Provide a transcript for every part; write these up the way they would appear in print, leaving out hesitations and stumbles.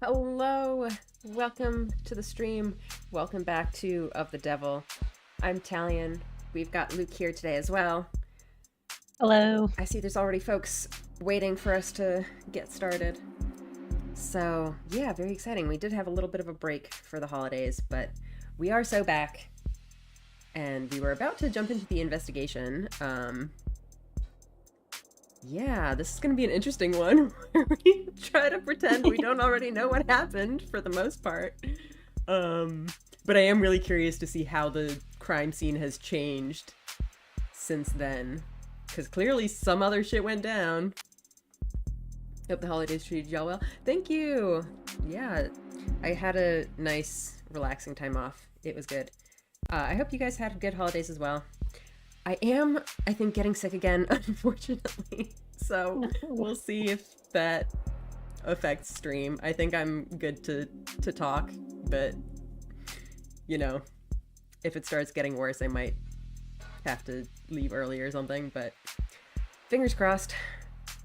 Hello, welcome to the stream. Welcome back to Of the Devil. I'm Talion. We've got Luke here today as well. Hello. I see there's already folks waiting for us to get started. So, yeah, very exciting. We did have a little bit of a break for the holidays, but we are so back. And we were about to jump into the investigation. Yeah, this is going to be an interesting one, where we try to pretend we don't already know what happened, for the most part. But I am really curious to see how the crime scene has changed since then. Because clearly some other shit went down. Hope the holidays treated y'all well. Thank you! Yeah, I had a nice, relaxing time off. It was good. I hope you guys had good holidays as well. I think, getting sick again, unfortunately. So we'll see if that affects stream. I think I'm good to talk, but, you know, if it starts getting worse, I might have to leave early or something, but fingers crossed.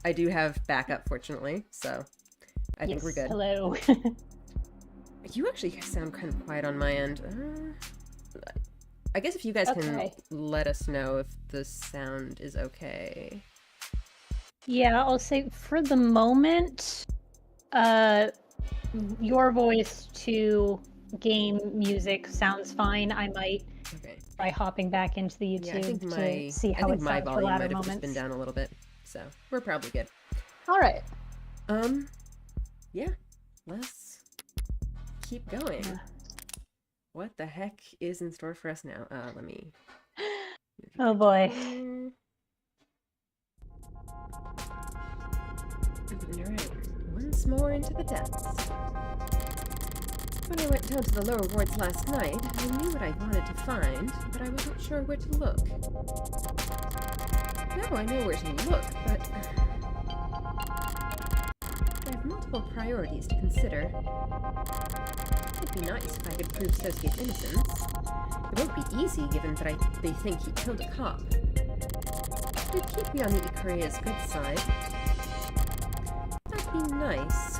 I do have backup, fortunately, so I think we're good. Hello. You actually sound kind of quiet on my end. I guess if you guys can let us know if the sound is okay. Yeah, I'll say for the moment, your voice to game music sounds fine. I might try hopping back into the YouTube to see how it sounds for latter moments. My volume might have just been down a little bit, so we're probably good. All right. Yeah, let's keep going. What the heck is in store for us now? Let me... Oh boy. Alright, once more into the depths. When I went down to the lower wards last night, I knew what I wanted to find, but I wasn't sure where to look. Now I know where to look, but... I have multiple priorities to consider. It'd be nice if I could prove Soski's innocence. It won't be easy, given that they think he killed a cop. It'd keep me on the Ikarea's good side. That'd be nice.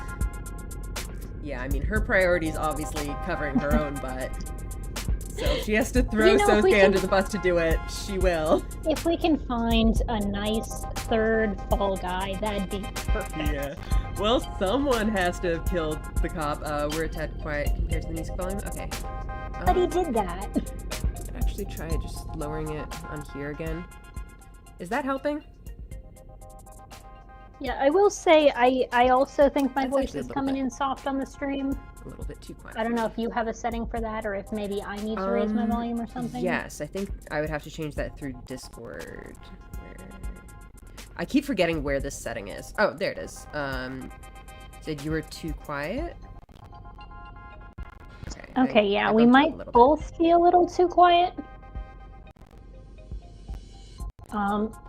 Yeah, I mean, her priority's obviously covering her own butt. So if she has to throw Sosuke under the bus to do it, she will. If we can find a nice third fall guy, that'd be perfect. Yeah. Well, someone has to have killed the cop. We're a tad quiet compared to the music volume. Okay. But he did that. Actually try just lowering it on here again. Is that helping? Yeah, I will say I also think my voice is coming in soft on the stream. A little bit too quiet. I don't know if you have a setting for that or if maybe I need to raise my volume or something. Yes, I think I would have to change that through Discord. I keep forgetting where this setting is. Oh, there it is. Said you were too quiet? Okay, yeah, we might both be a little too quiet.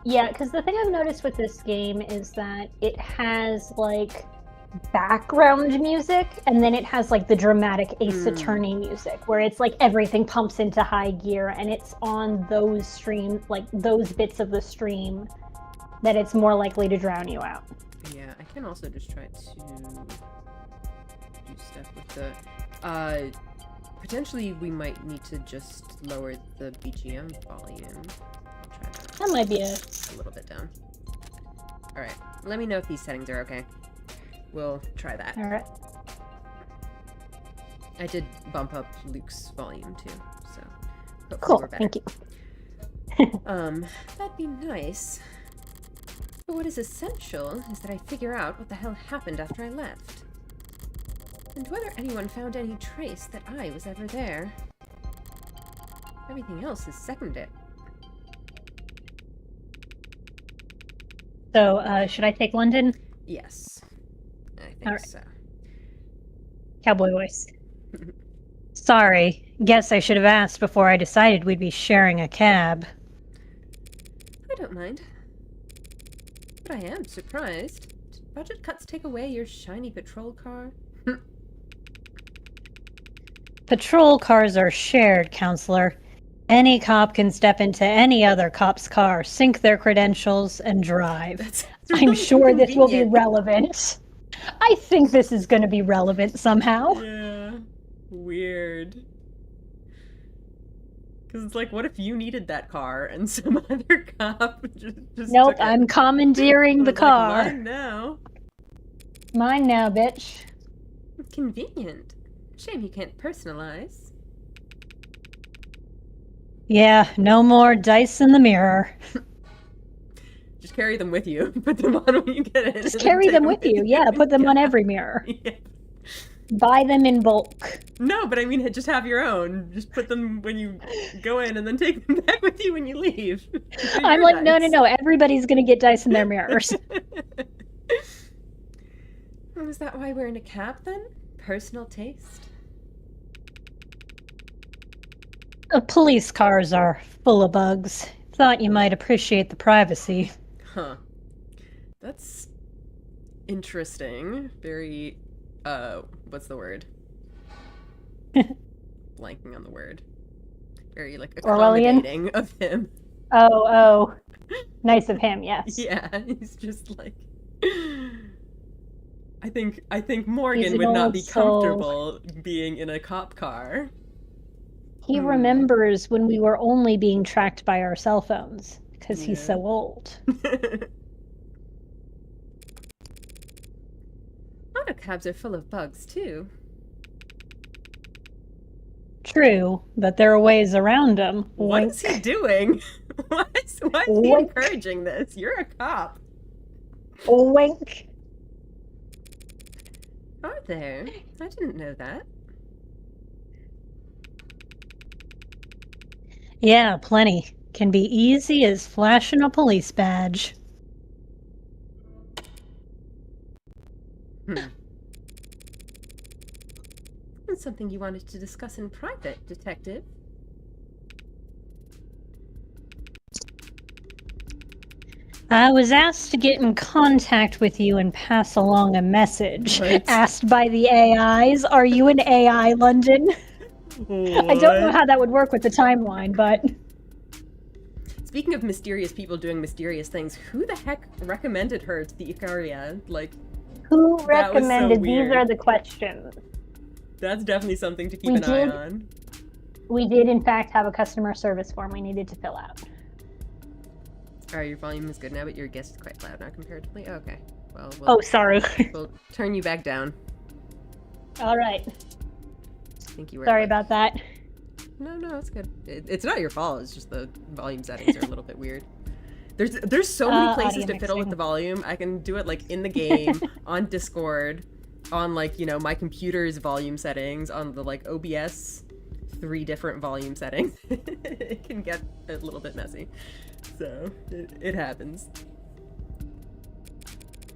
Yeah, because the thing I've noticed with this game is that it has, like, background music, and then it has, like, the dramatic Ace Attorney music, where it's, like, everything pumps into high gear, and it's on those streams, like, those bits of the stream that it's more likely to drown you out. Yeah, I can also just try to do stuff with the... potentially we might need to just lower the BGM volume. That might be a little bit down. Alright, let me know if these settings are okay. We'll try that. Alright. I did bump up Luke's volume too, so hopefully cool, we're better. Thank you. That'd be nice. But what is essential is that I figure out what the hell happened after I left. And whether anyone found any trace that I was ever there. Everything else is secondary. So, should I take London? Yes. I think so. Cowboy voice. Sorry. Guess I should have asked before I decided we'd be sharing a cab. I don't mind. But I am surprised. Did budget cuts take away your shiny patrol car? Patrol cars are shared, Counselor. Any cop can step into any other cop's car, sync their credentials, and drive. That's I'm sure this will be relevant. I think this is going to be relevant somehow. Yeah. Weird. Because it's like, what if you needed that car and some other cop just Nope, took it? I'm commandeering the Like, car. mine now. Mine now, bitch. Convenient. Shame you can't personalize. Yeah, no more dice in the mirror. Just carry them with you. Put them on when you get in. Just carry them with you. Yeah, put them on every mirror. Yeah. Buy them in bulk. No, but I mean, just have your own. Just put them when you go in and then take them back with you when you leave. I'm like, no, everybody's gonna get dice in their mirrors. Well, is that why we're in a cab then? Personal taste? Police cars are full of bugs. Thought you might appreciate the privacy. Huh. That's interesting. Very, what's the word? Blanking on the word. Very, like, accommodating of him. Oh. Nice of him, yes. Yeah, he's just like... I think Morgan would not be comfortable being in a cop car. He remembers when we were only being tracked by our cell phones, because he's so old. Autocabs are full of bugs, too. True, but there are ways around them. What is he doing? Why is he encouraging this? You're a cop. Wink. Are there? I didn't know that. Yeah, plenty. Can be easy as flashing a police badge. That's something you wanted to discuss in private, Detective. I was asked to get in contact with you and pass along a message. What? Asked by the AIs, are you an AI, London? What? I don't know how that would work with the timeline, but... Speaking of mysterious people doing mysterious things, who the heck recommended her to the Icaria? Like, who that was so recommended? weird. These are the questions. That's definitely something to keep an eye on. We did, in fact, have a customer service form we needed to fill out. Alright, your volume is good now, but your guest is quite loud now comparatively. Oh, okay. Well, Oh, sorry. we'll turn you back down. All right. I think you were. Sorry about that. No, it's good. It's not your fault. It's just the volume settings are a little bit weird. There's so many places to fiddle with the volume. I can do it like in the game, on Discord, on like, you know, my computer's volume settings, on the like OBS 3 different volume settings. It can get a little bit messy. So it happens.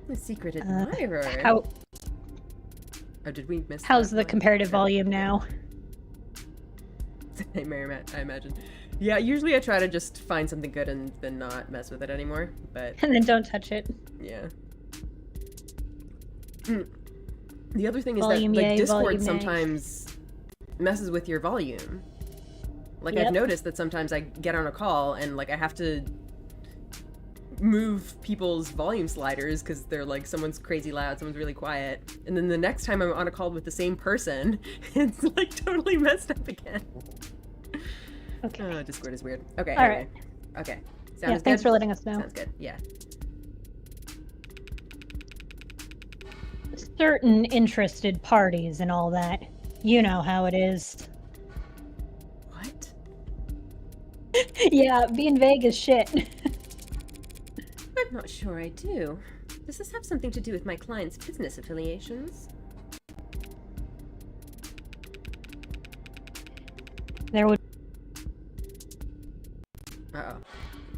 The secret admirer. Oh, did we miss? How's the comparative volume now? I imagine. Yeah, usually I try to just find something good and then not mess with it anymore, but... And then don't touch it. Yeah. The other thing is volume that, like, yay, Discord sometimes messes with your volume. Like, I've noticed that sometimes I get on a call and, like, I have to move people's volume sliders because they're, like, someone's crazy loud, someone's really quiet. And then the next time I'm on a call with the same person, it's, like, totally messed up again. Okay. Oh, Discord is weird. Okay, All right. Okay. Yeah, thanks for letting us know. Sounds good, yeah. Certain interested parties and all that. You know how it is. What? Yeah, being vague as shit. I'm not sure I do. Does this have something to do with my client's business affiliations? There would Uh-oh.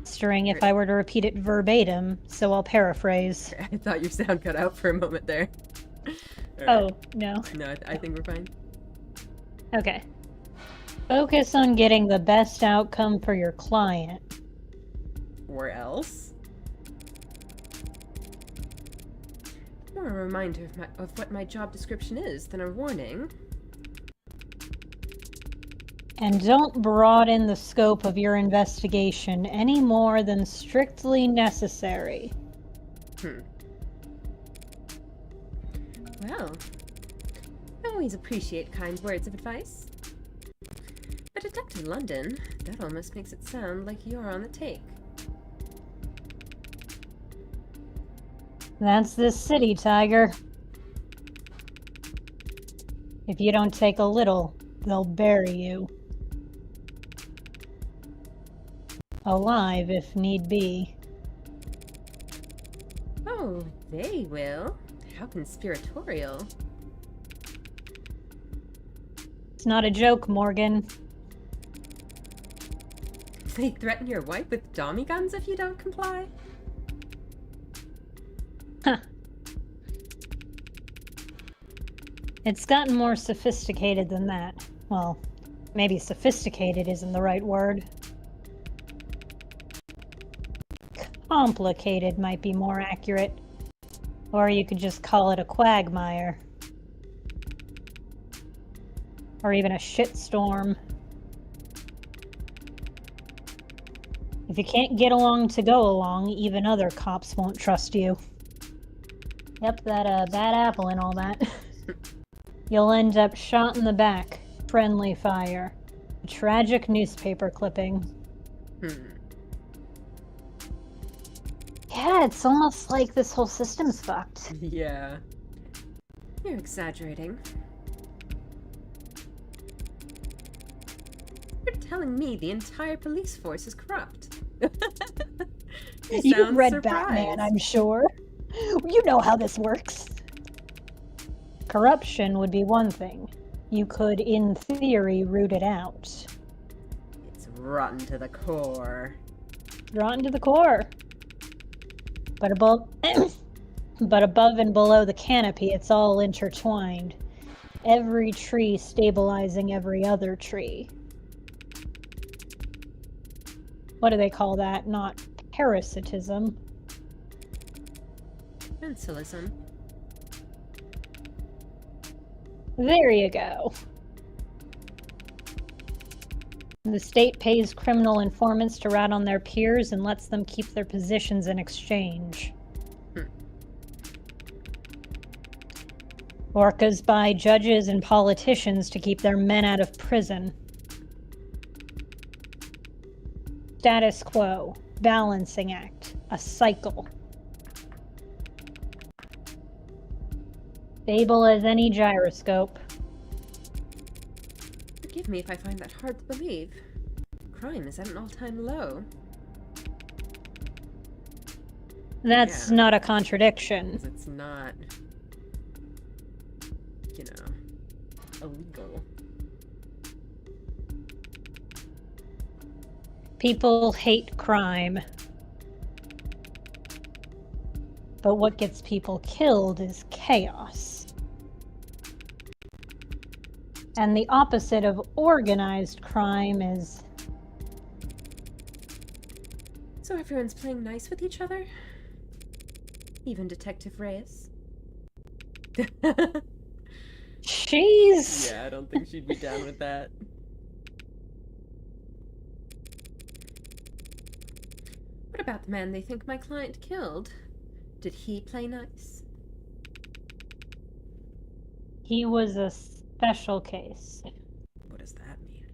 if I were to repeat it verbatim, so I'll paraphrase. I thought your sound cut out for a moment there. Right. Oh, no. No, I think we're fine. Okay. Focus on getting the best outcome for your client. Or else? More a reminder of what my job description is than a warning. And don't broaden the scope of your investigation any more than strictly necessary. Well, I always appreciate kind words of advice. But Detective London, that almost makes it sound like you're on the take. That's this city, Tiger. If you don't take a little, they'll bury you. Alive, if need be. Oh, they will? How conspiratorial. It's not a joke, Morgan. They threaten your wife with Tommy guns if you don't comply? Huh. It's gotten more sophisticated than that. Well, maybe sophisticated isn't the right word. Complicated might be more accurate. Or you could just call it a quagmire. Or even a shitstorm. If you can't get along to go along, even other cops won't trust you. Yep, that bad apple and all that. You'll end up shot in the back. Friendly fire. A tragic newspaper clipping. Yeah, it's almost like this whole system's fucked. Yeah. You're exaggerating. You're telling me the entire police force is corrupt. You read surprised. Batman, I'm sure. You know how this works. Corruption would be one thing. You could, in theory, root it out. It's rotten to the core. Rotten to the core. But above, but above and below the canopy, it's all intertwined. Every tree stabilizing every other tree. What do they call that? Not parasitism. Mensualism. There you go. The state pays criminal informants to rat on their peers and lets them keep their positions in exchange. Orcas buy judges and politicians to keep their men out of prison. Status quo, balancing act, a cycle. Stable as any gyroscope. Forgive me if I find that hard to believe. Crime is at an all-time low. That's not a contradiction. 'Cause it's not, you know, illegal. People hate crime. But what gets people killed is chaos. And the opposite of organized crime is... So everyone's playing nice with each other? Even Detective Reyes? Jeez! Yeah, I don't think she'd be down with that. What about the man they think my client killed? Did he play nice? He was a special case. What does that mean?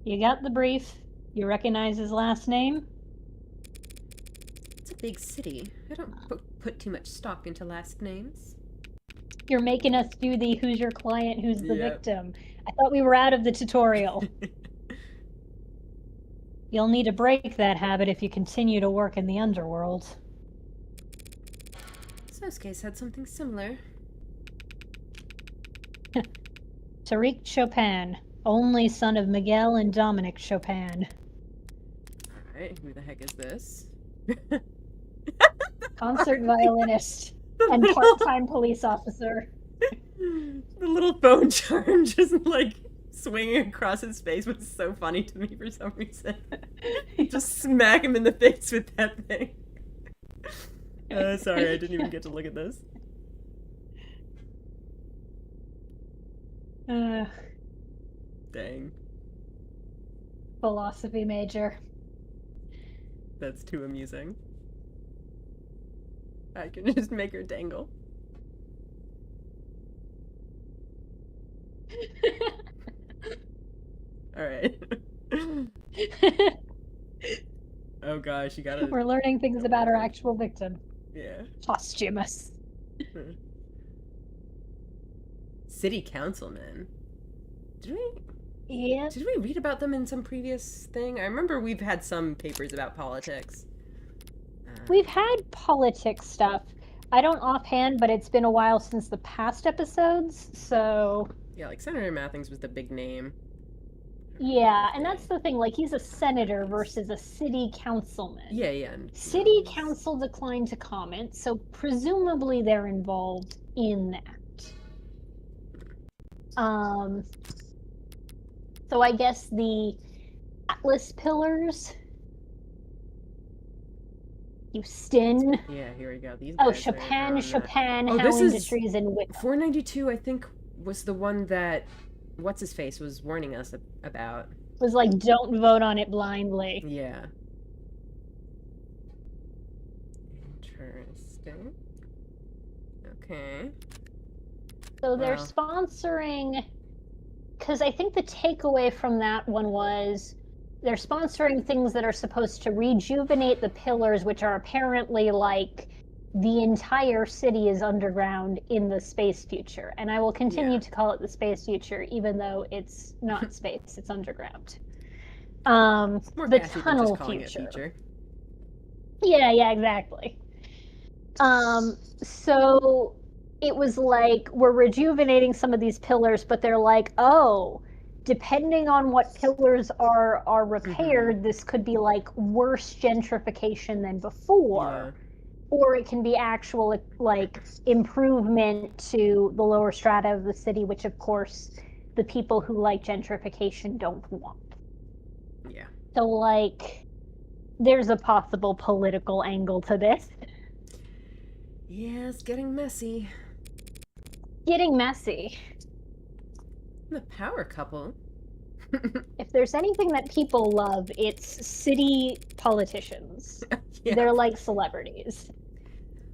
You got the brief. You recognize his last name? It's a big city. I don't put too much stock into last names. You're making us do the who's your client, who's the Yep. victim. I thought we were out of the tutorial. You'll need to break that habit if you continue to work in the underworld. So's case had something similar. Tariq Chopin, only son of Miguel and Dominic Chopin. Alright, who the heck is this? Concert violinist and part-time police officer. The little phone charm just like swinging across his face was so funny to me for some reason. Just smack him in the face with that thing. Sorry, I didn't even get to look at this. Dang. Philosophy major. That's too amusing. I can just make her dangle. All right. Oh gosh, you gotta. We're learning things about our actual victim. Yeah. Posthumous. City councilmen. Did we? Yeah. Did we read about them in some previous thing? I remember we've had some papers about politics. We've had politics stuff. I don't offhand, but it's been a while since the past episodes, so... Yeah, like Senator Mathings was the big name. Yeah, and that's the thing, like, he's a senator versus a city councilman. Yeah, yeah. City council declined to comment, so presumably they're involved in that. So I guess the Atlas Pillars... Houston. Yeah, here we go. These Oh, guys Chopin, oh, Howe Industries, and Wickham. 492, I think, was the one that what's-his-face was warning us about. It was like, don't vote on it blindly. Yeah. Interesting. Okay. So they're sponsoring... Because I think the takeaway from that one was... They're sponsoring things that are supposed to rejuvenate the pillars, which are apparently like the entire city is underground in the space future. And I will continue to call it the space future, even though it's not space, it's underground. The tunnel future. Yeah, exactly. So it was like, we're rejuvenating some of these pillars, but they're like, oh, depending on what pillars are repaired, this could be like worse gentrification than before, or it can be actual like improvement to the lower strata of the city, which of course the people who like gentrification don't want. Yeah. So like, there's a possible political angle to this. Yeah, it's getting messy. Getting messy. The power couple. If there's anything that people love, it's city politicians. Yeah. They're like celebrities.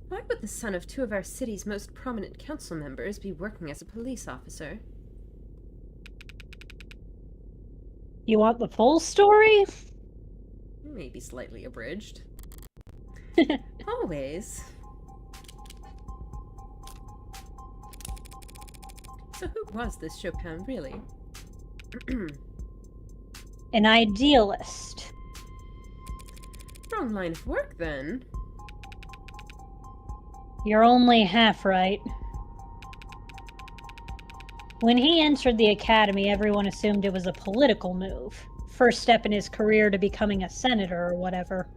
Why would the son of two of our city's most prominent council members be working as a police officer? You want the full story? Maybe slightly abridged. Always. So who was this Chopin, really? An idealist. Wrong line of work, then. You're only half right. When he entered the academy, everyone assumed it was a political move. First step in his career to becoming a senator or whatever.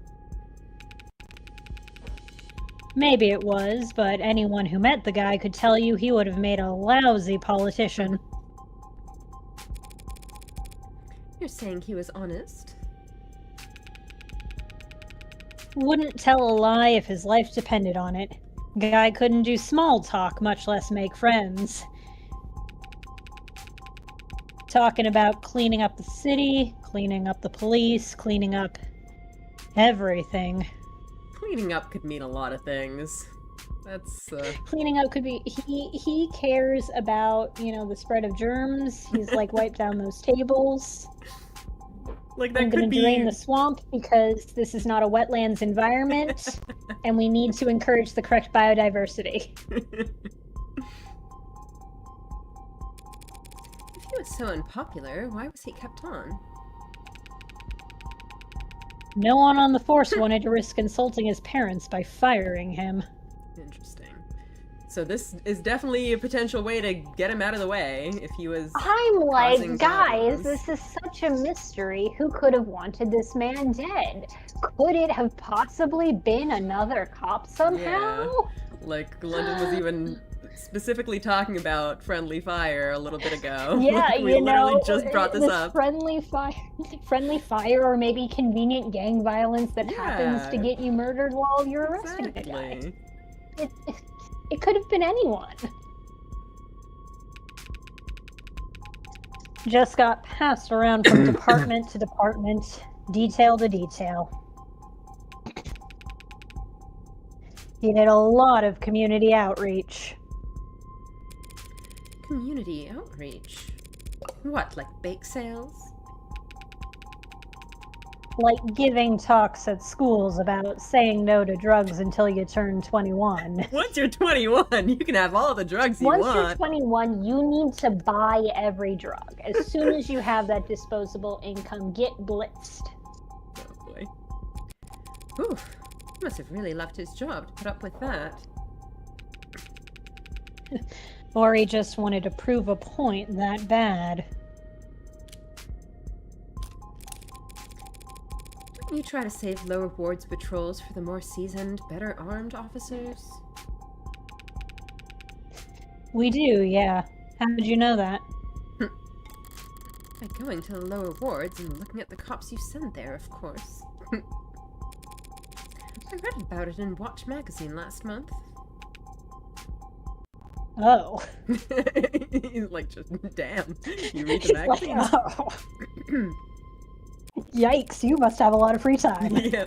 Maybe it was, but anyone who met the guy could tell you he would have made a lousy politician. You're saying he was honest? Wouldn't tell a lie if his life depended on it. Guy couldn't do small talk, much less make friends. Talking about cleaning up the city, cleaning up the police, cleaning up everything. Cleaning up could mean a lot of things. That's, Cleaning up could be... He cares about, you know, the spread of germs. He's like, wipe down those tables. Like, that I'm going to drain the swamp because this is not a wetlands environment, and we need to encourage the correct biodiversity. If he was so unpopular, why was he kept on? No one on the force wanted to risk insulting his parents by firing him. Interesting. So this is definitely a potential way to get him out of the way if he was I'm like, causing guys, problems. this is such a mystery. Who could have wanted this man dead? Could it have possibly been another cop somehow? Yeah. Like, London was even specifically talking about friendly fire a little bit ago. Yeah, Like, we literally just brought this up. Friendly fire, or maybe convenient gang violence that happens to get you murdered while you're arresting the guy. It could have been anyone. Just got passed around from department to department, detail to detail. He did a lot of community outreach. community outreach. What, like bake sales? Like giving talks at schools about saying no to drugs until you turn 21. Once you're 21, you can have all the drugs you want. Once you're 21, you need to buy every drug. As soon as you have that disposable income, get blitzed. Oh boy. Whew. He must have really loved his job to put up with that. Or he just wanted to prove a point that bad. You try to save lower wards patrols for the more seasoned, better armed officers? We do, yeah. How did you know that? By going to the lower wards and looking at the cops you send there, of course. I read about it in Watch magazine last month. Oh. He's like, just, damn, you read the magazine? Like, oh. Yikes, you must have a lot of free time. Yeah.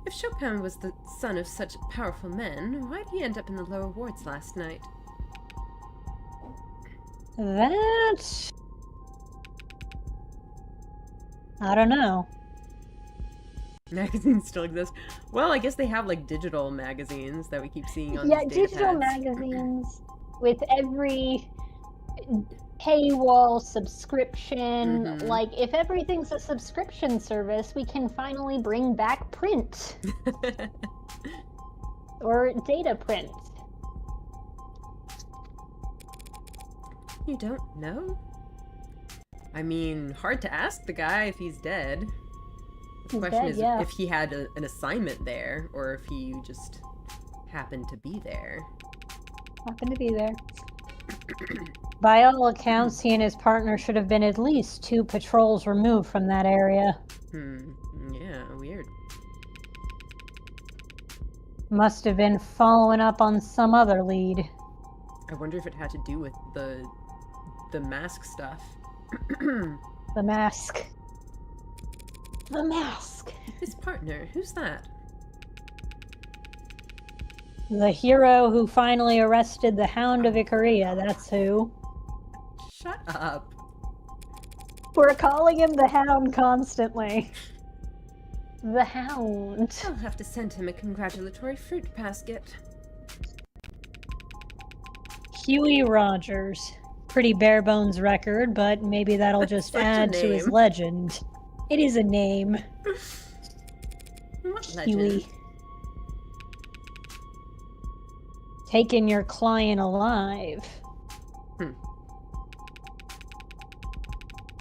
If Chopin was the son of such powerful men, why did he end up in the lower wards last night? That... I don't know. Magazines still exist. Well, I guess they have like digital magazines that we keep seeing on Yeah, these data digital pads. magazines with every paywall subscription. Mhm. Like, if everything's a subscription service, we can finally bring back print. Or data print. You don't know? I mean, hard to ask the guy if he's dead. The He's question dead, is yeah. if he had an assignment there, or if he just happened to be there. Happen to be there. By all accounts, he and his partner should have been at least 2 patrols removed from that area. Yeah, weird. Must have been following up on some other lead. I wonder if it had to do with the mask stuff. The mask. The mask. His partner, who's that? The hero who finally arrested the Hound of Icaria, that's who. Shut up. We're calling him the Hound constantly. The Hound. I'll have to send him a congratulatory fruit basket. Huey Rogers. Pretty bare bones record, but maybe that'll just Such a add to his name. legend. It is a name. What legend? Huey. Taking your client alive.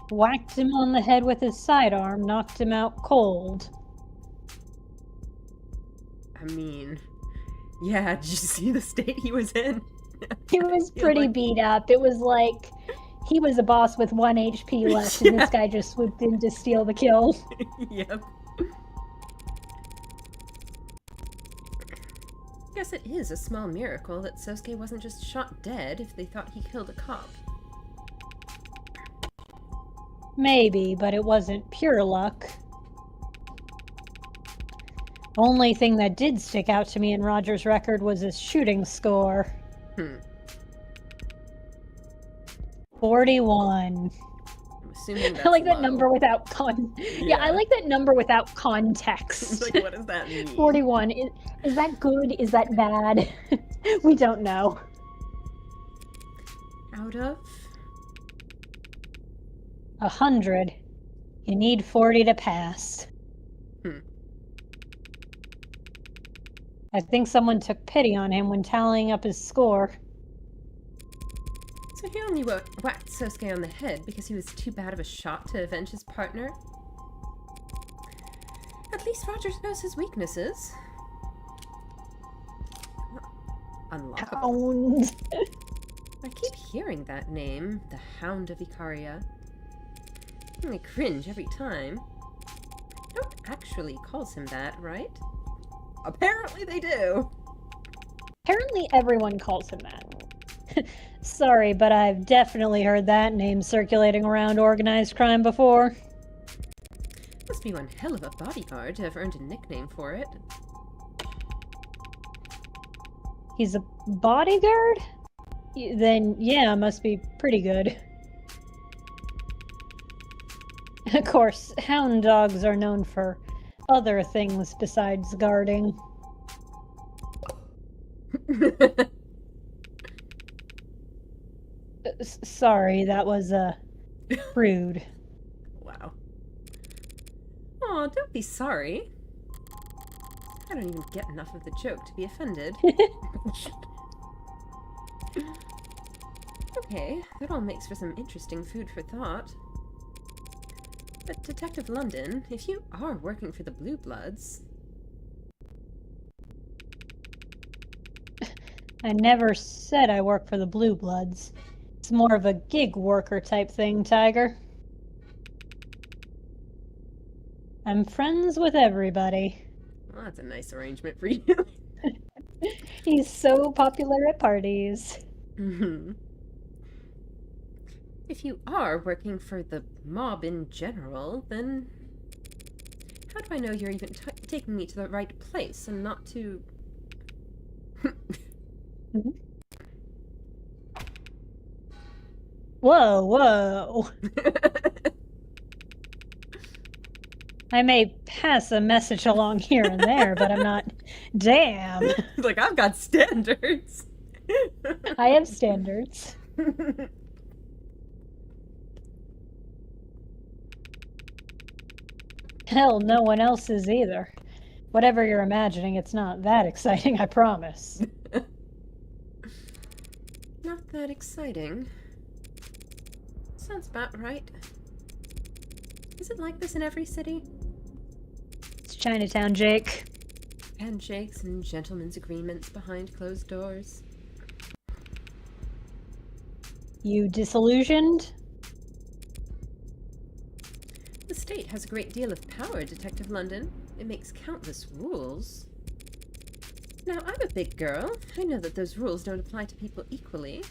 Whacked him on the head with his sidearm, knocked him out cold. I mean, yeah, did you see the state he was in? He was feel pretty like- beat up. It was like he was a boss with 1 HP left, and this guy just swooped in to steal the kill. Yep. Guess it is a small miracle that Sosuke wasn't just shot dead if they thought he killed a cop. Maybe, but it wasn't pure luck. Only thing that did stick out to me in Roger's record was his shooting score. 41. I'm assuming that's I like that low. number without Yeah, I like that number without context. Like, what does that mean? 41. Is that good? Is that bad? We don't know. Out of? 100. You need 40 to pass. I think someone took pity on him when tallying up his score. So he only whacked Sosuke on the head because he was too bad of a shot to avenge his partner? At least Rogers knows his weaknesses. Unlockable. Hound. I keep hearing that name, the Hound of Icaria. I cringe every time. No one actually calls him that, right? Apparently they do! Apparently everyone calls him that. Sorry, but I've definitely heard that name circulating around organized crime before. Must be one hell of a bodyguard to have earned a nickname for it. He's a bodyguard? Then, yeah, must be pretty good. Of course, hound dogs are known for other things besides guarding. Sorry, that was, rude. Wow. Aw, don't be sorry. I don't even get enough of the joke to be offended. Okay, that all makes for some interesting food for thought. But Detective London, if you are working for the Blue Bloods... I never said I work for the Blue Bloods. It's more of a gig worker type thing, Tiger. I'm friends with everybody. Well, that's a nice arrangement for you. He's so popular at parties. If you are working for the mob in general, then how do I know you're even taking me to the right place and not to... Whoa, whoa. I may pass a message along here and there, but I'm not... Damn. Like, I've got standards. I have standards. Hell, no one else is either. Whatever you're imagining, it's not that exciting, I promise. Not that exciting. Sounds about right. Is it like this in every city? It's Chinatown, Jake. Handshakes and gentlemen's agreements behind closed doors. You disillusioned? The state has a great deal of power, Detective London. It makes countless rules. Now, I'm a big girl. I know that those rules don't apply to people equally.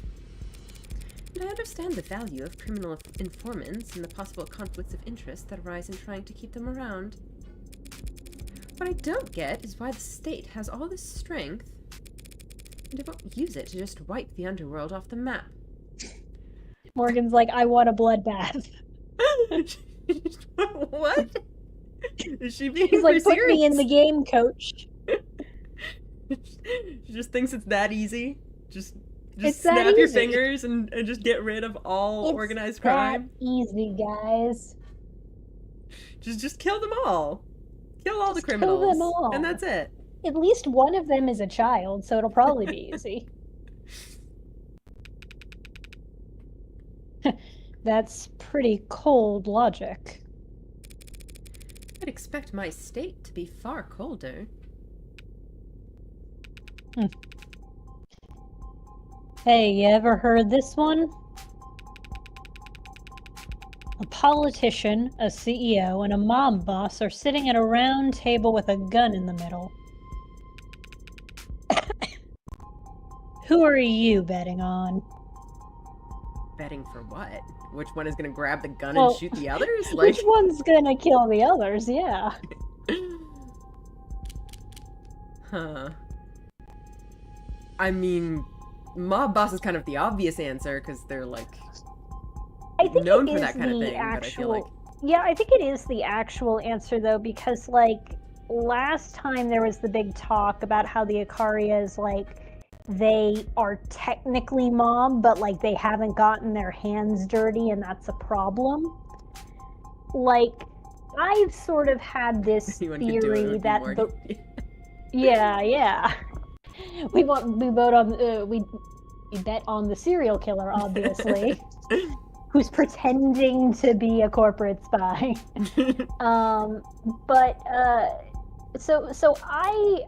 And I understand the value of criminal informants and the possible conflicts of interest that arise in trying to keep them around. What I don't get is why the state has all this strength and it won't use it to just wipe the underworld off the map. Morgan's like, I want a bloodbath. What? Is she being He's like, serious? put me in the game, coach. She just thinks it's that easy. Just It's snap your easy. fingers and just get rid of all organized crime. That easy, guys. Just kill them all. Kill all the Just kill criminals. them all. And that's it. At least one of them is a child, so it'll probably be easy. That's pretty cold logic. I'd expect my state to be far colder. Hey, you ever heard this one? A politician, a CEO, and a mob boss are sitting at a round table with a gun in the middle. Who are you betting on? Betting for what? Which one is gonna grab the gun Well, and shoot the others? Which one's gonna kill the others? Yeah. Huh. I mean, mob boss is kind of the obvious answer because they're like I think known it for is that kind of the thing. But I feel like Yeah, I think it is the actual answer though, because like last time there was the big talk about how the Ikarias they are technically mob, but like they haven't gotten their hands dirty, and that's a problem. Like, I've sort of had this anyone could do it, it theory would be that Morgan. yeah. We vote on we bet on the serial killer, obviously, who's pretending to be a corporate spy. So I,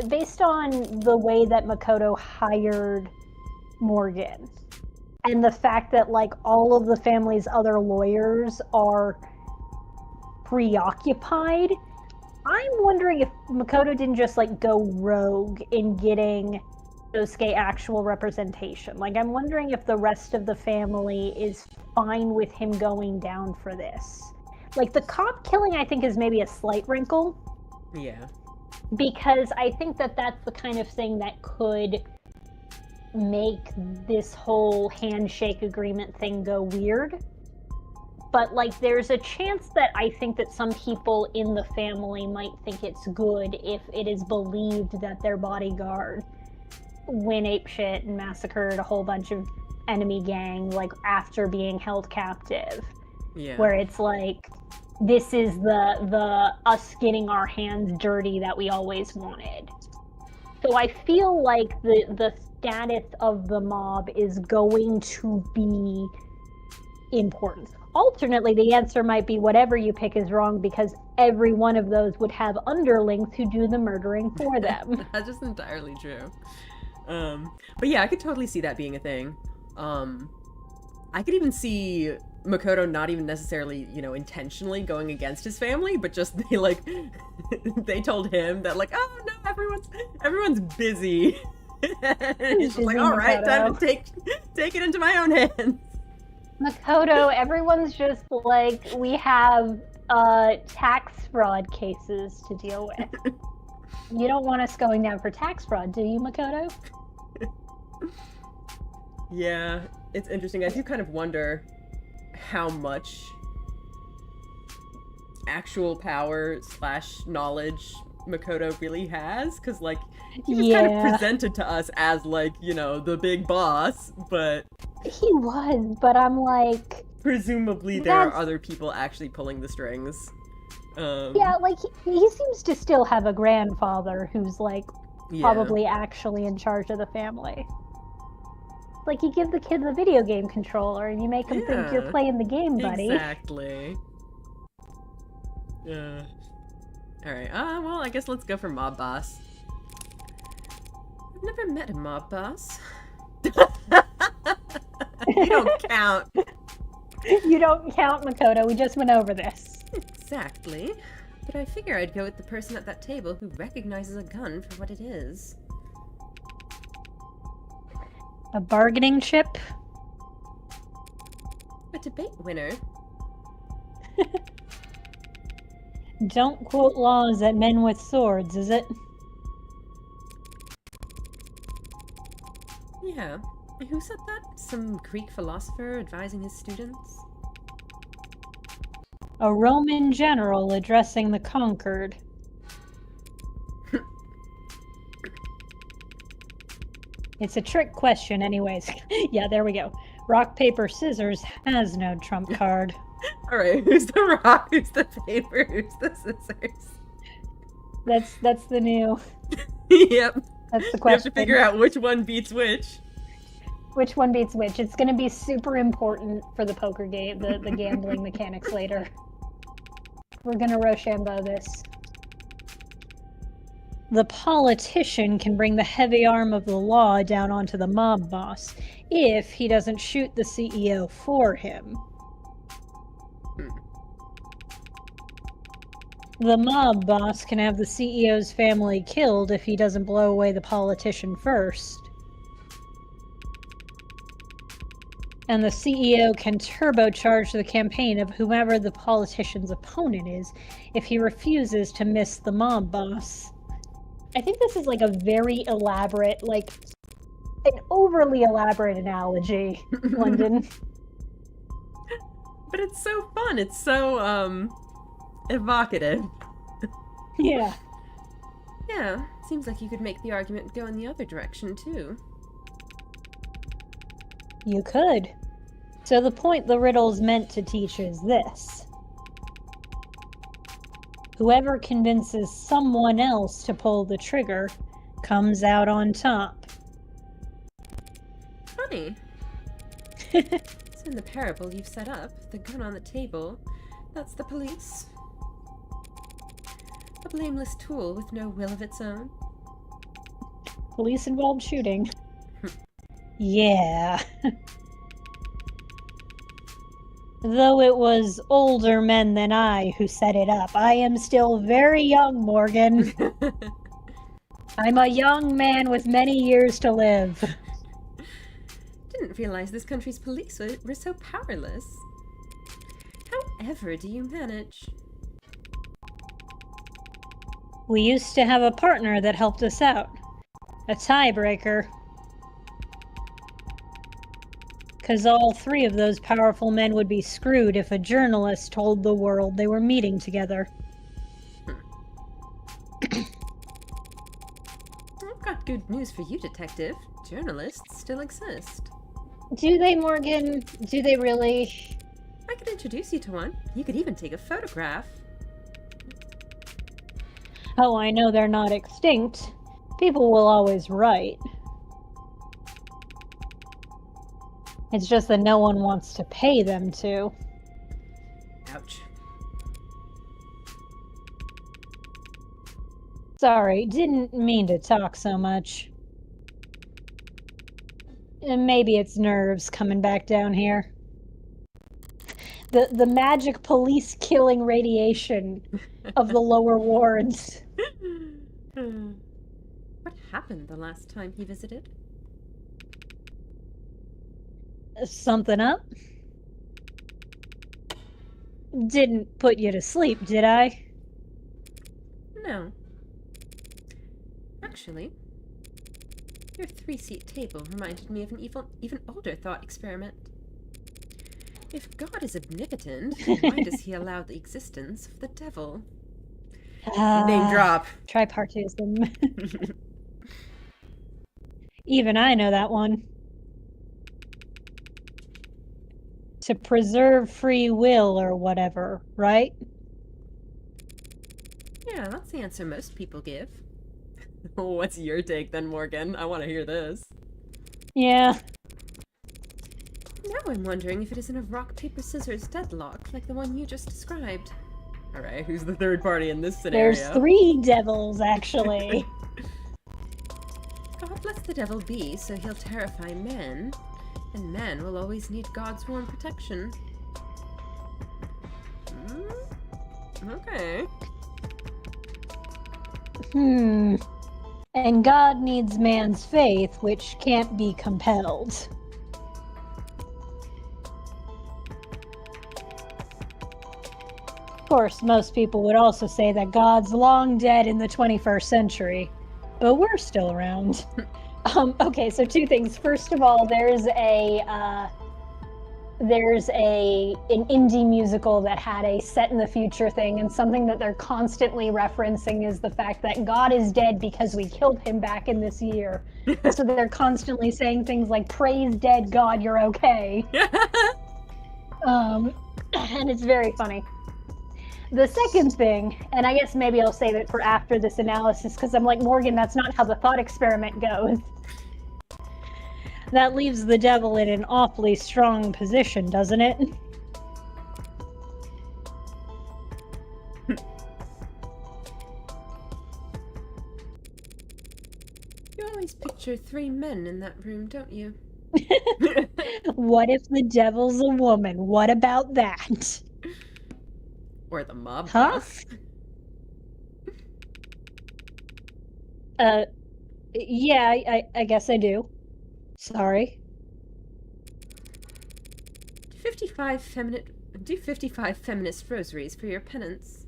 based on the way that Makoto hired Morgan, and the fact that like all of the family's other lawyers are preoccupied, I'm wondering if Makoto didn't just like go rogue in getting Yosuke actual representation. Like, I'm wondering if the rest of the family is fine with him going down for this. Like, the cop killing, I think, is maybe a slight wrinkle. Yeah. Because I think that that's the kind of thing that could make this whole handshake agreement thing go weird. But, like, there's a chance that I think that some people in the family might think it's good if it is believed that their bodyguard went apeshit and massacred a whole bunch of enemy gang, like, after being held captive. Yeah. Where it's like, this is the us getting our hands dirty that we always wanted. So I feel like the status of the mob is going to be important. Alternately, the answer might be whatever you pick is wrong because every one of those would have underlings who do the murdering for them. That's just entirely true. But yeah, I could totally see that being a thing. I could even see Makoto not even necessarily, you know, intentionally going against his family, but just they like they told him that like, oh no, everyone's busy. And he's just like, all right, time to take it into my own hands. Makoto, everyone's just like, we have tax fraud cases to deal with. You don't want us going down for tax fraud, do you, Makoto? Yeah, it's interesting. I do kind of wonder how much actual power / knowledge Makoto really has, because like he was kind of presented to us as like, you know, the big boss, but he was, but I'm like, presumably there are other people actually pulling the strings. Yeah, like he seems to still have a grandfather who's like probably actually in charge of the family. Like, you give the kids a video game controller and you make them think you're playing the game, buddy. Exactly. Alright, well, I guess let's go for mob boss. I've never met a mob boss. You don't count. You don't count, Makoto. We just went over this. Exactly. But I figure I'd go with the person at that table who recognizes a gun for what it is. A bargaining chip? A debate winner. Don't quote laws at men with swords, is it? Yeah. Who said that? Some Greek philosopher advising his students? A Roman general addressing the conquered. It's a trick question anyways. Yeah, there we go. Rock, paper, scissors has no trump card. Alright, who's the rock, who's the paper, who's the scissors? That's the new... Yep. That's the question. You have to figure out which one beats which. Which one beats which. It's going to be super important for the poker game, the gambling mechanics later. We're going to Rochambeau this. The politician can bring the heavy arm of the law down onto the mob boss if he doesn't shoot the CEO for him. The mob boss can have the CEO's family killed if he doesn't blow away the politician first. And the CEO can turbocharge the campaign of whomever the politician's opponent is if he refuses to miss the mob boss. I think this is like a very elaborate, like, an overly elaborate analogy, London. But it's so fun. It's so, evocative. Yeah. Yeah, seems like you could make the argument go in the other direction, too. You could. So the point the riddle's meant to teach is this. Whoever convinces someone else to pull the trigger comes out on top. Funny. So in the parable you've set up, the gun on the table, that's the police. A blameless tool with no will of its own. Police-involved shooting. Yeah. Though it was older men than I who set it up, I am still very young, Morgan. I'm a young man with many years to live. Didn't realize this country's police were so powerless. However do you manage? We used to have a partner that helped us out. A tiebreaker. Because all three of those powerful men would be screwed if a journalist told the world they were meeting together. I've got good news for you, Detective. Journalists still exist. Do they, Morgan? Do they really? I could introduce you to one. You could even take a photograph. Oh, I know they're not extinct. People will always write. It's just that no one wants to pay them to. Ouch. Sorry, didn't mean to talk so much. And maybe it's nerves coming back down here. The magic police killing radiation of the lower wards. What happened the last time he visited? Something up? Didn't put you to sleep, did I? No. Actually, your 3-seat table reminded me of an even older thought experiment. If God is omnipotent, why does he allow the existence of the devil? Name drop. Tripartism. Even I know that one. To preserve free will or whatever, right? Yeah, that's the answer most people give. What's your take then, Morgan? I want to hear this. Yeah. Now I'm wondering if it isn't a rock, paper, scissors deadlock like the one you just described. Alright, who's the third party in this scenario? There's 3 devils, actually. God lets the devil be, so he'll terrify men, and men will always need God's warm protection. Okay. And God needs man's faith, which can't be compelled. Of course, most people would also say that God's long dead in the 21st century, but we're still around. Okay, so 2 things. First of all, there's an indie musical that had a set in the future thing, and something that they're constantly referencing is the fact that God is dead because we killed him back in this year. So they're constantly saying things like, praise dead God, you're okay. And it's very funny. The second thing, and I guess maybe I'll save it for after this analysis, because I'm like, Morgan, that's not how the thought experiment goes. That leaves the devil in an awfully strong position, doesn't it? You always picture 3 men in that room, don't you? What if the devil's a woman? What about that? Or the mob Huh? boss. Yeah, I guess I do. Sorry. Do 55 feminist rosaries for your penance.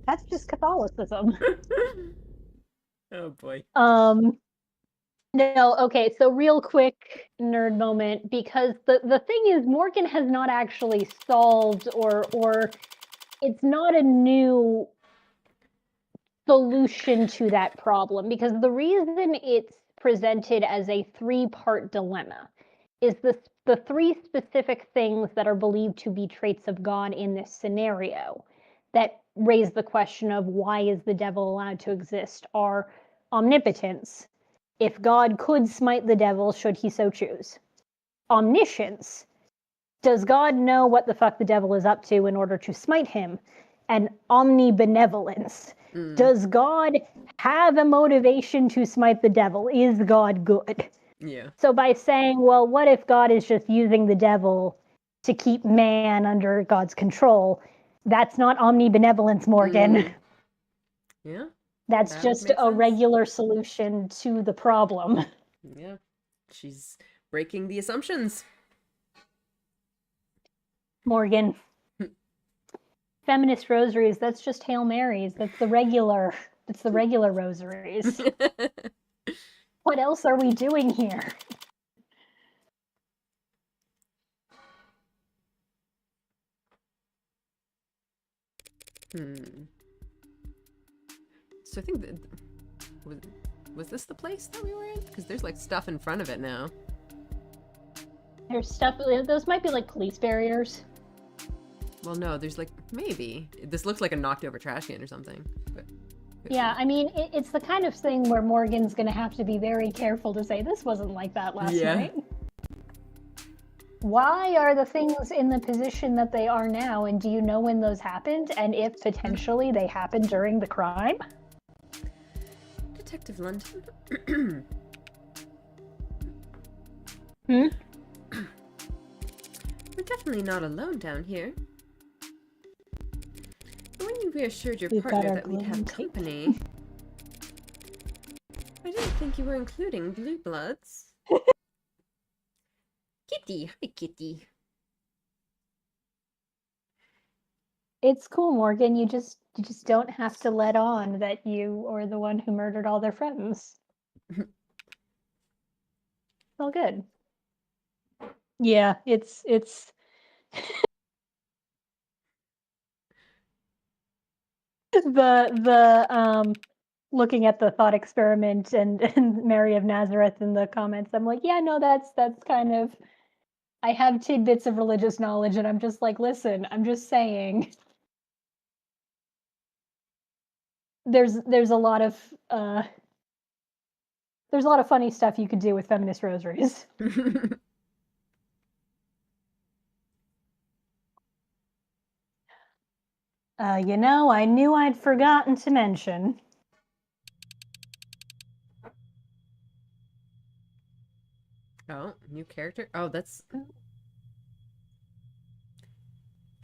That's just Catholicism. Oh boy. No, okay, so real quick nerd moment, because the thing is, Morgan has not actually solved or it's not a new solution to that problem, because the reason it's presented as a 3-part dilemma is the 3 specific things that are believed to be traits of God in this scenario that raise the question of why is the devil allowed to exist are omnipotence. If God could smite the devil, should he so choose. Omniscience. Does God know what the fuck the devil is up to in order to smite him? And omnibenevolence. Does God have a motivation to smite the devil? Is God good? Yeah. So by saying, well, what if God is just using the devil to keep man under God's control? That's not omnibenevolence, Morgan. Yeah. That's just a regular solution to the problem. Yeah. She's breaking the assumptions. Morgan. Feminist rosaries, that's just Hail Marys. That's the regular rosaries. What else are we doing here? So I think that was this the place that we were in? Because there's like stuff in front of it now. There's stuff. Those might be like police barriers. Well, no, there's like maybe this looks like a knocked over trash can or something. But yeah, I mean, it's the kind of thing where Morgan's gonna have to be very careful to say this wasn't like that last night. Why are the things in the position that they are now, and do you know when those happened, and if potentially they happened during the crime? Detective London. Hmm? We're definitely not alone down here. But when you reassured your We've got partner our that we'd have glowing tape. company, I didn't think you were including blue bloods. Kitty, hi Kitty. It's cool, Morgan. You just don't have to let on that you are the one who murdered all their friends. It's all good. Yeah, it's the looking at the thought experiment and Mary of Nazareth in the comments. I'm like, yeah, no, that's kind of. I have tidbits of religious knowledge, and I'm just like, listen, I'm just saying. There's a lot of funny stuff you could do with feminist rosaries. You know, I knew I'd forgotten to mention. Oh, new character? Oh, that's...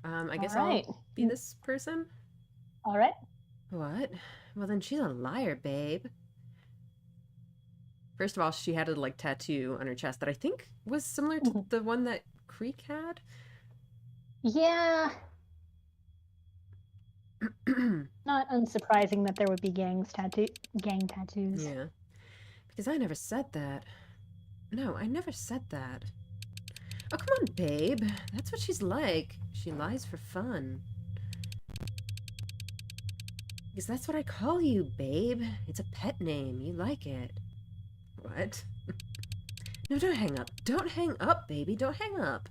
I guess right. I'll be this person? All right. What? Well, then she's a liar, babe. First of all, she had a, like, tattoo on her chest that I think was similar to the one that Creek had. Yeah. Not unsurprising that there would be gang tattoos. Yeah. Because I never said that. No, I never said that. Oh, come on, babe. That's what she's like. She lies for fun. Because that's what I call you, babe. It's a pet name. You like it. What? No, don't hang up. Don't hang up, baby. Don't hang up.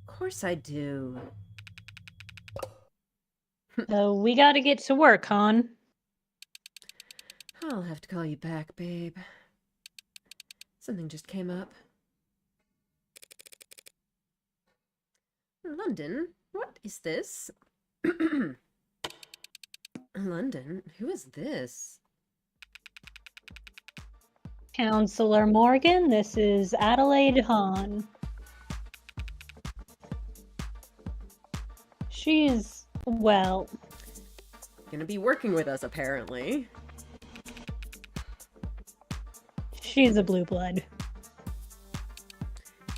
Of course I do. So we gotta get to work, hon. I'll have to call you back, babe. Something just came up. London, what is this? London, who is this? Counselor Morgan, this is Adelaide Hahn. She's, well... Gonna be working with us, apparently. She's a blue blood.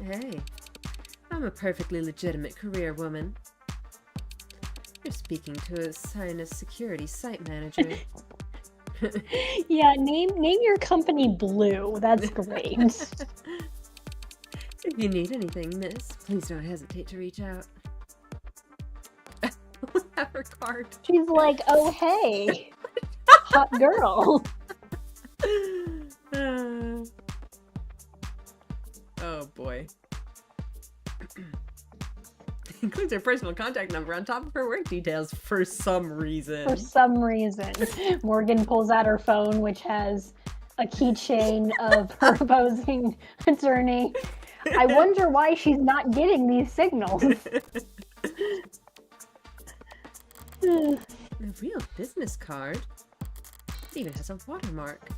Hey, I'm a perfectly legitimate career woman. You're speaking to a Sinus Security site manager. Yeah, name your company Blue. That's great. If you need anything, miss, please don't hesitate to reach out. Have her card. She's like, oh hey, hot girl. Oh boy. Includes her personal contact number on top of her work details for some reason. For some reason. Morgan pulls out her phone, which has a keychain of her opposing attorney. I wonder why she's not getting these signals. A real business card? It even has a watermark.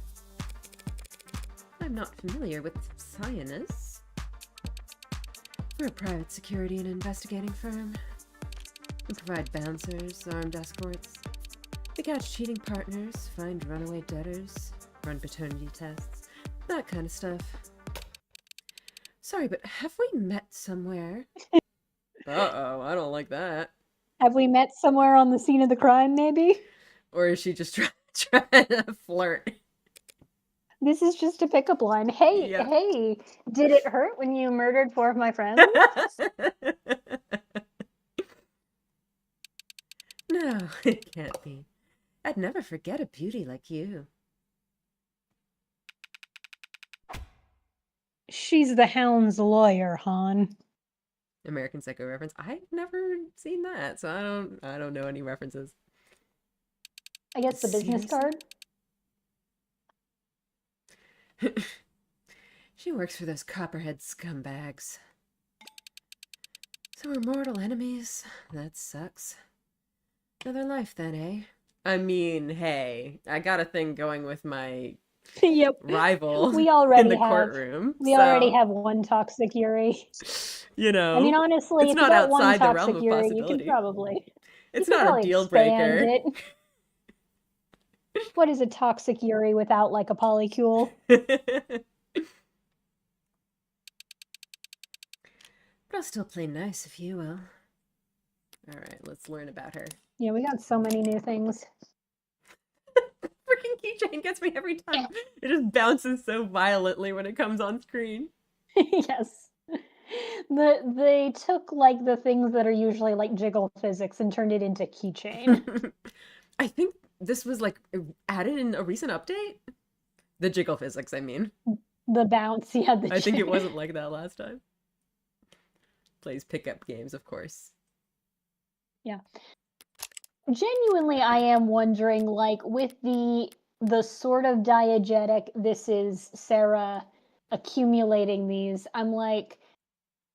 I'm not familiar with Sinus. We're a private security and investigating firm. We provide bouncers, armed escorts. We catch cheating partners, find runaway debtors, run paternity tests, that kind of stuff. Sorry, but have we met somewhere? Uh-oh, I don't like that. Have we met somewhere on the scene of the crime, maybe? Or is she just trying to flirt? This is just a pickup line. Hey, Yeah. hey, did it hurt when you murdered 4 of my friends? No, it can't be. I'd never forget a beauty like you. She's the Hound's lawyer, Han. American Psycho reference. I've never seen that, so I don't know any references. I guess the business card. She works for those copperhead scumbags. So we're mortal enemies. That sucks. Another life then, eh? I mean, hey, I got a thing going with my Yep. rival We already in the have, courtroom. We already have one toxic Yuri. You know, I mean, honestly, it's if not you got one outside the toxic realm of Yuri, possibility. you can probably. It's you can not probably a deal expand breaker. It. What is a toxic Yuri without like a polycule? But I'll still play nice if you will. Alright, let's learn about her. Yeah, we got so many new things. Freaking keychain gets me every time. It just bounces so violently when it comes on screen. Yes. They took like the things that are usually like jiggle physics and turned it into keychain. I think this was like added in a recent update. The jiggle physics, I mean. The bounce, yeah. I think it wasn't like that last time. Plays pickup games, of course. Yeah. Genuinely, I am wondering, like, with the sort of diegetic, this is Sarah accumulating these, I'm like,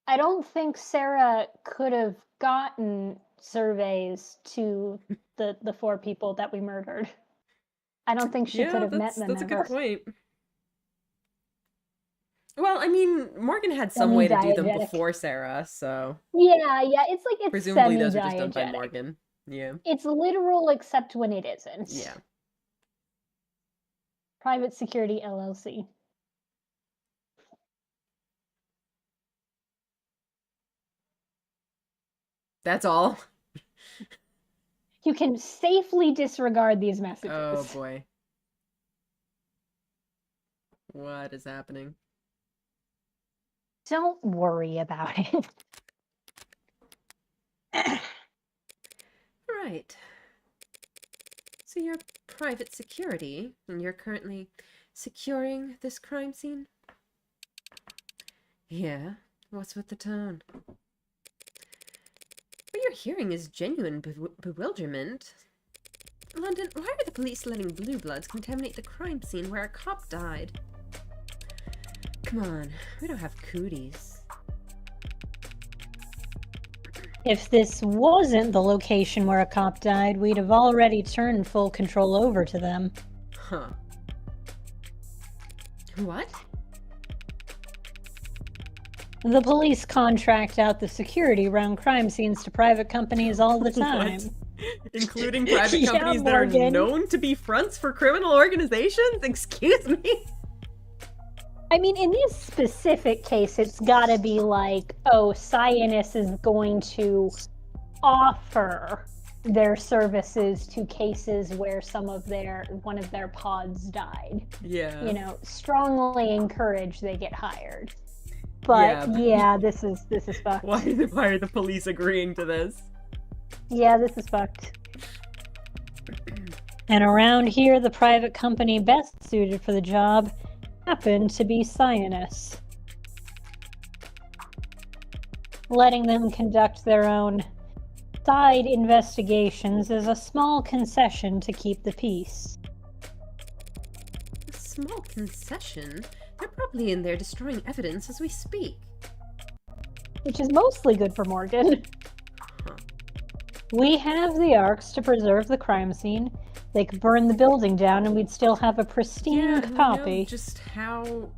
I don't think Sarah could have gotten surveys to the 4 people that we murdered. I don't think she could have met them that's ever. a good point. Well, I mean, Morgan had some way to do them before Sarah, so... Yeah, it's like it's presumably those are just done by Morgan. Yeah. It's literal except when it isn't. Yeah. Private Security LLC. That's all? You can safely disregard these messages. Oh boy. What is happening? Don't worry about it. Right. So you're private security, and you're currently securing this crime scene? Yeah. What's with the tone? What you're hearing is genuine bewilderment. London, why are the police letting blue bloods contaminate the crime scene where a cop died? Come on, we don't have cooties. If this wasn't the location where a cop died, we'd have already turned full control over to them. Huh. What? The police contract out the security around crime scenes to private companies all the time. Including private companies that are known to be fronts for criminal organizations? Excuse me? I mean, in this specific case, it's gotta be like, oh, Cyanus is going to offer their services to cases where one of their pods died. Yeah. You know, strongly encourage they get hired. But yeah, this is fucked. Why are the police agreeing to this? Yeah, this is fucked. And around here, the private company best suited for the job happened to be Cyanus. Letting them conduct their own side investigations is a small concession to keep the peace. A small concession? They're probably in there destroying evidence as we speak. Which is mostly good for Morgan. Huh. We have the arcs to preserve the crime scene. They could burn the building down and we'd still have a pristine copy. Know just how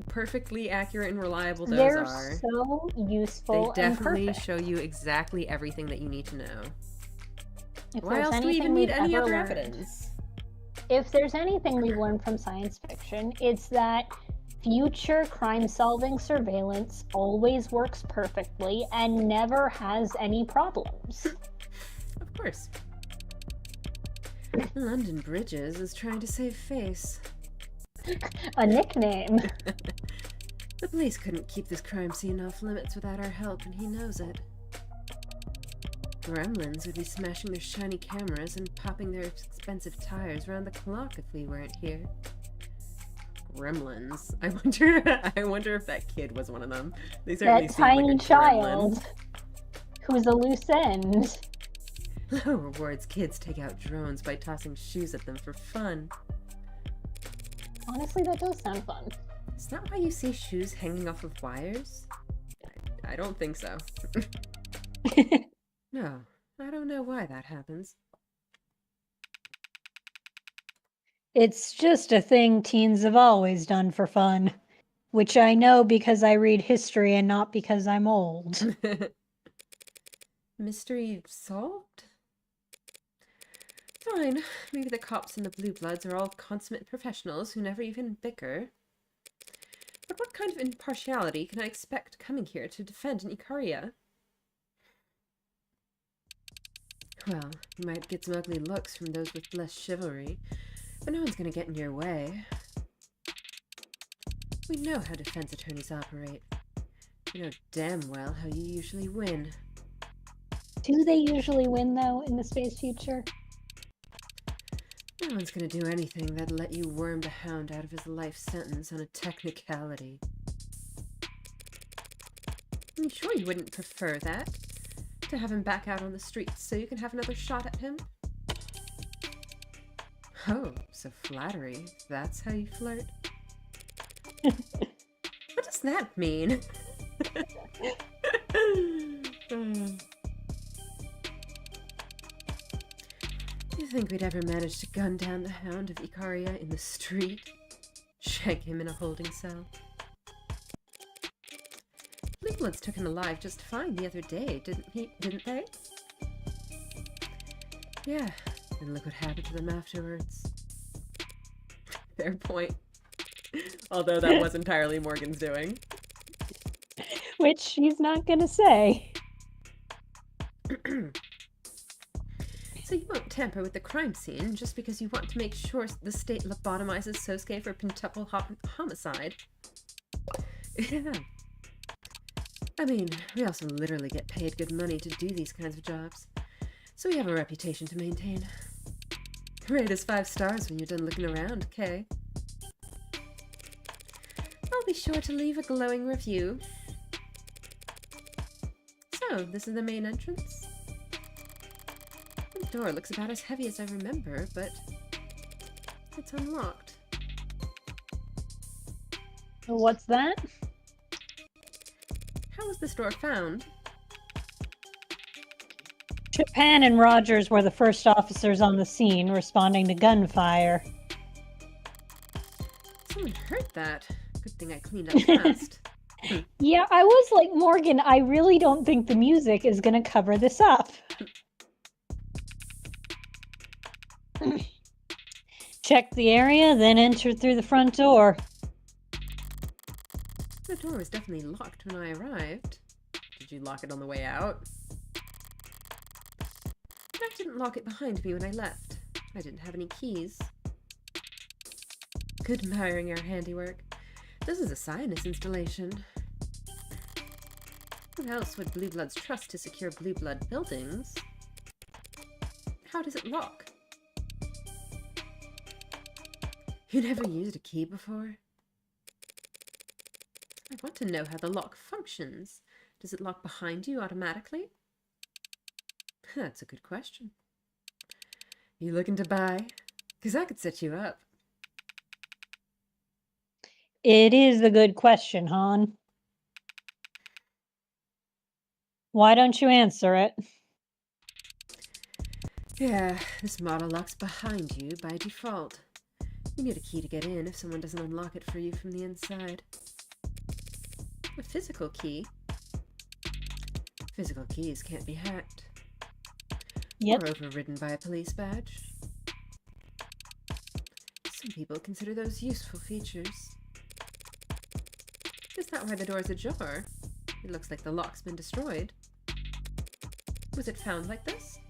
perfectly accurate and reliable those They're are. So useful. They definitely and perfect. show you exactly everything that you need to know. If Why else do we even need any other evidence? If there's anything we've learned from science fiction, it's that future crime-solving surveillance always works perfectly and never has any problems. Of course. London Bridges is trying to save face. A nickname. The police couldn't keep this crime scene off limits without our help, and he knows it. gremlins would be smashing their shiny cameras and popping their expensive tires around the clock if we weren't here. Gremlins. I wonder if that kid was one of them. They certainly That seem like tiny a child gremlin. who's a loose end. Low rewards kids take out drones by tossing shoes at them for fun. Honestly, that does sound fun. Is that why you see shoes hanging off of wires? I don't think so. No, I don't know why that happens. It's just a thing teens have always done for fun, which I know because I read history and not because I'm old. Mystery solved? Fine. Maybe the cops and the blue bloods are all consummate professionals who never even bicker. But what kind of impartiality can I expect coming here to defend an Icaria? Well, you might get some ugly looks from those with less chivalry, but no one's gonna get in your way. We know how defense attorneys operate. We know damn well how you usually win. Do they usually win, though, in the space future? No one's gonna do anything that'll let you worm the Hound out of his life sentence on a technicality. I'm sure you wouldn't prefer that? To have him back out on the streets so you can have another shot at him? Oh, so flattery. That's how you flirt? What does that mean? You think we'd ever manage to gun down the Hound of Icaria in the street? Shag him in a holding cell? Blue Bloods took him alive just fine the other day, didn't they? Yeah, and look what happened to them afterwards. Fair point. Although that was entirely Morgan's doing. Which she's not gonna say. So you won't tamper with the crime scene just because you want to make sure the state lobotomizes Sosuke for quintuple homicide? Yeah. I mean, we also literally get paid good money to do these kinds of jobs, so we have a reputation to maintain. Rate us 5 stars when you're done looking around, Kay. I'll be sure to leave a glowing review. So, this is the main entrance? The door looks about as heavy as I remember, but it's unlocked. What's that? How was this door found? Japan and Rogers were the first officers on the scene, responding to gunfire. Someone heard that. Good thing I cleaned up fast. Yeah, I was like, Morgan, I really don't think the music is gonna cover this up. Check the area, then enter through the front door. The door was definitely locked when I arrived. Did you lock it on the way out? I didn't lock it behind me when I left. I didn't have any keys. Good admiring our handiwork. This is a Scientist installation. Who else would Blue Bloods trust to secure Blue Blood buildings? How does it lock? You never used a key before? I want to know how the lock functions. Does it lock behind you automatically? That's a good question. You looking to buy? Because I could set you up. It is a good question, Han. Why don't you answer it? Yeah, this model locks behind you by default. You need a key to get in if someone doesn't unlock it for you from the inside. A physical key? Physical keys can't be hacked. Yep. Or overridden by a police badge. Some people consider those useful features. Is that why the door's ajar? It looks like the lock's been destroyed. Was it found like this?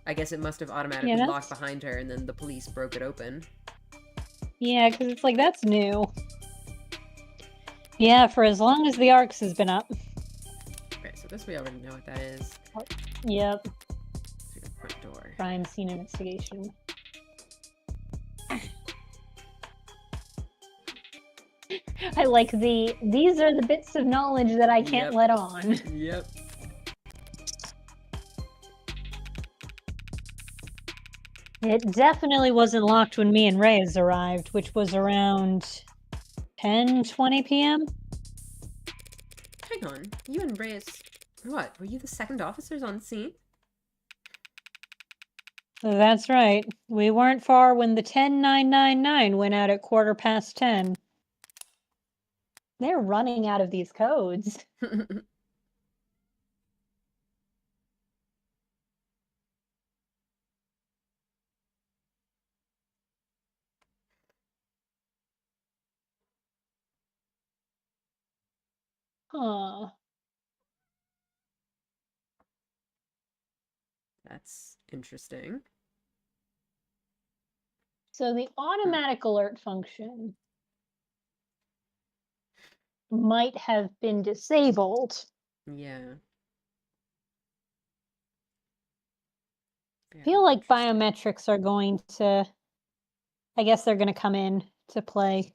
I guess it must have automatically locked behind her and then the police broke it open. Yeah, because it's like, that's new. Yeah, for as long as the Arcs has been up. Okay, so this we already know what that is. Yep. Through the front door. Crime scene investigation. I like these are the bits of knowledge that I can't let on. Yep. It definitely wasn't locked when me and Reyes arrived, which was around 10:20 p.m. Hang on. You and Reyes... What? Were you the second officers on scene? That's right. We weren't far when the 10999 went out at 10:15. They're running out of these codes. Huh. That's interesting. So the automatic alert function might have been disabled. Yeah. I feel like biometrics are going to... I guess they're going to come in to play.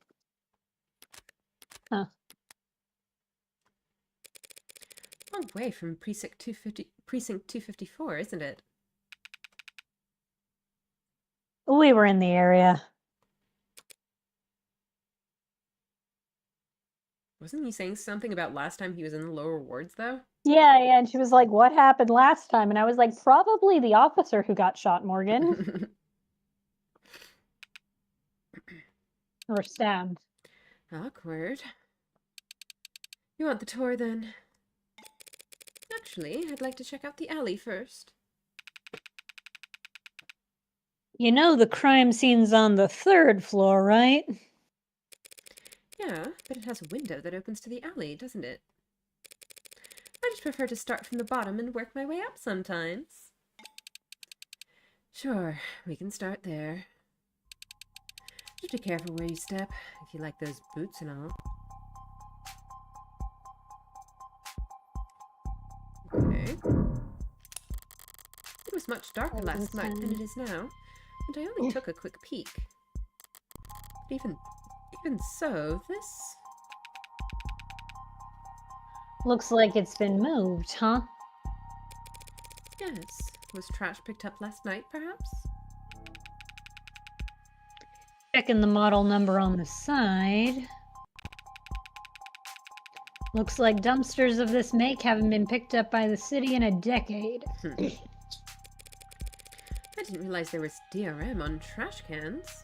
Huh. Long way from precinct 254, isn't it? We were in the area. Wasn't he saying something about last time he was in the lower wards, though? Yeah, and she was like, what happened last time? And I was like, probably the officer who got shot, Morgan. Or stabbed. Awkward. You want the tour, then? Actually, I'd like to check out the alley first. You know the crime scene's on the 3rd floor, right? Yeah, but it has a window that opens to the alley, doesn't it? I just prefer to start from the bottom and work my way up sometimes. Sure, we can start there. Just be careful where you step, if you like those boots and all. Okay. It was much darker last night than it is now, and I only took a quick peek. But even so, this... Looks like it's been moved, huh? Yes. Was trash picked up last night, perhaps? Checking the model number on the side. Looks like dumpsters of this make haven't been picked up by the city in a decade. I didn't realize there was DRM on trash cans.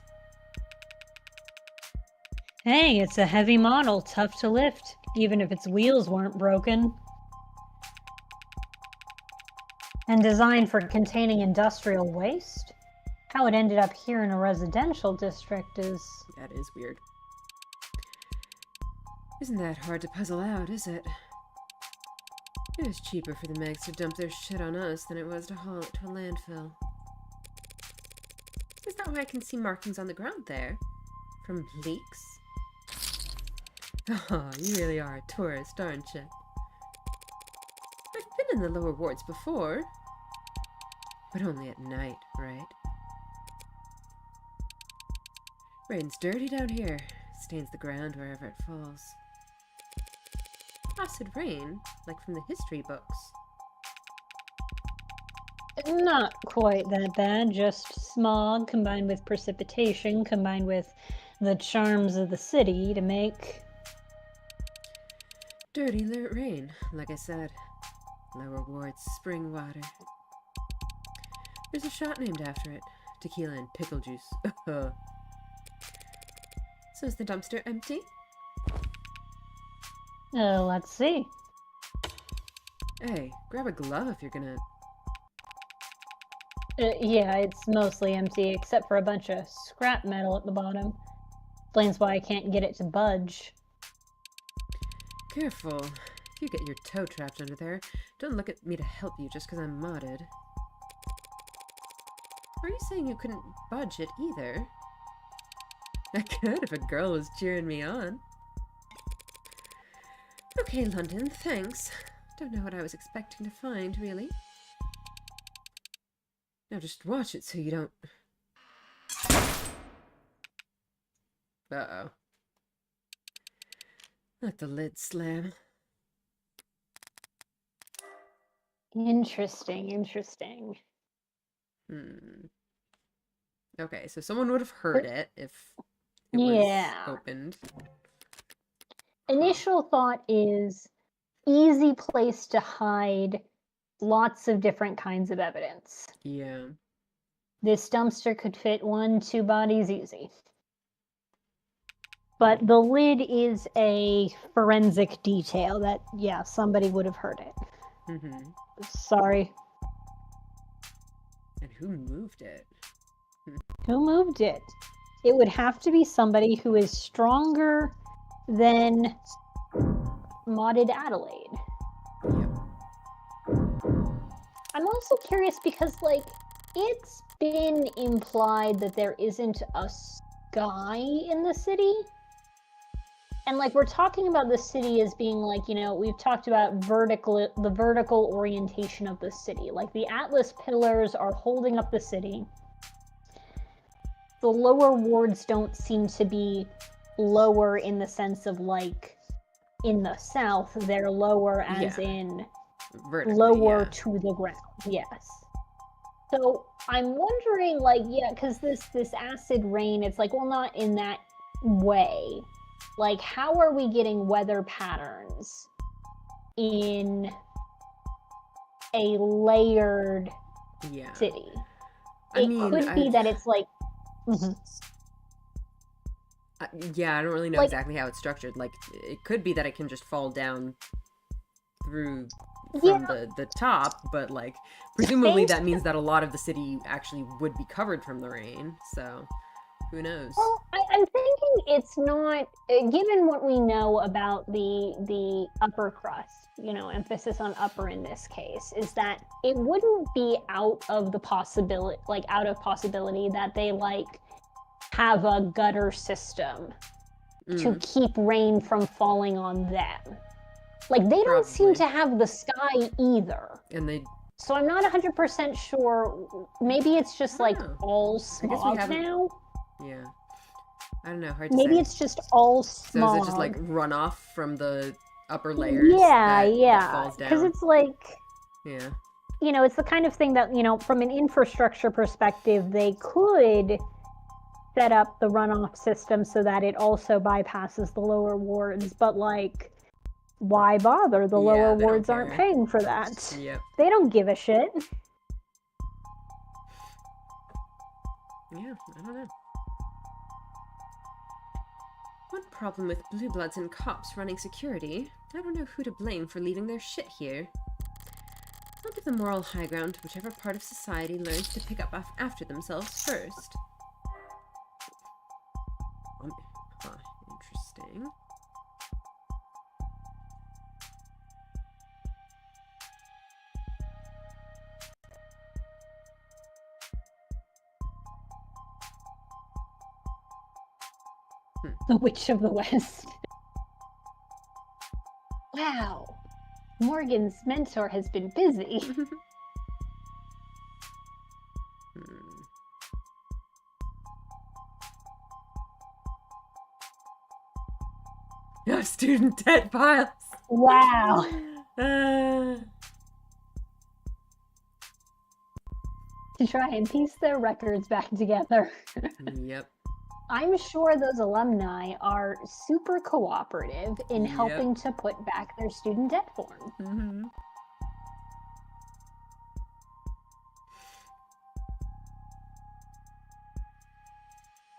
Hey, it's a heavy model, tough to lift, even if its wheels weren't broken. And designed for containing industrial waste? How it ended up here in a residential district is... That is weird. Isn't that hard to puzzle out, is it? It was cheaper for the Megs to dump their shit on us than it was to haul it to a landfill. Is that why I can see markings on the ground there? From leaks? Oh, you really are a tourist, aren't you? I've been in the lower wards before. But only at night, right? Rain's dirty down here. Stains the ground wherever it falls. Acid rain, like from the history books. Not quite that bad, just smog combined with precipitation, combined with the charms of the city to make... Dirty rain, like I said. Lower wards, spring water. There's a shot named after it. Tequila and pickle juice. So is the dumpster empty? Let's see. Hey, grab a glove if you're gonna... Yeah, it's mostly empty, except for a bunch of scrap metal at the bottom. Explains why I can't get it to budge. Careful. If you get your toe trapped under there, don't look at me to help you just because I'm modded. Are you saying you couldn't budge it either? I could if a girl was cheering me on. Okay, London, thanks. Don't know what I was expecting to find, really. Now just watch it so you don't... Uh-oh. Let the lid slam. Interesting, interesting. Okay, so someone would have heard it if it was opened. Initial thought is easy place to hide lots of different kinds of evidence. Yeah. This dumpster could fit 1-2 bodies easy. But the lid is a forensic detail that, yeah, somebody would have heard it. Mm-hmm. Sorry. And who moved it? Who moved it? It would have to be somebody who is stronger than modded Adelaide. Yep. I'm also curious because, like, it's been implied that there isn't a sky in the city. And, like, we're talking about the city as being, like, you know, we've talked about the vertical orientation of the city. Like, the Atlas pillars are holding up the city. The lower wards don't seem to be lower in the sense of, like, in the south, they're lower as in vertically, lower to the ground. Yes. So I'm wondering, like, yeah, because this acid rain, it's like, well, not in that way. Like, how are we getting weather patterns in a layered city? It could be that it's like... yeah, I don't really know exactly how it's structured. Like, it could be that it can just fall down through from the top, but, like, presumably that means that a lot of the city actually would be covered from the rain, so... Who knows? Well, I'm thinking it's not, given what we know about the upper crust, you know, emphasis on upper in this case, is that it wouldn't be out of possibility that they, like, have a gutter system to keep rain from falling on them. Like, they don't seem to have the sky either. And they... So I'm not 100% sure. Maybe it's just, like, all smog now? Yeah. I don't know, hard to say. Maybe it's just all smog. So is it just, like, runoff from the upper layers that falls down? Because it's, like... Yeah. You know, it's the kind of thing that, you know, from an infrastructure perspective, they could set up the runoff system so that it also bypasses the lower wards, but, like, why bother? The lower wards aren't paying for that. Yep. They don't give a shit. Yeah, I don't know. One problem with blue bloods and cops running security, I don't know who to blame for leaving their shit here. I'll give the moral high ground to whichever part of society learns to pick up after themselves first. Interesting. The Witch of the West. Wow. Morgan's mentor has been busy. No student debt piles. Wow. To try and piece their records back together. Yep. I'm sure those alumni are super cooperative in helping to put back their student debt form. Mm-hmm.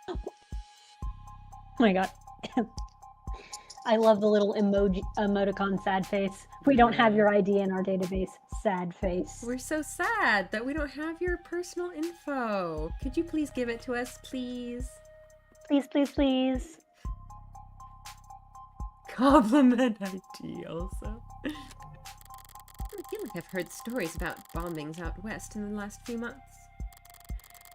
Oh my god. I love the little emoticon sad face. We don't have your ID in our database. Sad face. We're so sad that we don't have your personal info. Could you please give it to us, please? Please, please, please. Compliment ID also. I feel like I've heard stories about bombings out west in the last few months.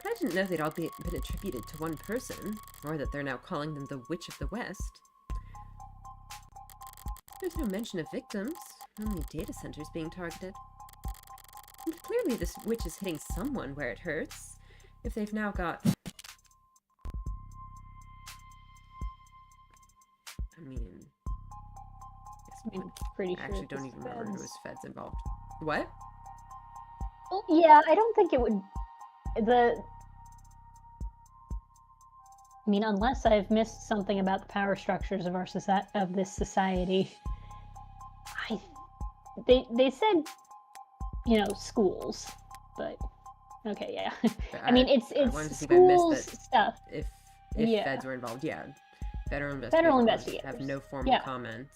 But I didn't know they'd all been attributed to one person, or that they're now calling them the Witch of the West. There's no mention of victims, only data centers being targeted. Clearly this witch is hitting someone where it hurts. If they've now got... I'm pretty sure I actually don't even remember who was feds involved. What? Well, yeah, I don't think it would... unless I've missed something about the power structures of this society. They said, schools, but okay, yeah. It's schools stuff. If feds were involved, yeah. Federal investigators have no formal comments.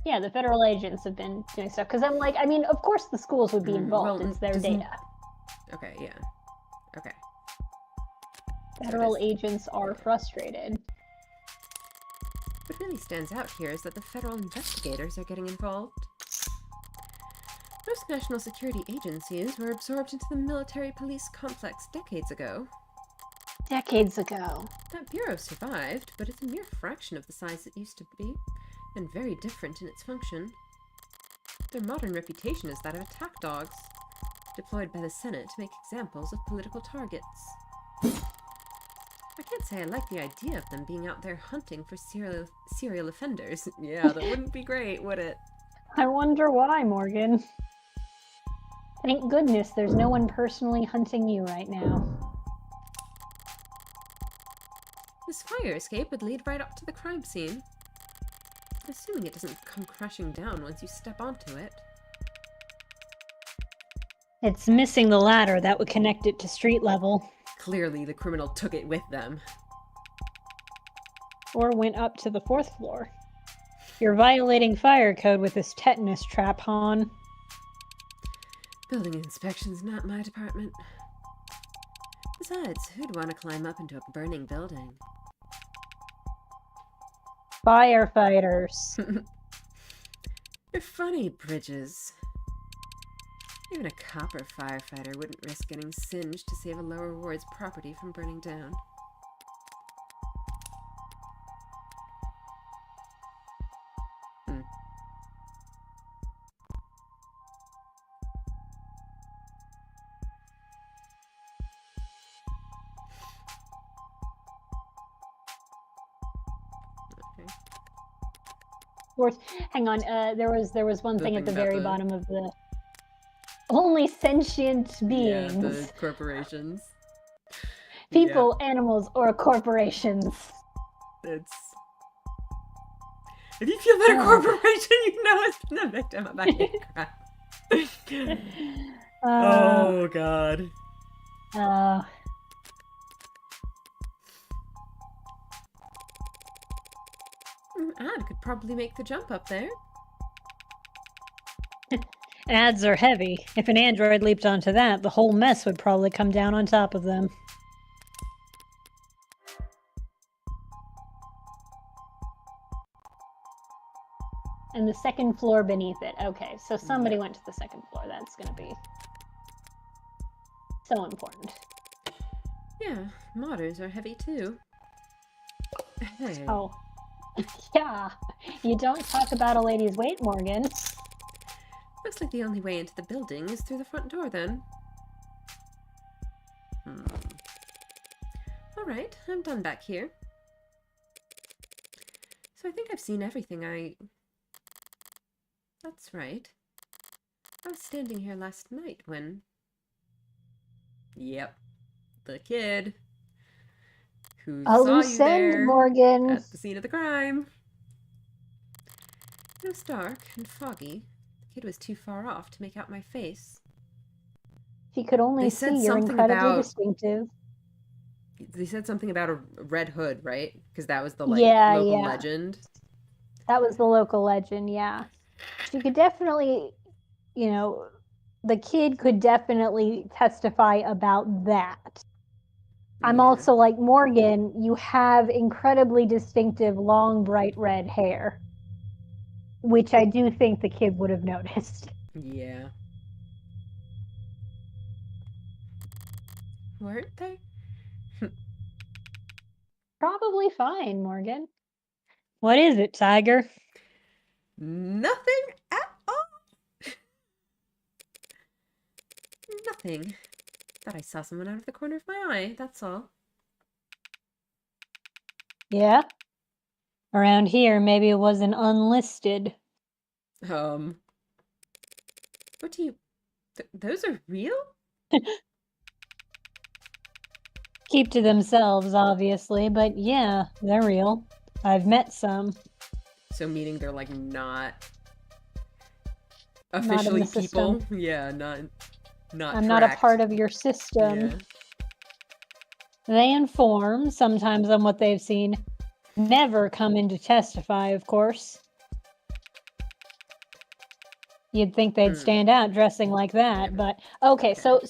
Yeah, the federal agents have been doing stuff. Because I'm like, of course the schools would be involved. It's their data. Okay, yeah. Okay. Federal agents are frustrated. What really stands out here is that the federal investigators are getting involved. Most national security agencies were absorbed into the military police complex decades ago. Decades ago. That bureau survived, but it's a mere fraction of the size it used to be, and very different in its function. Their modern reputation is that of attack dogs, deployed by the Senate to make examples of political targets. I can't say I like the idea of them being out there hunting for serial offenders. Yeah, that wouldn't be great, would it? I wonder why, Morgan. Thank goodness there's no one personally hunting you right now. This fire escape would lead right up to the crime scene. Assuming it doesn't come crashing down once you step onto it. It's missing the ladder that would connect it to street level. Clearly, the criminal took it with them. Or went up to the 4th floor. You're violating fire code with this tetanus trap, Han. Building inspection's not my department. Besides, who'd want to climb up into a burning building? Firefighters. You're funny, Bridges. Even a copper firefighter wouldn't risk getting singed to save a lower ward's property from burning down. Hang on, there was one thing at the very bottom of the... Only sentient beings. Yeah, the corporations. People, animals, or corporations. It's... If you feel that a corporation, you know it's been a victim of hate crime. Oh, God. Ad could probably make the jump up there. Ads are heavy. If an android leaped onto that, the whole mess would probably come down on top of them. And the 2nd floor beneath it. Okay, so somebody went to the 2nd floor. That's going to be so important. Yeah, modders are heavy too. Hey. Oh. Yeah, you don't talk about a lady's weight, Morgan. Looks like the only way into the building is through the front door, then. Alright, I'm done back here. So I think I've seen everything That's right. I was standing here last night when... Yep, the kid who saw you there, Morgan. At the scene of the crime. It was dark and foggy. The kid was too far off to make out my face. He could only see you're incredibly distinctive. They said something about a red hood, right? Because that was the local legend. That was the local legend, yeah. She could definitely, the kid could definitely testify about that. I'm also like, Morgan, you have incredibly distinctive, long, bright red hair. Which I do think the kid would have noticed. Yeah. Weren't they? Probably fine, Morgan. What is it, Tiger? Nothing at all. Nothing. Thought I saw someone out of the corner of my eye, that's all. Yeah? Around here, maybe it was an unlisted. What do you... those are real? Keep to themselves, obviously, but yeah, they're real. I've met some. So meaning they're, like, not Not in officially the people? system. Yeah, not I'm not a tracked. part of your system. Yeah. They inform, sometimes on what they've seen. Never come in to testify, of course. You'd think they'd stand out dressing like that, but okay, so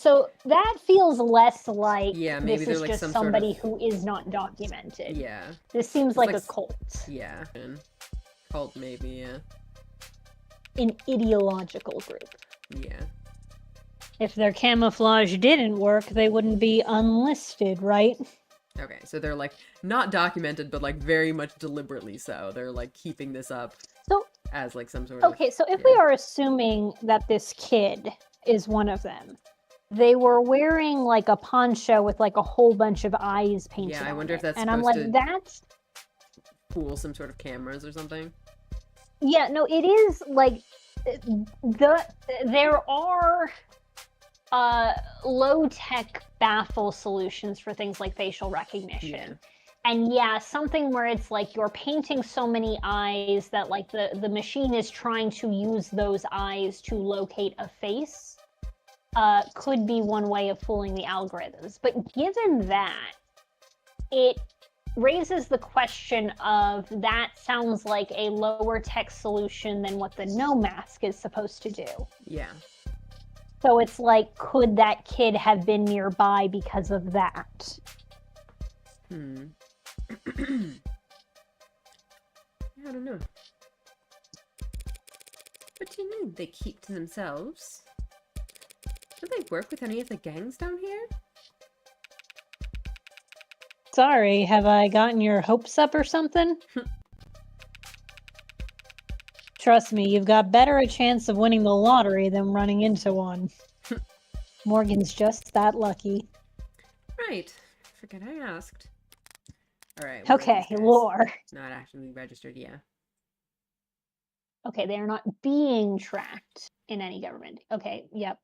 that feels less like maybe this they're is like just some sort somebody of... who is not documented. Yeah. This seems It's like like a cult. Yeah. Cult, maybe, yeah. An ideological group. Yeah. If their camouflage didn't work, they wouldn't be unlisted, right? Okay, so they're, like, not documented, but, like, very much deliberately so. They're, like, keeping this up So, as, like, some sort of... okay, so if we are assuming that this kid is one of them, they were wearing, like, a poncho with, like, a whole bunch of eyes painted on it. Yeah, I wonder if that's and I'm supposed like, to that's... fool some sort of cameras or something. Yeah, no, it is, like, there are low-tech baffle solutions for things like facial recognition. Yeah. And yeah, something where it's like you're painting so many eyes that like the machine is trying to use those eyes to locate a face could be one way of fooling the algorithms. But given that, it raises the question of that sounds like a lower tech solution than what the no mask is supposed to do. Yeah. So it's like, could that kid have been nearby because of that? I don't know. What do you mean they keep to themselves? Do they work with any of the gangs down here? Sorry, have I gotten your hopes up or something? Trust me, you've got better a chance of winning the lottery than running into one. Morgan's just that lucky. Right. Forget I asked. Alright. Okay, lore. Not actually registered, yeah. Okay, they are not being tracked in any government. Okay, yep.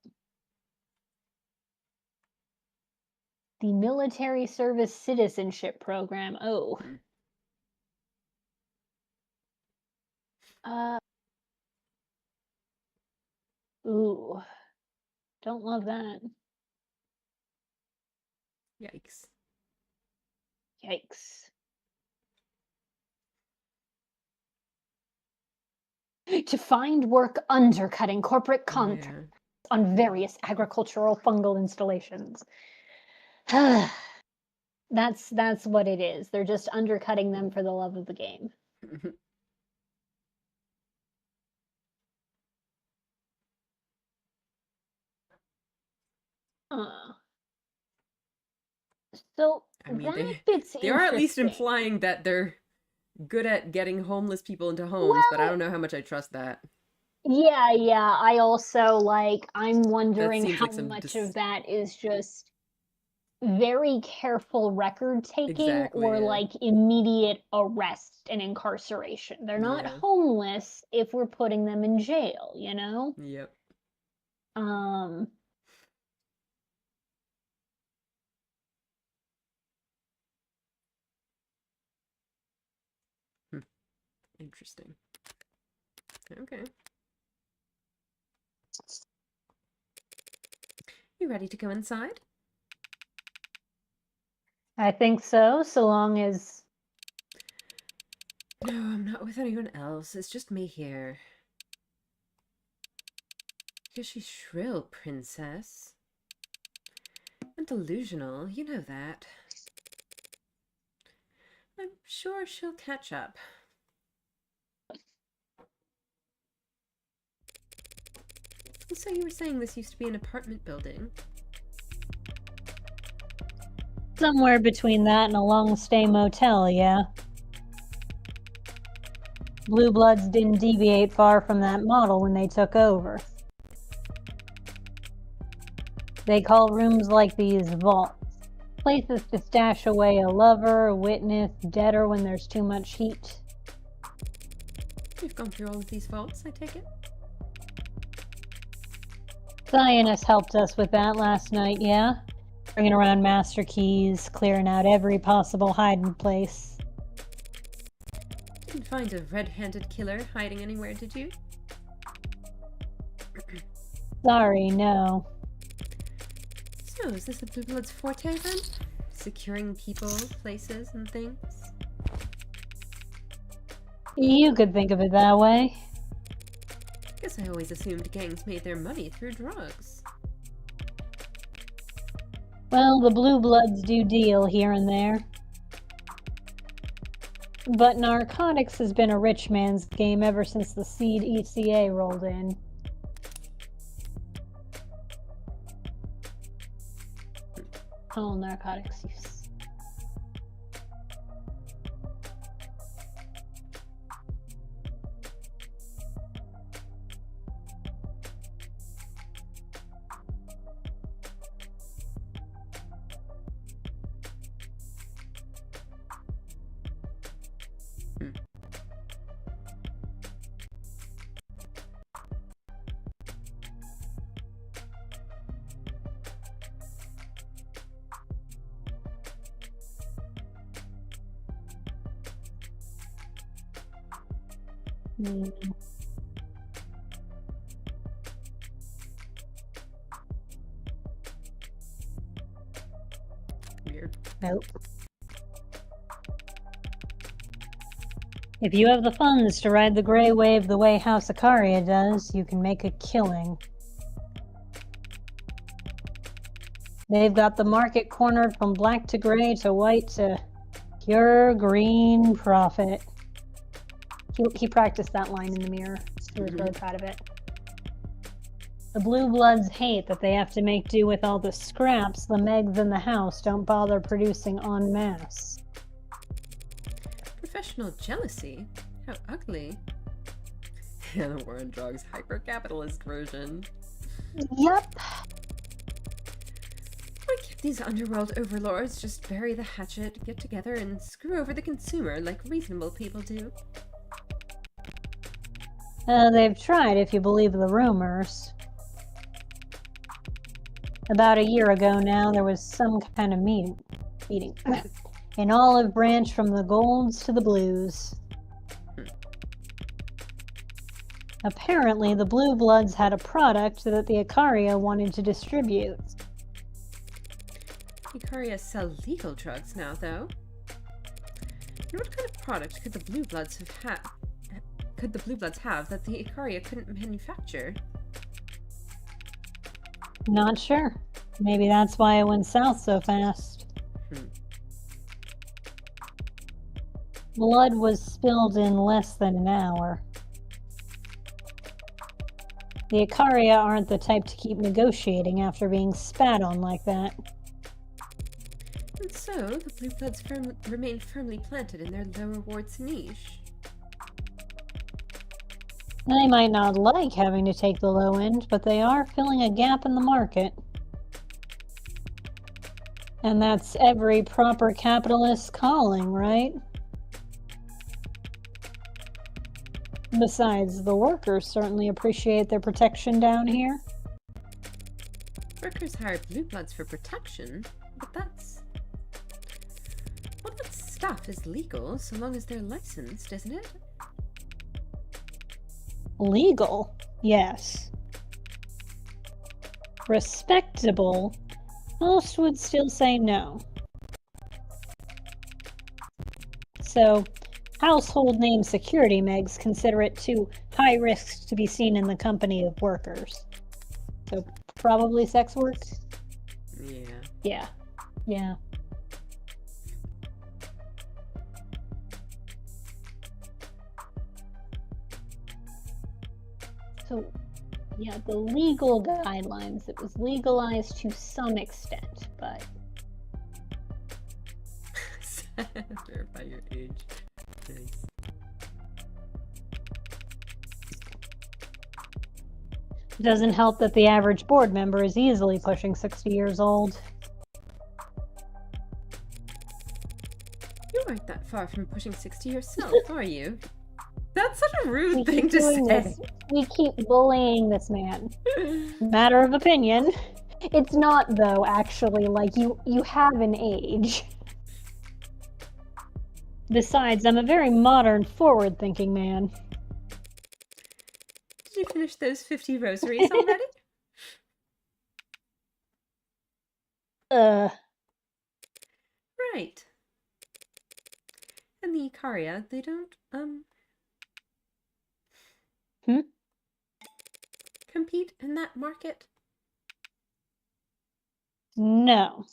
The Military Service Citizenship Program. Oh. Ooh. Don't love that. Yikes. Yikes. To find work undercutting corporate contracts on various agricultural fungal installations. That's what it is. They're just undercutting them for the love of the game. So I mean, they are at least implying that they're good at getting homeless people into homes, but I don't know how much I trust that. Yeah, I also, like, I'm wondering how like much of that is just very careful record taking or like immediate arrest and incarceration. They're not homeless if we're putting them in jail, you know? Yep. Interesting. Okay. You ready to go inside? I think so, so long as... No, I'm not with anyone else. It's just me here. Because she's shrill, princess. And delusional, you know that. I'm sure she'll catch up. So you were saying this used to be an apartment building? Somewhere between that and a long-stay motel, yeah. Blue Bloods didn't deviate far from that model when they took over. They call rooms like these vaults. Places to stash away a lover, a witness, debtor when there's too much heat. You've gone through all of these vaults, I take it? Zionist helped us with that last night, yeah? Bringing around master keys, clearing out every possible hiding place. Didn't find a red-handed killer hiding anywhere, did you? Sorry, no. So, is this the Blue Blood's forte then? Securing people, places, and things? You could think of it that way. Guess I always assumed gangs made their money through drugs. Well, the Blue Bloods do deal here and there. But narcotics has been a rich man's game ever since the Seed ECA rolled in. All narcotics use. Weird. Nope. If you have the funds to ride the gray wave the way House Icaria does, you can make a killing. They've got the market cornered from black to gray to white to pure green profit. He practiced that line in the mirror. He was really proud of it. The Blue Bloods hate that they have to make do with all the scraps the Megs in the house don't bother producing en masse. Professional jealousy? How ugly. Yeah, the war on drugs hyper-capitalist version. Yep. Why can't these underworld overlords just bury the hatchet, get together, and screw over the consumer like reasonable people do? They've tried, if you believe the rumors. About a year ago now, there was some kind of meeting. An olive branch from the golds to the blues. Apparently, the Blue Bloods had a product that the Icaria wanted to distribute. Icaria sell legal drugs now, though. And what kind of product could the Blue Bloods have that the Icaria couldn't manufacture? Not sure. Maybe that's why it went south so fast. Blood was spilled in less than an hour. The Icaria aren't the type to keep negotiating after being spat on like that. And so, the Blue Bloods remain firmly planted in their low rewards niche. They might not like having to take the low end, but they are filling a gap in the market. And that's every proper capitalist's calling, right? Besides, the workers certainly appreciate their protection down here. Workers hire Blue Bloods for protection, but that's... Well, that stuff is legal so long as they're licensed, isn't it? Legal? Yes. Respectable? Most would still say no. So, household name security megs consider it too high risk to be seen in the company of workers. So, probably sex work? Yeah. Yeah. So, yeah, the legal guidelines, it was legalized to some extent, but... Verify your age. Nice. Doesn't help that the average board member is easily pushing 60 years old. You aren't that far from pushing 60 yourself, are you? That's such a rude We thing keep to doing say. this. We keep bullying this man. Matter of opinion. It's not, though, actually. Like, you have an age. Besides, I'm a very modern, forward-thinking man. Did you finish those 50 rosaries already? Right. And the Icaria, they don't, compete in that market? No.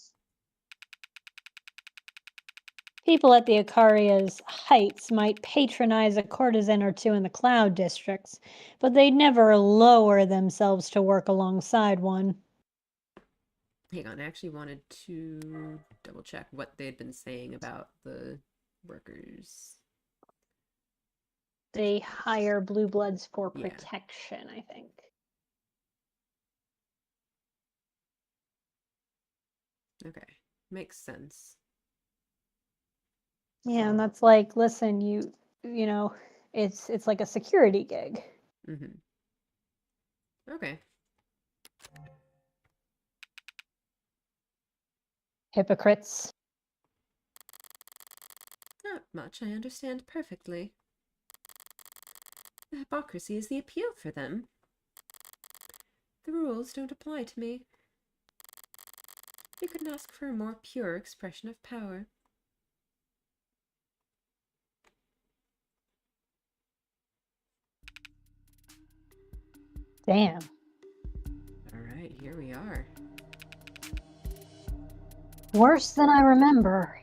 People at the Icaria's heights might patronize a courtesan or two in the cloud districts, but they'd never lower themselves to work alongside one. Hang on, I actually wanted to double check what they had been saying about the workers. They hire blue bloods for Yeah. protection, I think. Okay, makes sense. Yeah, and that's like, listen, you know, it's like a security gig. Mm-hmm. Okay. Hypocrites. Not much, I understand perfectly. The hypocrisy is the appeal for them. The rules don't apply to me. You couldn't ask for a more pure expression of power. Damn. Alright, here we are. Worse than I remember.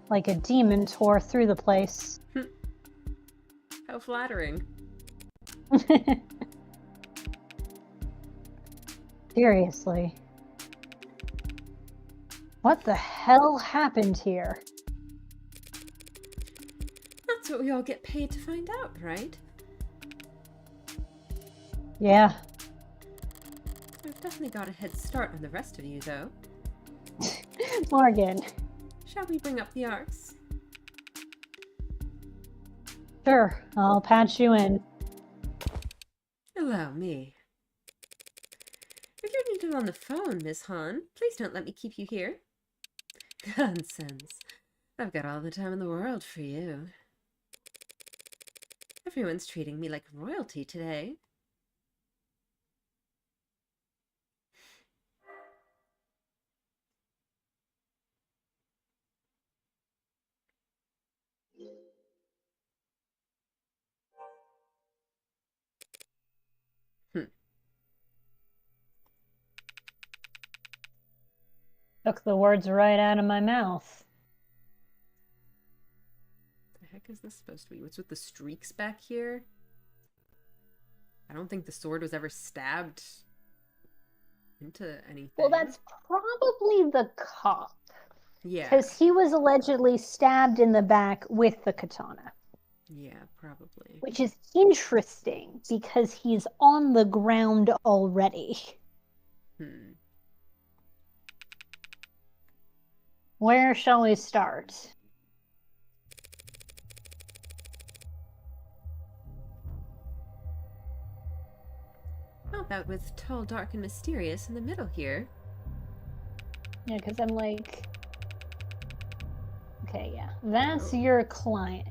Like a demon tore through the place. How flattering. Seriously. What the hell happened here? That's what we all get paid to find out, right? Yeah. I've definitely got a head start on the rest of you, though. Morgan. Shall we bring up the arts? Sure, I'll patch you in. Allow me. If you're needed on the phone, Miss Hahn, please don't let me keep you here. Nonsense. I've got all the time in the world for you. Everyone's treating me like royalty today. Took the words right out of my mouth. The heck is this supposed to be? What's with the streaks back here? I don't think the sword was ever stabbed into anything. Well, that's probably the cop. Yeah. Because he was allegedly stabbed in the back with the katana. Yeah, probably. Which is interesting, because he's on the ground already. Where shall we start? How about with tall, dark, and mysterious in the middle here? Yeah, because I'm like... Okay, yeah. That's your client.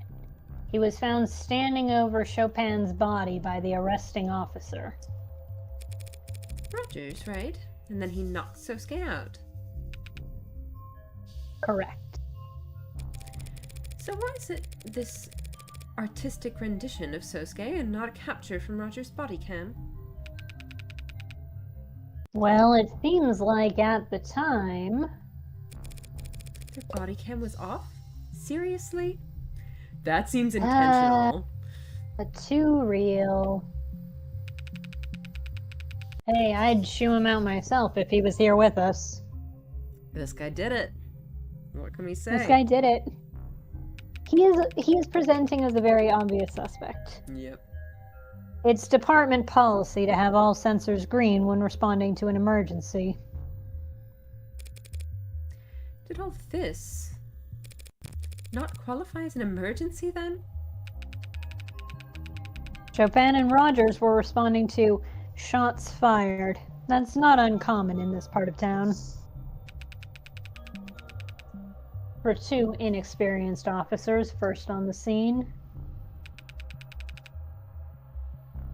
He was found standing over Chopin's body by the arresting officer. Rogers, right? And then he knocked Sosuke out. Correct. So why is it this artistic rendition of Sosuke and not a capture from Roger's body cam? Well, it seems like at the time... Their body cam was off? Seriously? That seems intentional. Too real. Hey, I'd shoo him out myself if he was here with us. This guy did it. What can we say? This guy did it. He is presenting as a very obvious suspect. Yep. It's department policy to have all sensors green when responding to an emergency. Did all this not qualify as an emergency then? Chopin and Rogers were responding to shots fired. That's not uncommon in this part of town. For two inexperienced officers first on the scene,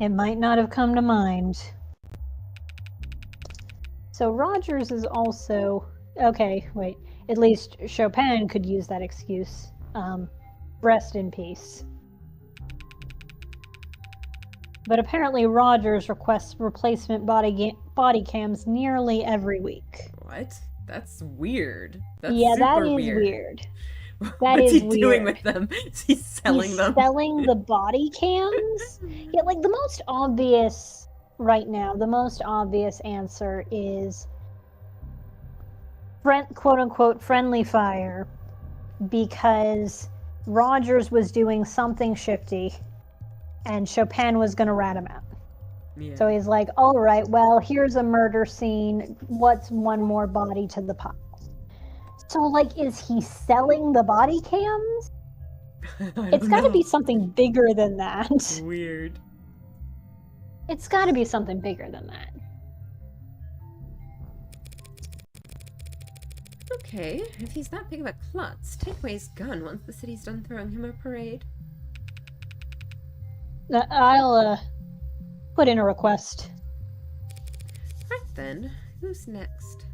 it might not have come to mind. So Rogers is also... Okay, wait. At least Chopin could use that excuse. Rest in peace. But apparently Rogers requests replacement body cams nearly every week. What? That's weird. That's that super is weird. What's he doing with them? Is he selling them? Selling the body cams? Yeah, like the most obvious right now, the most obvious answer is quote unquote friendly fire, because Rogers was doing something shifty and Chopin was going to rat him out. Yeah. So he's like, all right, well, here's a murder scene. What's one more body to the pile? So, like, is he selling the body cams? It's got to be something bigger than that. Weird. It's got to be something bigger than that. Okay, if he's that big of a klutz, take away his gun once the city's done throwing him a parade. I'll put in a request. Right then, who's next?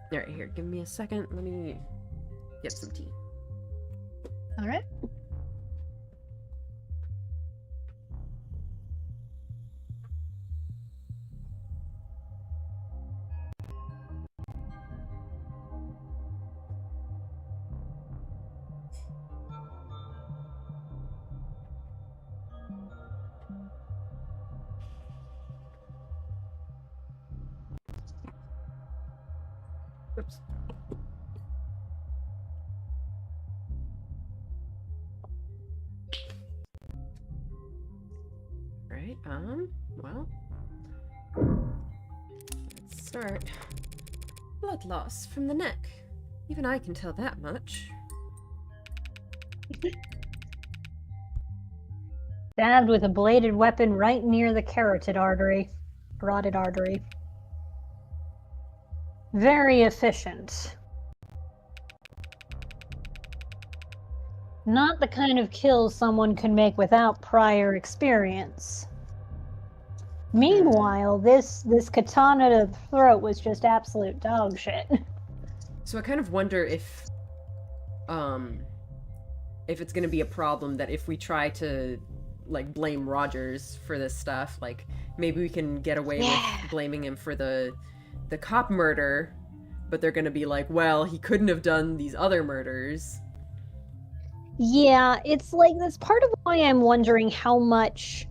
Alright, here, give me a second. Let me get some tea. All right. Oops. Right, well, let's start. Blood loss from the neck. Even I can tell that much. Stabbed with a bladed weapon right near the carotid artery. Carotid artery. Very efficient. Not the kind of kill someone could make without prior experience. Meanwhile, this katana to the throat was just absolute dog shit. So I kind of wonder if it's gonna be a problem that if we try to, like, blame Rogers for this stuff, like, maybe we can get away with blaming him for the cop murder, but they're gonna be like, well, he couldn't have done these other murders. Yeah, it's like, that's part of why I'm wondering how much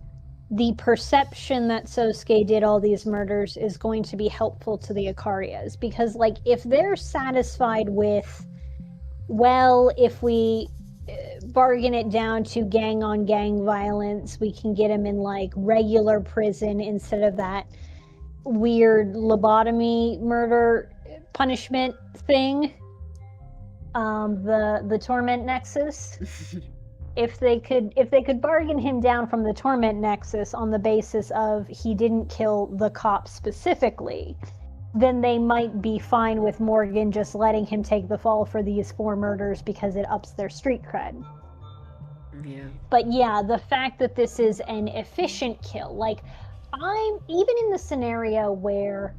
the perception that Sosuke did all these murders is going to be helpful to the Ikarias. Because, like, if they're satisfied with, well, if we bargain it down to gang-on-gang violence, we can get him in, like, regular prison instead of that weird lobotomy murder punishment thing. The torment nexus. If they could bargain him down from the torment nexus on the basis of he didn't kill the cop specifically, then they might be fine with Morgan just letting him take the fall for these 4 murders because it ups their street cred. Yeah. But yeah, the fact that this is an efficient kill, like, I'm even in the scenario where,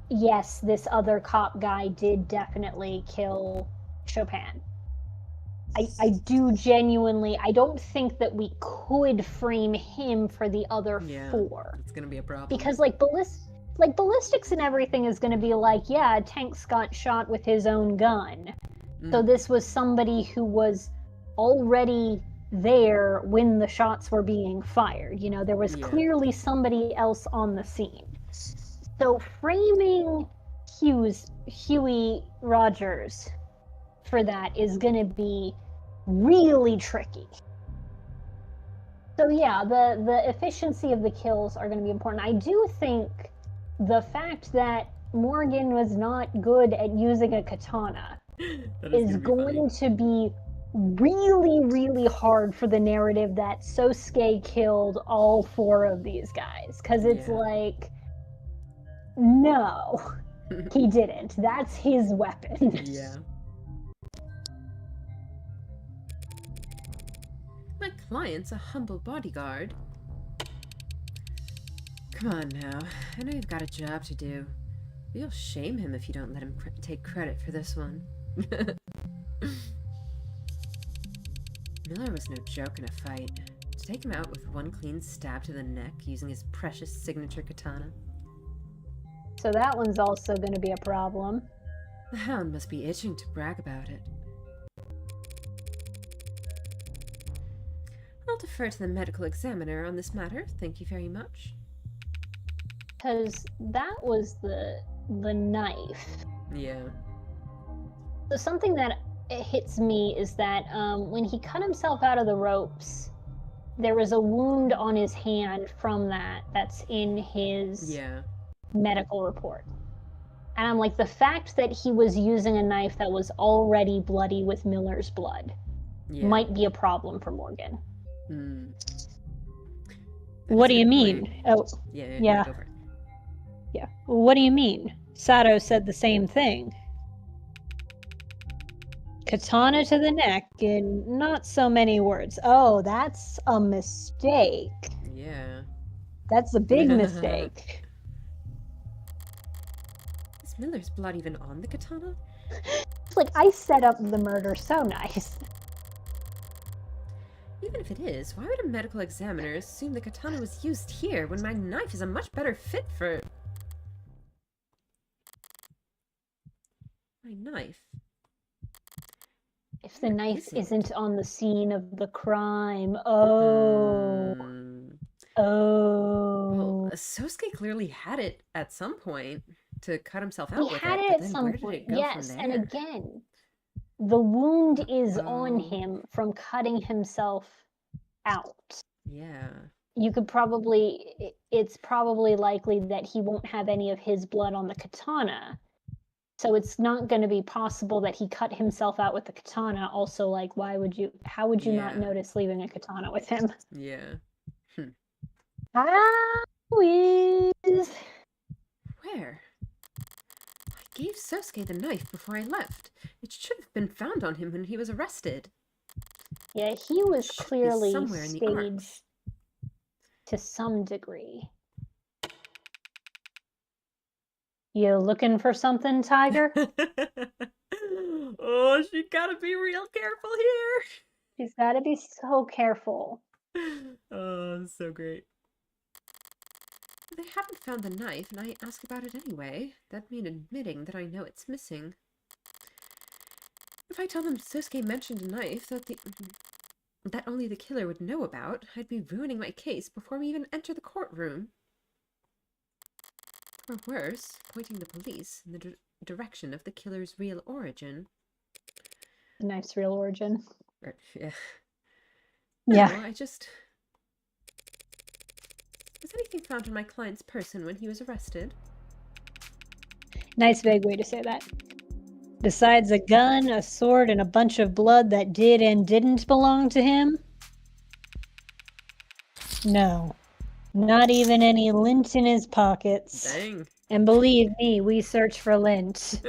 yes, this other cop guy did definitely kill Chopin. I do genuinely, I don't think that we could frame him for the other 4. It's gonna be a problem. Because, like, ballistics and everything is gonna be like, yeah, Tanks got shot with his own gun. So this was somebody who was already there when the shots were being fired. You know, there was clearly somebody else on the scene. So framing Hughes use Huey Rogers for that is going to be really tricky. So yeah, the efficiency of the kills are going to be important. I do think the fact that Morgan was not good at using a katana is going to be really, really hard for the narrative that Sosuke killed all 4 of these guys. Because it's like, no, he didn't. That's his weapon. Yeah. My client's a humble bodyguard. Come on now. I know you've got a job to do. You'll shame him if you don't let him take credit for this one. Miller was no joke in a fight. To take him out with one clean stab to the neck using his precious signature katana. So that one's also going to be a problem. The hound must be itching to brag about it. I'll defer to the medical examiner on this matter, thank you very much. Because that was the knife. Yeah. So something that hits me is that when he cut himself out of the ropes, there was a wound on his hand from that's in his medical report. And I'm like, the fact that he was using a knife that was already bloody with Miller's blood might be a problem for Morgan. What do you mean? Oh, yeah. Yeah. What do you mean? Sato said the same thing. Katana to the neck in not so many words. Oh, that's a mistake. Yeah. That's a big mistake. Is Miller's blood even on the katana? It's like, I set up the murder so nice. Even if it is, why would a medical examiner assume the katana was used here when my knife is a much better fit for... My knife? If the knife isn't on the scene of the crime, oh. Well, Sosuke clearly had it at some point to cut himself out with it. He had it at some point, yes, and again, the wound is on him from cutting himself out. Yeah. You could probably, it's probably likely that he won't have any of his blood on the katana. So it's not going to be possible that he cut himself out with the katana. Also, like, how would you not notice leaving a katana with him? Yeah. How is... Where? I gave Sosuke the knife before I left. It should have been found on him when he was arrested. Yeah, he was clearly somewhere in the staged to some degree. You looking for something, Tiger? Oh, she gotta be real careful here. She's gotta be so careful. Oh, so great. They haven't found the knife, and I ask about it anyway. That'd mean admitting that I know it's missing. If I tell them Sosuke mentioned a knife that only the killer would know about, I'd be ruining my case before we even enter the courtroom. Or worse, pointing the police in the direction of the killer's real origin. The knife's real origin. Yeah. Yeah. No, was anything found on my client's person when he was arrested? Nice vague way to say that. Besides a gun, a sword, and a bunch of blood that did and didn't belong to him? No. Not even any lint in his pockets. Dang. And believe me, we search for lint.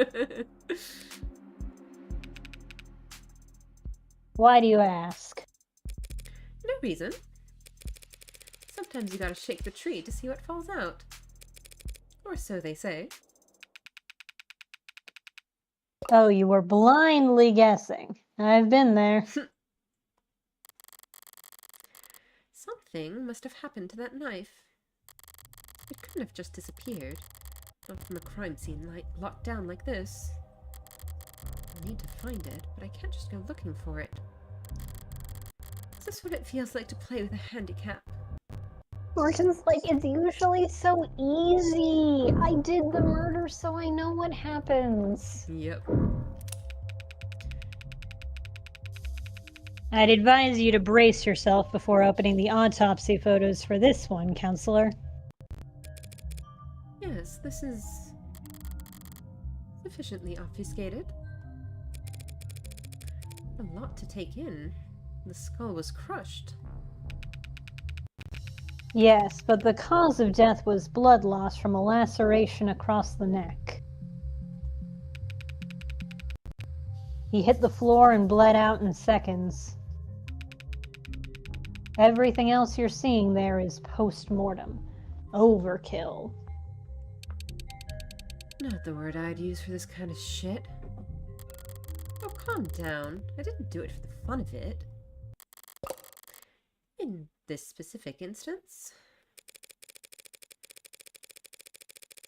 Why do you ask? No reason. Sometimes you gotta shake the tree to see what falls out. Or so they say. Oh, you were blindly guessing. I've been there. Something must have happened to that knife. It couldn't have just disappeared. Not from a crime scene locked down like this. I need to find it, but I can't just go looking for it. Is this what it feels like to play with a handicap? Morgan's like, it's usually so easy. I did the murder, so I know what happens. Yep. I'd advise you to brace yourself before opening the autopsy photos for this one, Counselor. Yes, this is sufficiently obfuscated. A lot to take in. The skull was crushed. Yes, but the cause of death was blood loss from a laceration across the neck. He hit the floor and bled out in seconds. Everything else you're seeing there is post-mortem. Overkill. Not the word I'd use for this kind of shit. Oh, calm down. I didn't do it for the fun of it. In this specific instance,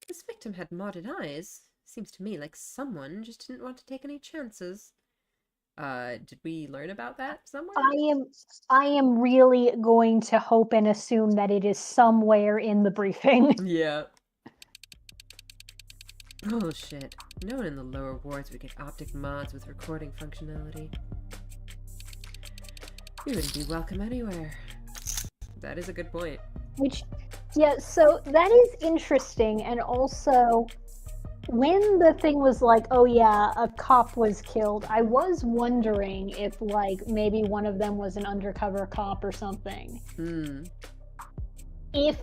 this victim had modded eyes. Seems to me like someone just didn't want to take any chances. Did we learn about that somewhere? I am really going to hope and assume that it is somewhere in the briefing. Yeah. Bullshit. No one in the lower wards would get optic mods with recording functionality. We wouldn't be welcome anywhere. That is a good point. Yeah, so that is interesting, and also, when the thing was like, oh yeah, a cop was killed, I was wondering if, like, maybe one of them was an undercover cop or something. If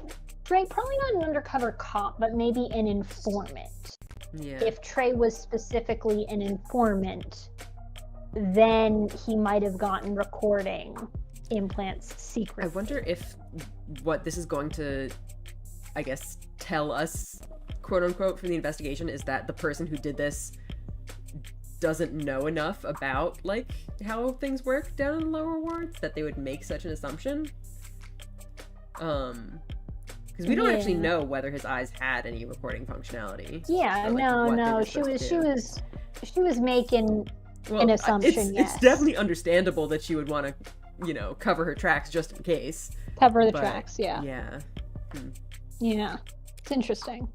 Trey, probably not an undercover cop, but maybe an informant. Yeah. If Trey was specifically an informant, then he might have gotten recording implants secretly. I wonder if what this is going to, I guess, tell us, quote unquote, from the investigation is that the person who did this doesn't know enough about, like, how things work down in the lower wards that they would make such an assumption. Because we don't actually know whether his eyes had any recording functionality. Yeah, or, like, no. She was making an assumption. It's definitely understandable that she would want to, cover her tracks just in case. Cover the tracks, yeah. Yeah. Yeah. It's interesting.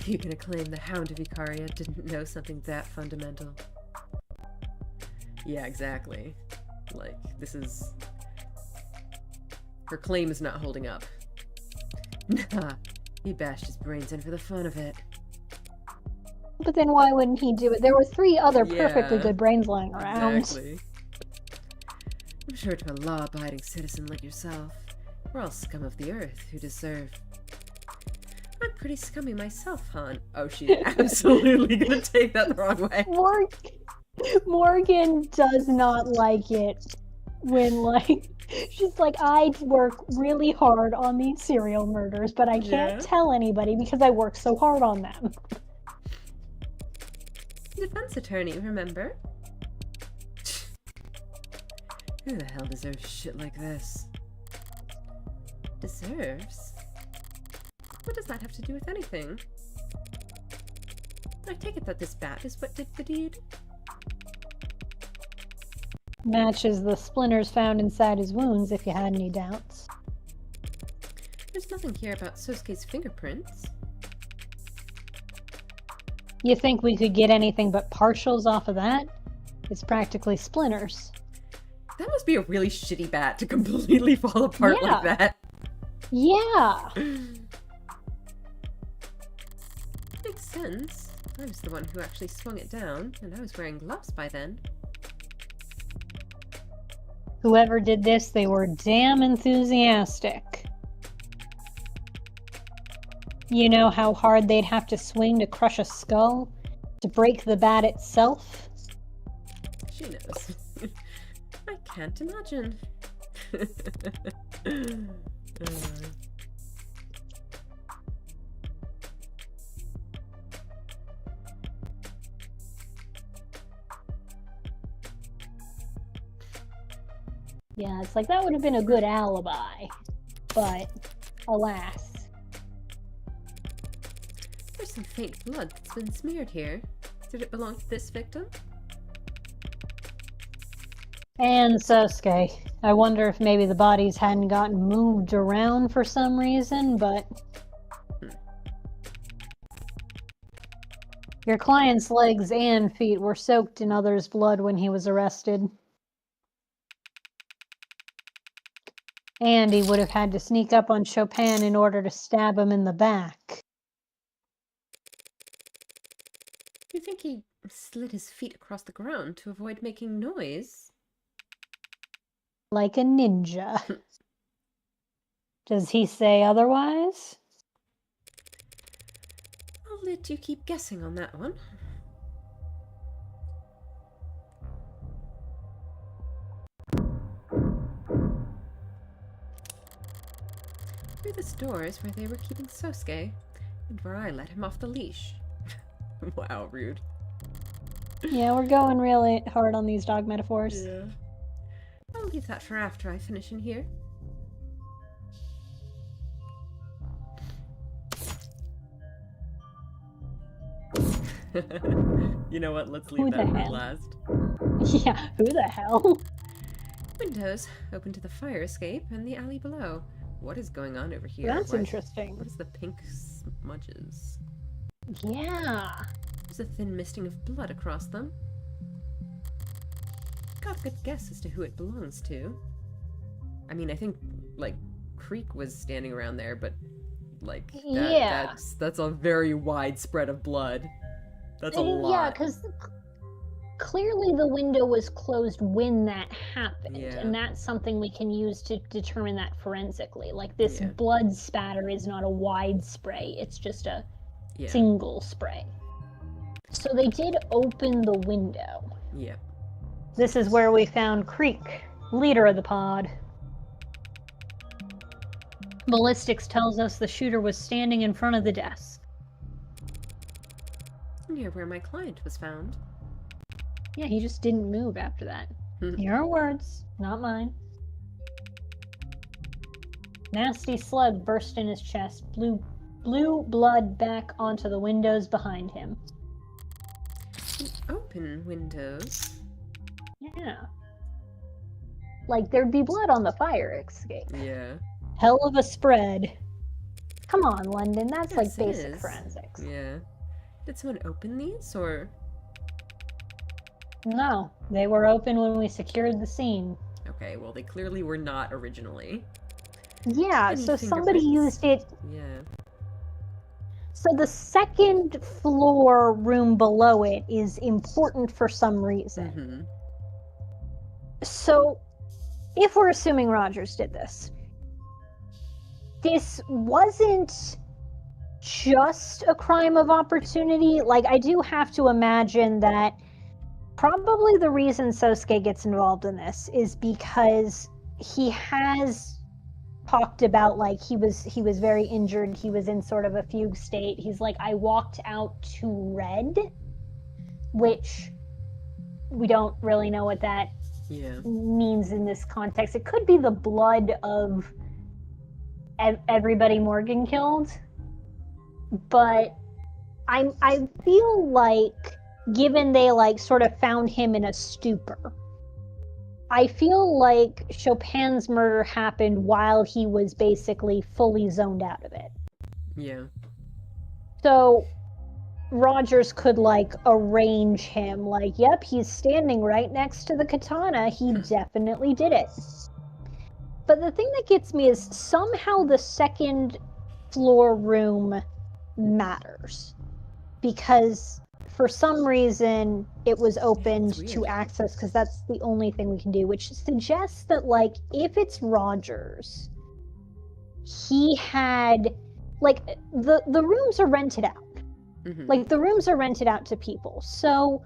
You're gonna claim the Hound of Icaria didn't know something that fundamental. Yeah, exactly. Like, this is... Her claim is not holding up. Nah, he bashed his brains in for the fun of it. But then why wouldn't he do it? There were 3 other perfectly good brains lying around. Exactly. I'm sure to a law-abiding citizen like yourself, we're all scum of the earth who deserve... I'm pretty scummy myself, hon. Oh, she's absolutely gonna take that the wrong way. Morgan does not like it when, like... She's like, I work really hard on these serial murders, but I can't tell anybody because I work so hard on them. Defense attorney, remember? Who the hell deserves shit like this? Deserves? What does that have to do with anything? I take it that this bat is what did the deed? Matches the splinters found inside his wounds, if you had any doubts. There's nothing here about Sosuke's fingerprints. You think we could get anything but partials off of that? It's practically splinters. That must be a really shitty bat to completely fall apart like that. Yeah. Makes sense. I was the one who actually swung it down, and I was wearing gloves by then. Whoever did this, they were damn enthusiastic. You know how hard they'd have to swing to crush a skull? To break the bat itself? She knows. I can't imagine. Yeah, it's like, that would have been a good alibi. But, alas. There's some faint blood that's been smeared here. Did it belong to this victim? And Sosuke. I wonder if maybe the bodies hadn't gotten moved around for some reason, but... Your client's legs and feet were soaked in others' blood when he was arrested. And he would have had to sneak up on Chopin in order to stab him in the back. You think he slid his feet across the ground to avoid making noise? Like a ninja. Does he say otherwise? I'll let you keep guessing on that one. Through this door is where they were keeping Sosuke, and where I let him off the leash. Wow, rude. Yeah, we're going really hard on these dog metaphors. Yeah. I'll leave that for after I finish in here. You know what? Let's leave Who that the for hell? last. Yeah, who the hell? Windows open to the fire escape and the alley below. What is going on over here? That's What- interesting. What is the pink smudges? Yeah. There's a thin misting of blood across them. Got a good guess as to who it belongs to. I mean, I think, like, Creek was standing around there, but, like, Yeah. that's a very wide spread of blood. That's a Yeah, lot. because clearly the window was closed when that happened, Yeah. and that's something we can use to determine that forensically. Like, this Yeah. blood spatter is not a wide spray, it's just a Yeah. single spray. So they did open the window. Yeah. This is where we found Creek, leader of the pod. Ballistics tells us the shooter was standing in front of the desk. Near where my client was found. Yeah, he just didn't move after that. Your words, not mine. Nasty slug burst in his chest, blew blood back onto the windows behind him. Open windows. Yeah. Like, there'd be blood on the fire escape. Yeah. Hell of a spread. Come on, London, that's like Yes, it basic is. forensics. Yeah. Did someone open these, or? No, they were open when we secured the scene. Okay, well, they clearly were not originally. Yeah, Any so somebody fingerprints? used it. Yeah. So the second floor room below it is important for some reason. Mm-hmm. So, if we're assuming Rogers did this wasn't just a crime of opportunity. Like, I do have to imagine that probably the reason Sosuke gets involved in this is because he has talked about, like, he was very injured, he was in sort of a fugue state. He's like, I walked out to red, which we don't really know what that Yeah. means in this context. It could be the blood of everybody Morgan killed, but I feel like, given they like sort of found him in a stupor, I feel like Chopin's murder happened while he was basically fully zoned out of it. Yeah. So Rogers could like arrange him, like, yep, he's standing right next to the katana, he definitely did it. But the thing that gets me is somehow the second floor room matters, because for some reason it was opened That's to weird. access, because that's the only thing we can do, which suggests that, like, if it's Rogers, he had, like, the rooms are rented out. Mm-hmm. Like, the rooms are rented out to people. So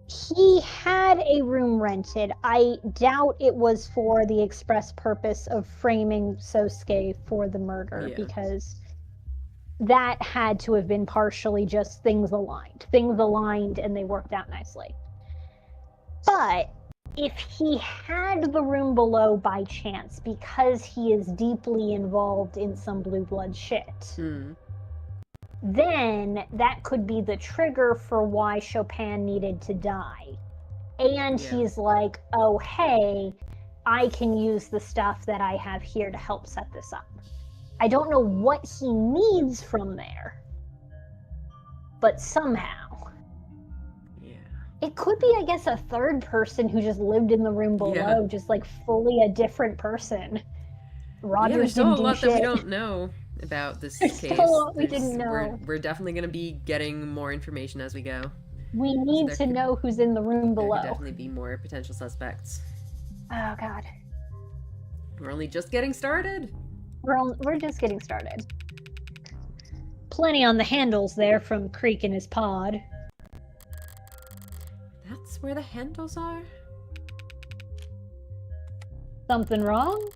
he had a room rented. I doubt it was for the express purpose of framing Sosuke for the murder, Yeah. because that had to have been partially just things aligned. Things aligned and they worked out nicely. But if he had the room below by chance, because he is deeply involved in some blue blood shit, Mm. then that could be the trigger for why Chopin needed to die. And Yeah. he's like, oh, hey, I can use the stuff that I have here to help set this up. I don't know what he needs from there, but somehow. Yeah. It could be, I guess, a third person who just lived in the room below, just like fully a different person. Rogers there's still didn't a do lot shit. that we don't know about this There's case. still a lot we didn't know. We're definitely going to be getting more information as we go. We need to know who's in the room There below. could definitely be more potential suspects. Oh, God. We're only just getting started. We're just getting started. Plenty on the handles there from Creek and his pod. That's where the handles are? Something wrong?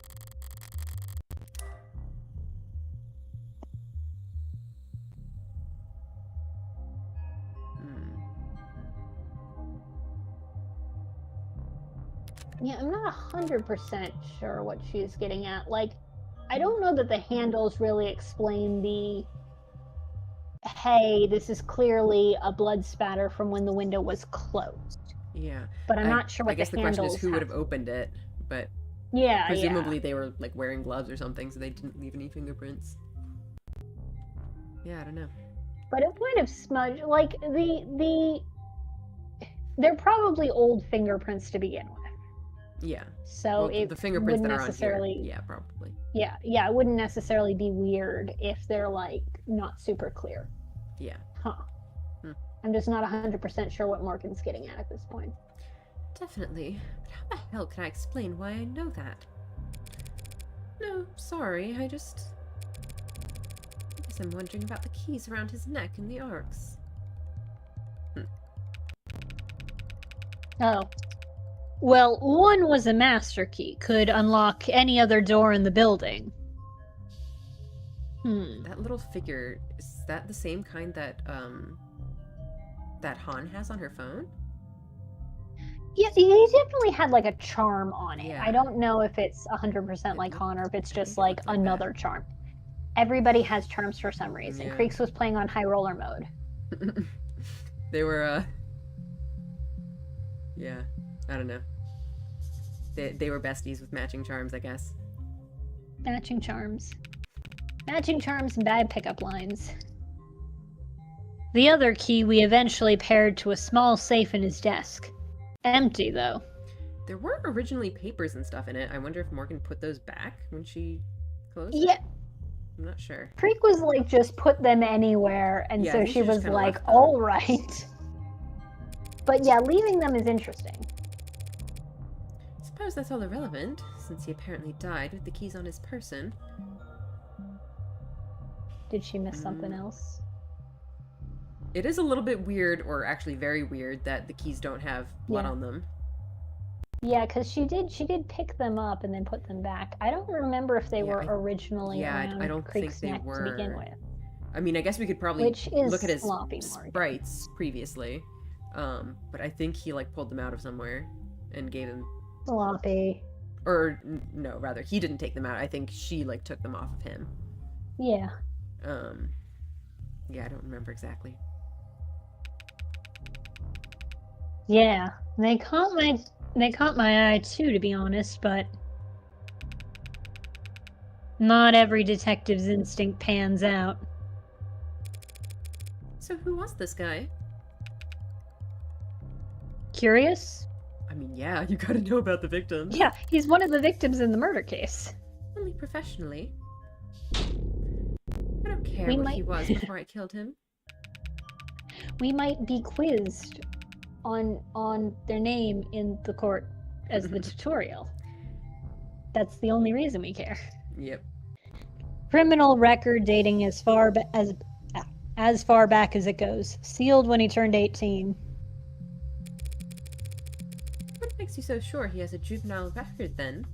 Yeah, I'm not 100% sure what she's getting at. Like, I don't know that the handles really explain the, hey, this is clearly a blood spatter from when the window was closed. Yeah. But I'm not sure what I guess the question is who would have have. opened it, but Yeah, presumably they were like wearing gloves or something, so they didn't leave any fingerprints. Yeah, I don't know. But it might have smudged, like, they're probably old fingerprints to begin with. Yeah. So Well, the fingerprints that are on here. Yeah, probably. Yeah, it wouldn't necessarily be weird if they're, like, not super clear. Yeah. Huh. I'm just not 100% sure what Morgan's getting at this point. Definitely. But how the hell can I explain why I know that? No, sorry, I guess I'm wondering about the keys around his neck and the arcs. Oh. Well, one was a master key, could unlock any other door in the building. That little figure, is that the same kind that Han has on her phone? Yeah, he definitely had, like, a charm on it. Yeah. I don't know if it's 100% like Han or if it's just, like, like another charm. Everybody has charms for some reason. Yeah. Creeks was playing on high roller mode. They were, yeah, I don't know. They were besties with matching charms, I guess. Matching charms. Matching charms and bad pickup lines. The other key we eventually paired to a small safe in his desk. Empty, though. There were originally papers and stuff in it. I wonder if Morgan put those back when she closed it? Yeah, I'm not sure. Creek was like, just put them anywhere, and Yeah, I so think she she just was kinda like, left them. all right. But yeah, leaving them is interesting. Suppose that's all irrelevant, since he apparently died with the keys on his person. Did she miss something else? It is a little bit weird, or actually very weird, that the keys don't have blood Yeah. on them. Yeah, because she did pick them up and then put them back. I don't remember if they Yeah, were originally around I don't Creek's think they neck were. to begin with. I mean, I guess we could probably Which is look at his sloppy, Morgan. sprites previously. But I think he, like, pulled them out of somewhere and gave them... Sloppy. Or, no, rather, he didn't take them out. I think she, like, took them off of him. Yeah. Yeah, I don't remember exactly. Yeah, they caught my eye too, to be honest, but not every detective's instinct pans out. So who was this guy? Curious? I mean, yeah, you gotta know about the victims. Yeah, he's one of the victims in the murder case. Only professionally. I don't care We what he might- was before I killed him. We might be quizzed on their name in the court As the tutorial. That's the only reason we care. Yep. Criminal record dating as far back as it goes. Sealed when he turned 18. What makes you so sure he has a juvenile record, then?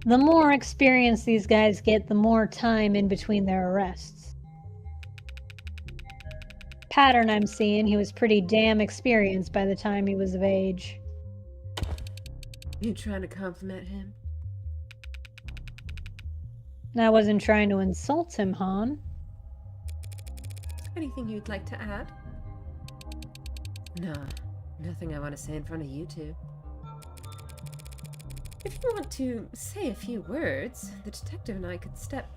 The more experience these guys get, the more time in between their arrests. Pattern I'm seeing, he was pretty damn experienced by the time he was of age. You trying to compliment him? I wasn't trying to insult him, Han. Anything you'd like to add? Nah, nothing I want to say in front of you two. If you want to say a few words, the detective and I could step.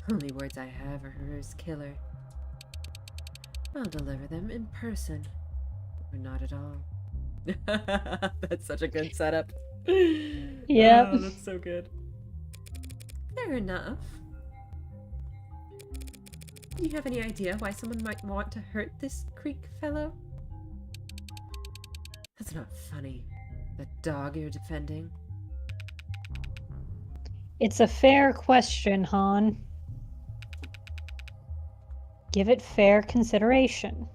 Only words I have are hers, killer. I'll deliver them in person. Or not at all. That's such a good setup. Yep. Oh, that's so good. Fair enough. Do you have any idea why someone might want to hurt this Creek fellow? That's not funny. The dog you're defending. It's a fair question, Han. Give it fair consideration.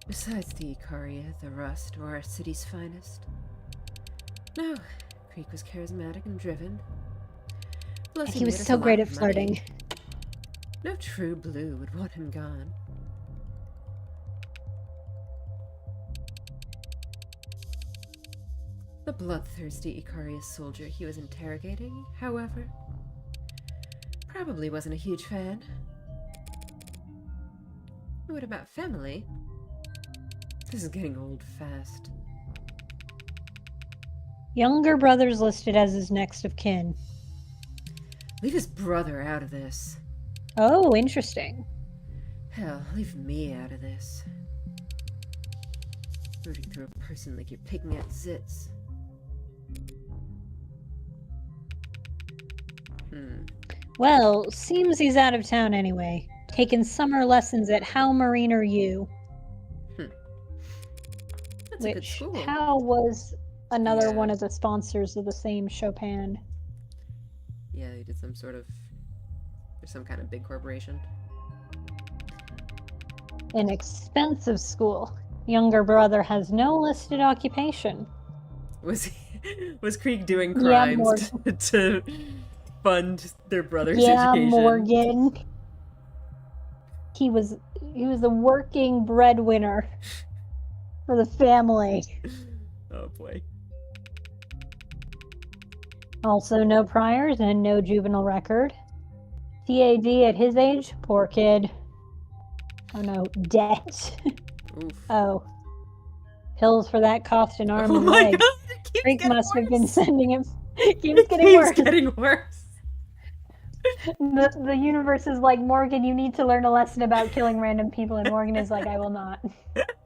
Besides the Icaria, the Rust, or our city's finest. No, Creek was charismatic and driven. Plus, He was made us so a great lot at of money. flirting. No true blue would want him gone. The bloodthirsty Icarius soldier he was interrogating, however, probably wasn't a huge fan. What about family? This is getting old fast. Younger brother's listed as his next of kin. Leave his brother out of this. Oh, interesting. Hell, leave me out of this. Rooting through a person like you're picking at zits. Well, seems he's out of town anyway. Taking summer lessons at How Marine Are You? That's a good Which school. How was another Yeah. one of the sponsors of the same Chopin. Yeah, they did some sort of... There's some kind of big corporation. An expensive school. Younger brother has no listed occupation. Was Creek doing Yeah, crimes to fund their brother's Yeah, education? Morgan. He was a working breadwinner for the family. Oh boy. Also, no priors and no juvenile record. TAD at his age, poor kid. Oh no, debt. Oof. Oh. Pills for that cost an arm Oh and my leg. god, it keeps Creek getting must have worse. been sending him. Keeps It getting keeps worse. getting worse. The universe is like, Morgan, you need to learn a lesson about killing random people, and Morgan is like, I will not.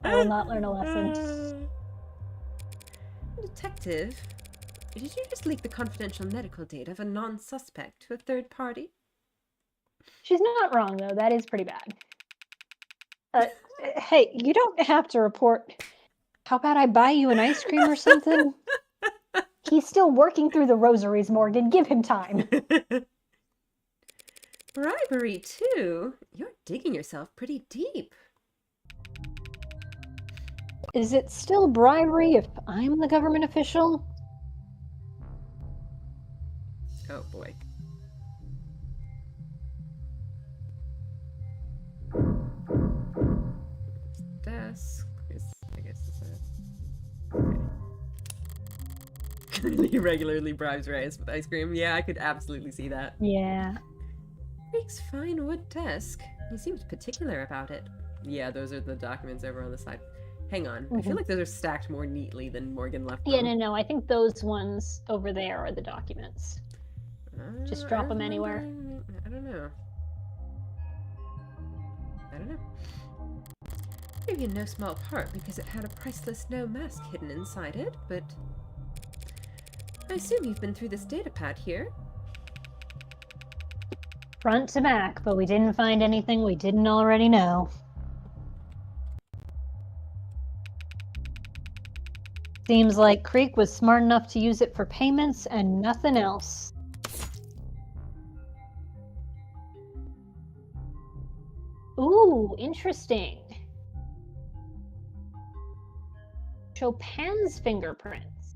I will not learn a lesson. Detective, did you just leak the confidential medical data of a non-suspect to a third party? She's not wrong, though. That is pretty bad. Hey, you don't have to report. How about I buy you an ice cream or something? He's still working through the rosaries, Morgan. Give him time. Bribery, too? You're digging yourself pretty deep. Is it still bribery if I'm the government official? Oh boy. Desk. I guess it's a... He regularly bribes Reyes with ice cream. Yeah, I could absolutely see that. Yeah. Creek's fine wood desk. He seems particular about it. Yeah, those are the documents over on the side. Hang on. I feel like those are stacked more neatly than Morgan left them. Yeah, no. I think those ones over there are the documents. Just drop them anywhere. I don't know. Maybe in no small part because it had a priceless no mask hidden inside it, but... I assume you've been through this data pad here? Front to back, but we didn't find anything we didn't already know. Seems like Creek was smart enough to use it for payments and nothing else. Ooh, interesting. Chopin's fingerprints.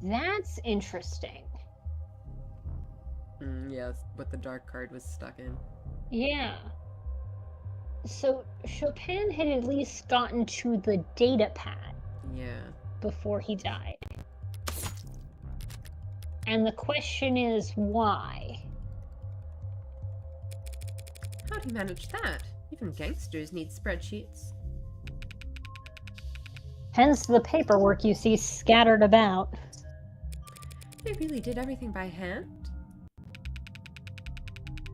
That's interesting. Yeah, that's what the dark card was stuck in. Yeah. So Chopin had at least gotten to the data pad Yeah. before he died. And the question is why? How'd he manage that? Even gangsters need spreadsheets. Hence the paperwork you see scattered about. They really did everything by hand?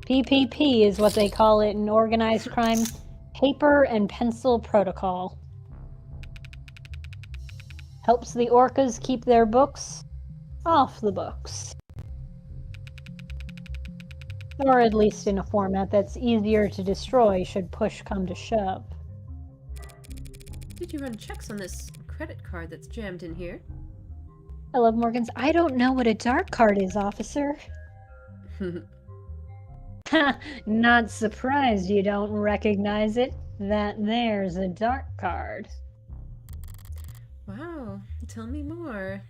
PPP is what they call it in organized crime. Paper and pencil protocol. Helps the orcas keep their books off the books. Or at least in a format that's easier to destroy should push come to shove. Did you run checks on this credit card that's jammed in here? I love Morgan's. I don't know what a dark card is, officer. Ha! Not surprised you don't recognize it. That there's a dark card. Wow, tell me more.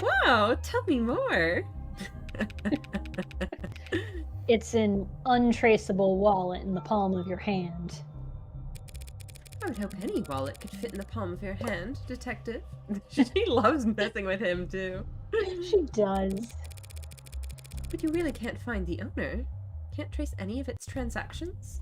Wow, tell me more. It's an untraceable wallet in the palm of your hand. I would hope any wallet could fit in the palm of your hand, detective. She loves messing with him, too. She does. But you really can't find the owner. Can't trace any of its transactions?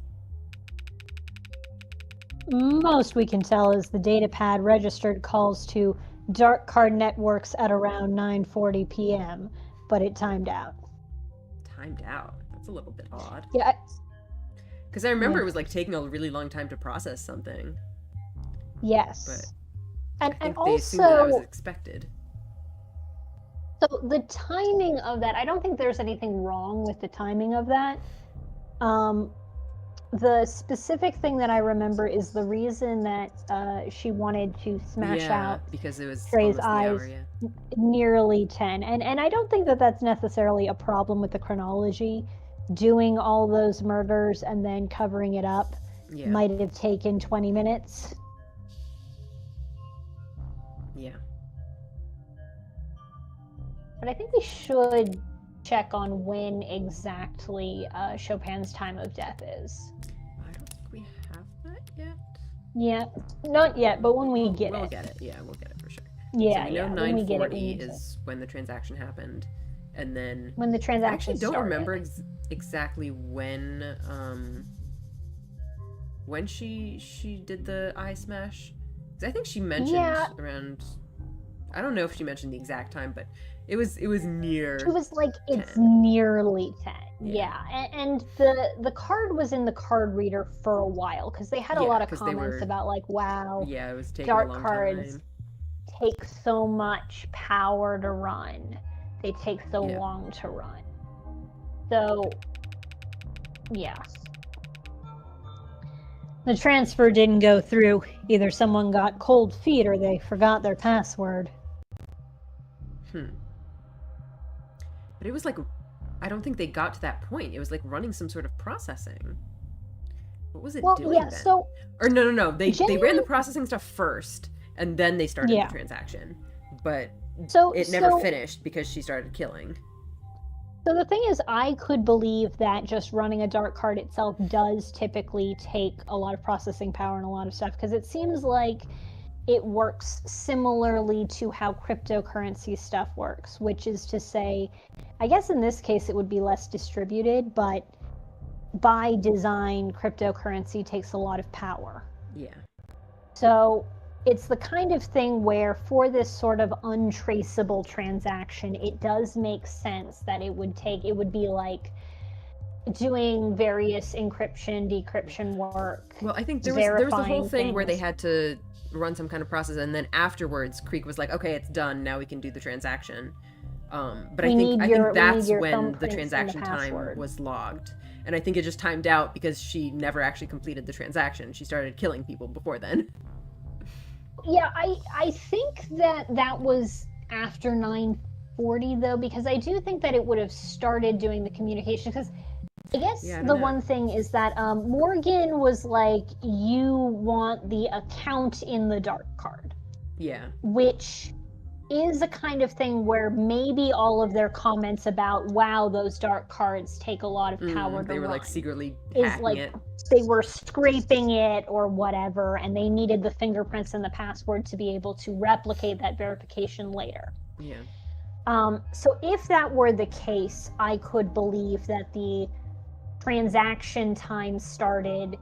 Most we can tell is the datapad registered calls to dark card networks at around 9:40 p.m., but it timed out. Timed out? That's a little bit odd. Yeah. Because I remember it was like taking a really long time to process something. Yes. But and they assumed that was also, expected. so the timing of that, I don't think there's anything wrong with the timing of that. The specific thing that I remember is the reason that she wanted to smash out because it was Trey's almost eyes the hour, nearly 10. And I don't think that that's necessarily a problem with the chronology. Doing all those murders and then covering it up might have taken 20 minutes. Yeah. But I think we should check on when exactly Chopin's time of death is. I don't think we have that yet. Yeah, not yet, but when we get we'll it. get it. Yeah, we'll get it for sure. Yeah, so we know when we get it, 9:40 is when the transaction happened, and then when the I transaction actually don't started. remember exactly when she did the eye smash. 'Cause I think she mentioned around. I don't know if she mentioned the exact time, but it was near. It was like 10. It's nearly 10. Yeah, and the card was in the card reader for a while because they had a lot of comments about like, wow, it was taking dark a long cards time. take so much power to run. They take so long to run. So, yeah. The transfer didn't go through. Either someone got cold feet or they forgot their password. But it was like, I don't think they got to that point. It was like running some sort of processing. What was it doing then? Or no. They ran the processing stuff first, and then they started the transaction. But it never finished because she started killing. So the thing is, I could believe that just running a dark card itself does typically take a lot of processing power and a lot of stuff, because it seems like it works similarly to how cryptocurrency stuff works, which is to say, I guess in this case it would be less distributed, but by design, cryptocurrency takes a lot of power. Yeah. So it's the kind of thing where for this sort of untraceable transaction, it does make sense that it would be like doing various encryption, decryption work. Well, I think there was the whole thing where they had to run some kind of process, and then afterwards Creek was like, okay, it's done, now we can do the transaction. But I think that's when the transaction time was logged. And I think it just timed out because she never actually completed the transaction. She started killing people before then. Yeah, I think that was after 9:40 though, because I do think that it would have started doing the communication, because I guess one thing is that Morgan was like, you want the account in the dark card. Yeah. Which is a kind of thing where maybe all of their comments about, wow, those dark cards take a lot of power to They were run, like secretly hacking it. They were scraping it or whatever, and they needed the fingerprints and the password to be able to replicate that verification later. Yeah. So if that were the case, I could believe that the transaction time started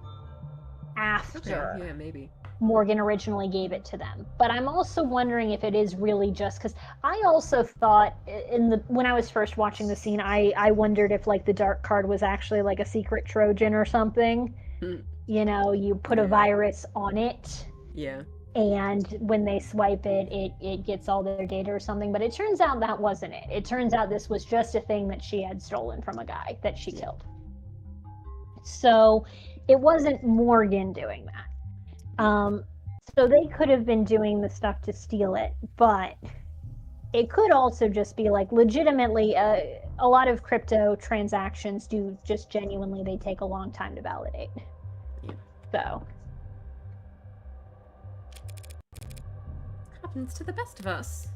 after Okay, yeah, maybe. Morgan originally gave it to them. But I'm also wondering if it is really just because I also thought when I was first watching the scene, I wondered if like the dark card was actually like a secret Trojan or something. You know, you put a virus on it. Yeah. And when they swipe it, it gets all their data or something. But it turns out that wasn't it. It turns out this was just a thing that she had stolen from a guy that she killed. So it wasn't Morgan doing that. So they could have been doing the stuff to steal it, but it could also just be like legitimately a lot of crypto transactions do just genuinely, they take a long time to validate. Yeah. So. Happens to the best of us.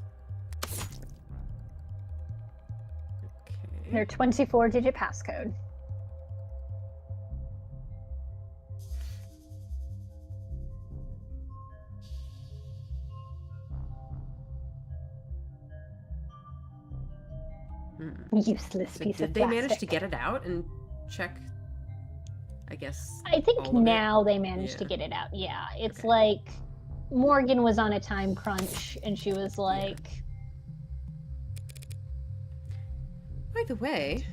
Okay. Their 24-digit passcode. Useless So piece of did they manage plastic. to get it out and check? I guess. I think now they managed to get it out. Yeah, it's like Morgan was on a time crunch, and she was like, By the way,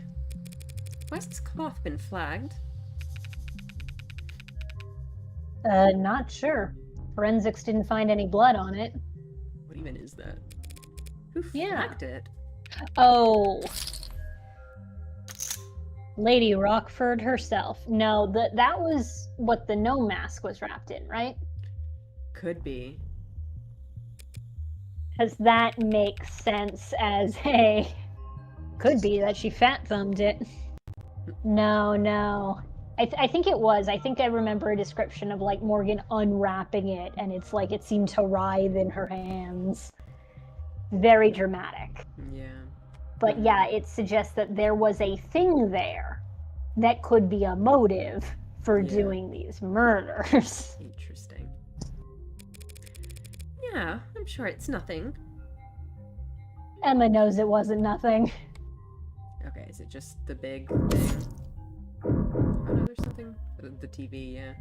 why has this cloth been flagged? Not sure. Forensics didn't find any blood on it. What even is that? Who flagged it? Oh. Lady Rockford herself. No, that was what the gnome mask was wrapped in, right? Could be. Because that makes sense as a... Could be that she fat-thumbed it. No. I think it was. I think I remember a description of, like, Morgan unwrapping it, and it's like it seemed to writhe in her hands. Very dramatic. Yeah. But yeah, it suggests that there was a thing there that could be a motive for doing these murders. Interesting. Yeah, I'm sure it's nothing. Emma knows it wasn't nothing. Okay, is it just the big thing? Oh no, there's something. The TV, yeah.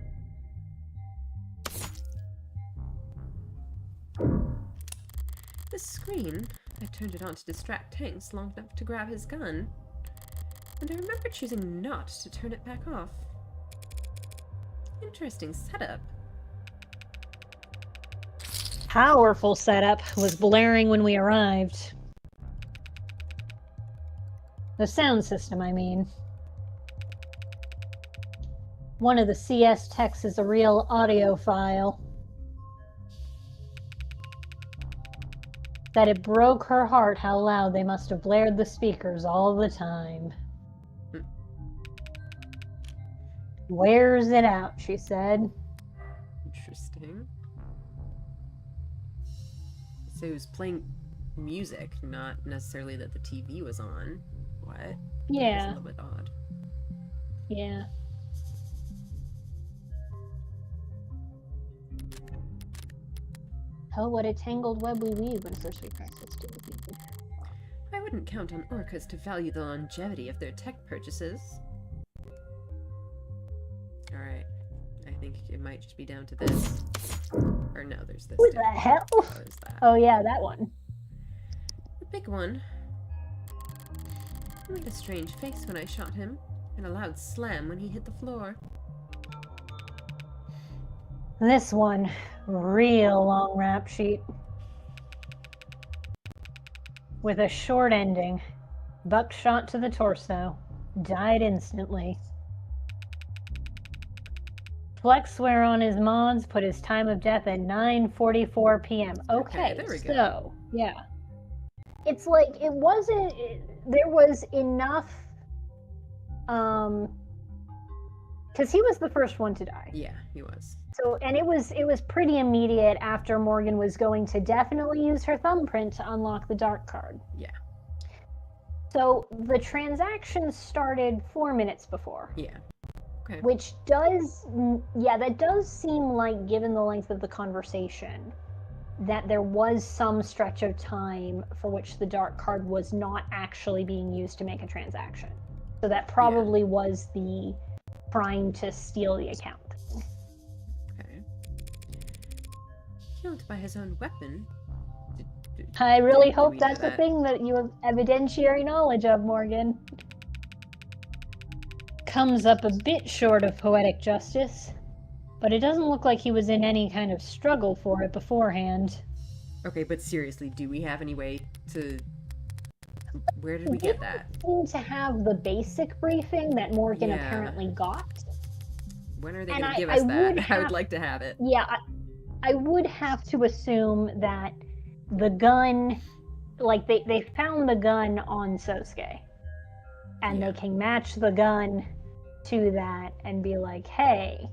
The screen. I turned it on to distract Tanks long enough to grab his gun. And I remember choosing not to turn it back off. Interesting setup. Powerful setup was blaring when we arrived. The sound system, I mean. One of the CS techs is a real audiophile. That it broke her heart how loud they must have blared the speakers all the time. Wears it out, she said. Interesting. So it was playing music, not necessarily that the TV was on. What? Yeah. That's a little bit odd. Yeah. Oh, what a tangled web we weave when first we press it to the people. I wouldn't count on orcas to value the longevity of their tech purchases. Alright. I think it might just be down to this. Or no, there's this. What too. the hell? Oh, there's that. Oh yeah, that one. The big one. He made a strange face when I shot him, and a loud slam when he hit the floor. This one. Real long rap sheet. With a short ending. Buckshot to the torso. Died instantly. Flex swear on his mods, put his time of death at 9:44 p.m. Okay, there we go. So, yeah. It's like, it wasn't, there was enough, because he was the first one to die. Yeah, he was. So, and it was pretty immediate after Morgan was going to definitely use her thumbprint to unlock the dark card. Yeah. So the transaction started 4 minutes before. Yeah. Okay. Which does, that does seem like, given the length of the conversation, that there was some stretch of time for which the dark card was not actually being used to make a transaction. So that probably was the trying to steal the account. Okay. Killed by his own weapon? I really Do hope we know that's a that? thing that you have evidentiary knowledge of, Morgan. Comes up a bit short of poetic justice, but it doesn't look like he was in any kind of struggle for it beforehand. Okay, but seriously, do we have any way to... Where did we get that? Seem to have the basic briefing that Morgan Yeah. apparently got. When are they And going to give I us that? would I would have- like to have it. Yeah, I would have to assume that the gun, like they found the gun on Sosuke, and Yeah. they can match the gun to that and be like, hey,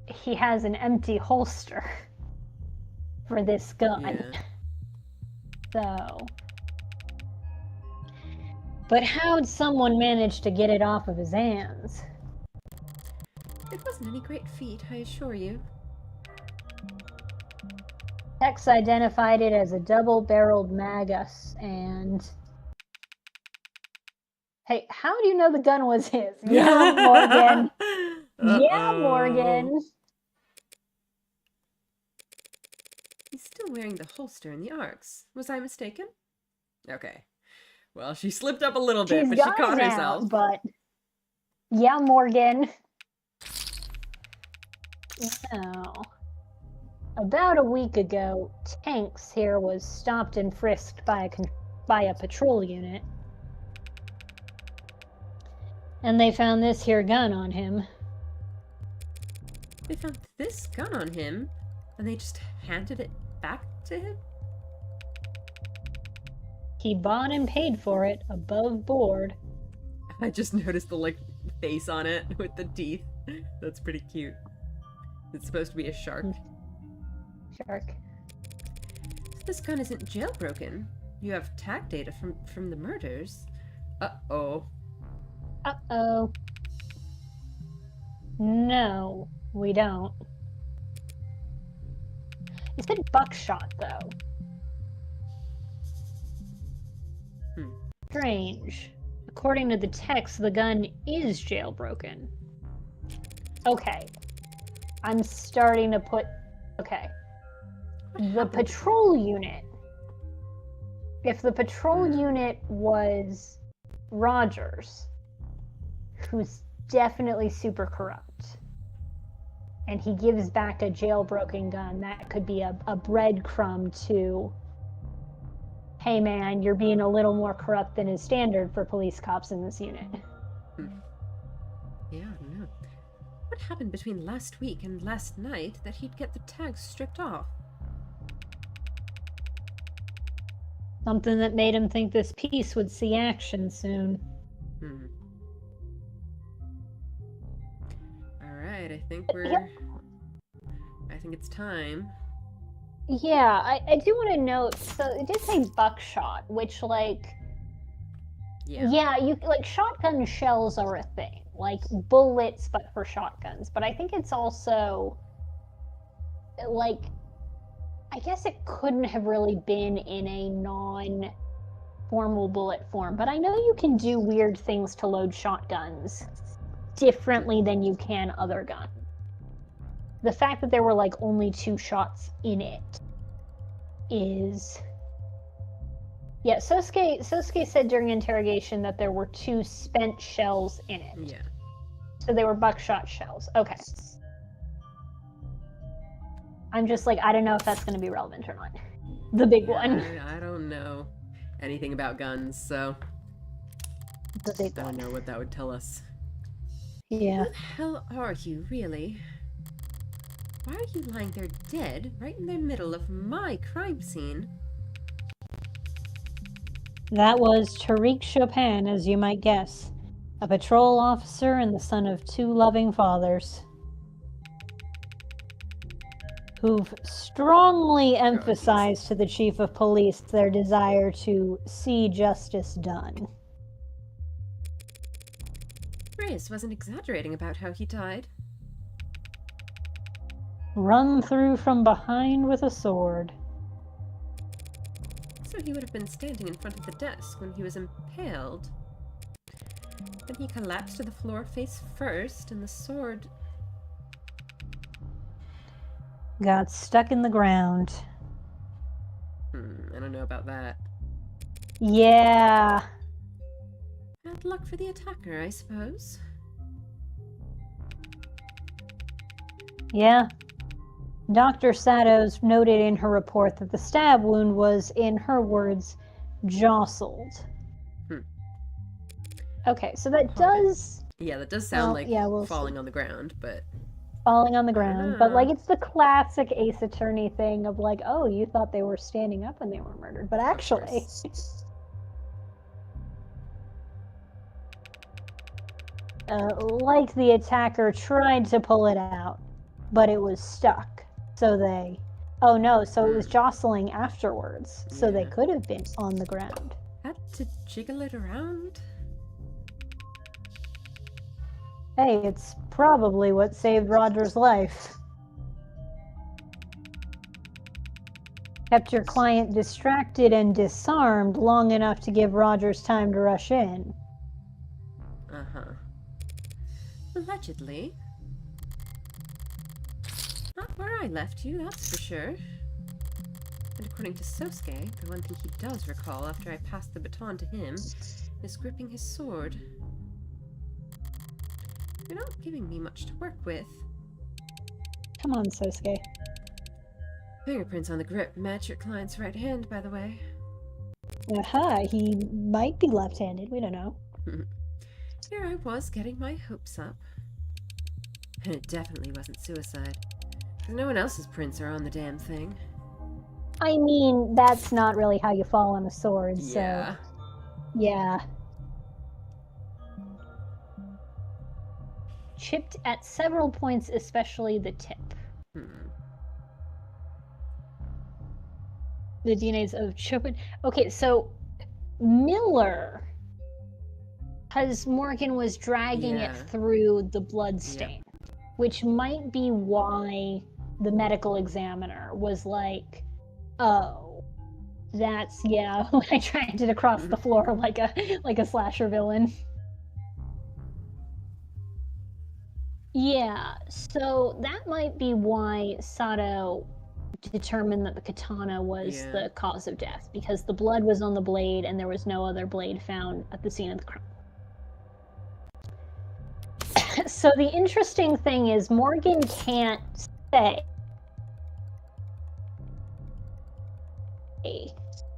he has an empty holster for this gun. Yeah. So, But how'd someone manage to get it off of his hands? It wasn't any great feat, I assure you. Tex identified it as a double-barreled Magus, and hey, how do you know the gun was his? Yeah, Morgan. Yeah, Uh-oh. Morgan. He's still wearing the holster and the arcs. Was I mistaken? Okay. Well, she slipped up a little bit, She's but she got caught it herself. out, but yeah, Morgan. Now, about a week ago, Tanks here was stopped and frisked by a patrol unit. And they found this here gun on him. They found this gun on him, and they just handed it back to him? He bought and paid for it above board. I just noticed the, like, face on it with the teeth. That's pretty cute. It's supposed to be a shark. Shark. So this gun isn't jailbroken. You have tag data from the murders. Uh-oh. Uh-oh. No, we don't. You said buckshot, though. Strange. According to the text, the gun is jailbroken. Okay. I'm starting to put... Okay. The patrol unit. If the patrol unit was Rogers, who's definitely super corrupt, and he gives back a jailbroken gun, that could be a breadcrumb to, hey man, you're being a little more corrupt than is standard for police cops in this unit. Yeah, I don't know. What happened between last week and last night that he'd get the tags stripped off? Something that made him think this piece would see action soon. Alright, I think it's time. Yeah, I do want to note, so it did say buckshot, which, like, Yeah. you like, shotgun shells are a thing, like bullets, but for shotguns. But I think it's also, like, I guess it couldn't have really been in a non-formal bullet form, but I know you can do weird things to load shotguns differently than you can other guns. The fact that there were, like, only 2 shots in it is... Yeah, Sosuke said during interrogation that there were 2 spent shells in it. Yeah. So they were buckshot shells. Okay. I'm just like, I don't know if that's going to be relevant or not. The big one. I don't know anything about guns, so The big I don't one. know what that would tell us. Yeah. Who the hell are you, really? Why are you lying there dead, right in the middle of my crime scene? That was Tariq Chopin, as you might guess. A patrol officer and the son of 2 loving fathers. Who've strongly emphasized to the chief of police their desire to see justice done. Reyes wasn't exaggerating about how he died. Run through from behind with a sword. So he would have been standing in front of the desk when he was impaled. Then he collapsed to the floor face first, and the sword... Got stuck in the ground. I don't know about that. Yeah. Bad luck for the attacker, I suppose. Yeah. Dr. Satos noted in her report that the stab wound was, in her words, jostled. Okay, so that does... Yeah, that does sound like we'll falling see. on the ground, but... Falling on the ground. But, like, know. it's the classic Ace Attorney thing of, like, oh, you thought they were standing up when they were murdered. But actually... like the attacker tried to pull it out, but it was stuck. So they... Oh, no, so it was jostling afterwards. So they Yeah. could have been on the ground. Had to jiggle it around? Hey, it's probably what saved Roger's life. Kept your client distracted and disarmed long enough to give Rogers time to rush in. Uh-huh. Allegedly. Not where I left you, that's for sure. And according to Sosuke, the one thing he does recall after I passed the baton to him is gripping his sword. You're not giving me much to work with. Come on, Sosuke. Fingerprints on the grip match your client's right hand, by the way. Aha, he might be left-handed, we don't know. Here I was getting my hopes up. And it definitely wasn't suicide. Because no one else's prints are on the damn thing. I mean, that's not really how you fall on a sword, so... Yeah. Yeah. Chipped at several points, especially the tip. The DNAs of Chopin. Okay, so Miller, because Morgan was dragging it through the blood stain, which might be why the medical examiner was like, "Oh, that's when I dragged it across the floor like a slasher villain." Yeah, so that might be why Sato determined that the katana was the cause of death, because the blood was on the blade and there was no other blade found at the scene of the crime. So the interesting thing is Morgan can't say.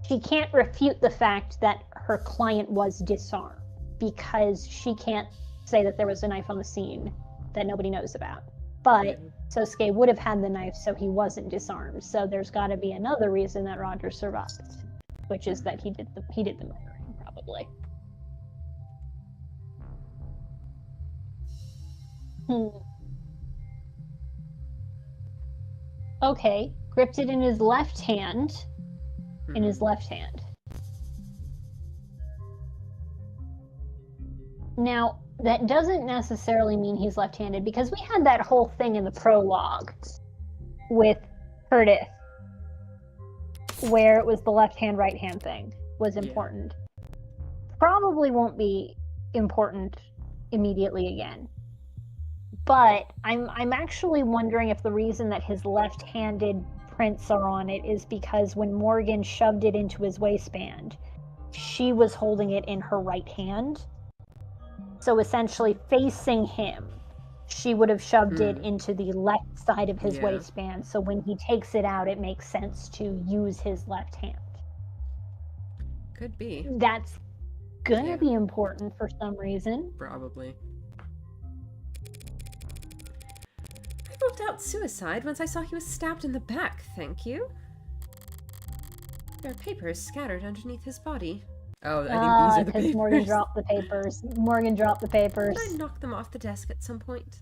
She can't refute the fact that her client was disarmed, because she can't say that there was a knife on the scene that nobody knows about. But Sosuke would have had the knife, so he wasn't disarmed. So there's got to be another reason that Roger survived, which is that he did the murdering, probably. Okay, gripped it in his left hand. Now, that doesn't necessarily mean he's left-handed, because we had that whole thing in the prologue with Curtis, where it was the left-hand, right-hand thing was important. Probably won't be important immediately again. But I'm actually wondering if the reason that his left-handed prints are on it is because when Morgan shoved it into his waistband, she was holding it in her right hand. So essentially facing him, she would have shoved it into the left side of his waistband. So when he takes it out, it makes sense to use his left hand. Could be. That's gonna be important for some reason. Probably. I ruled out suicide once I saw he was stabbed in the back, thank you. There are papers scattered underneath his body. Oh, I think these are the papers. Because Morgan dropped the papers. Did I knock them off the desk at some point?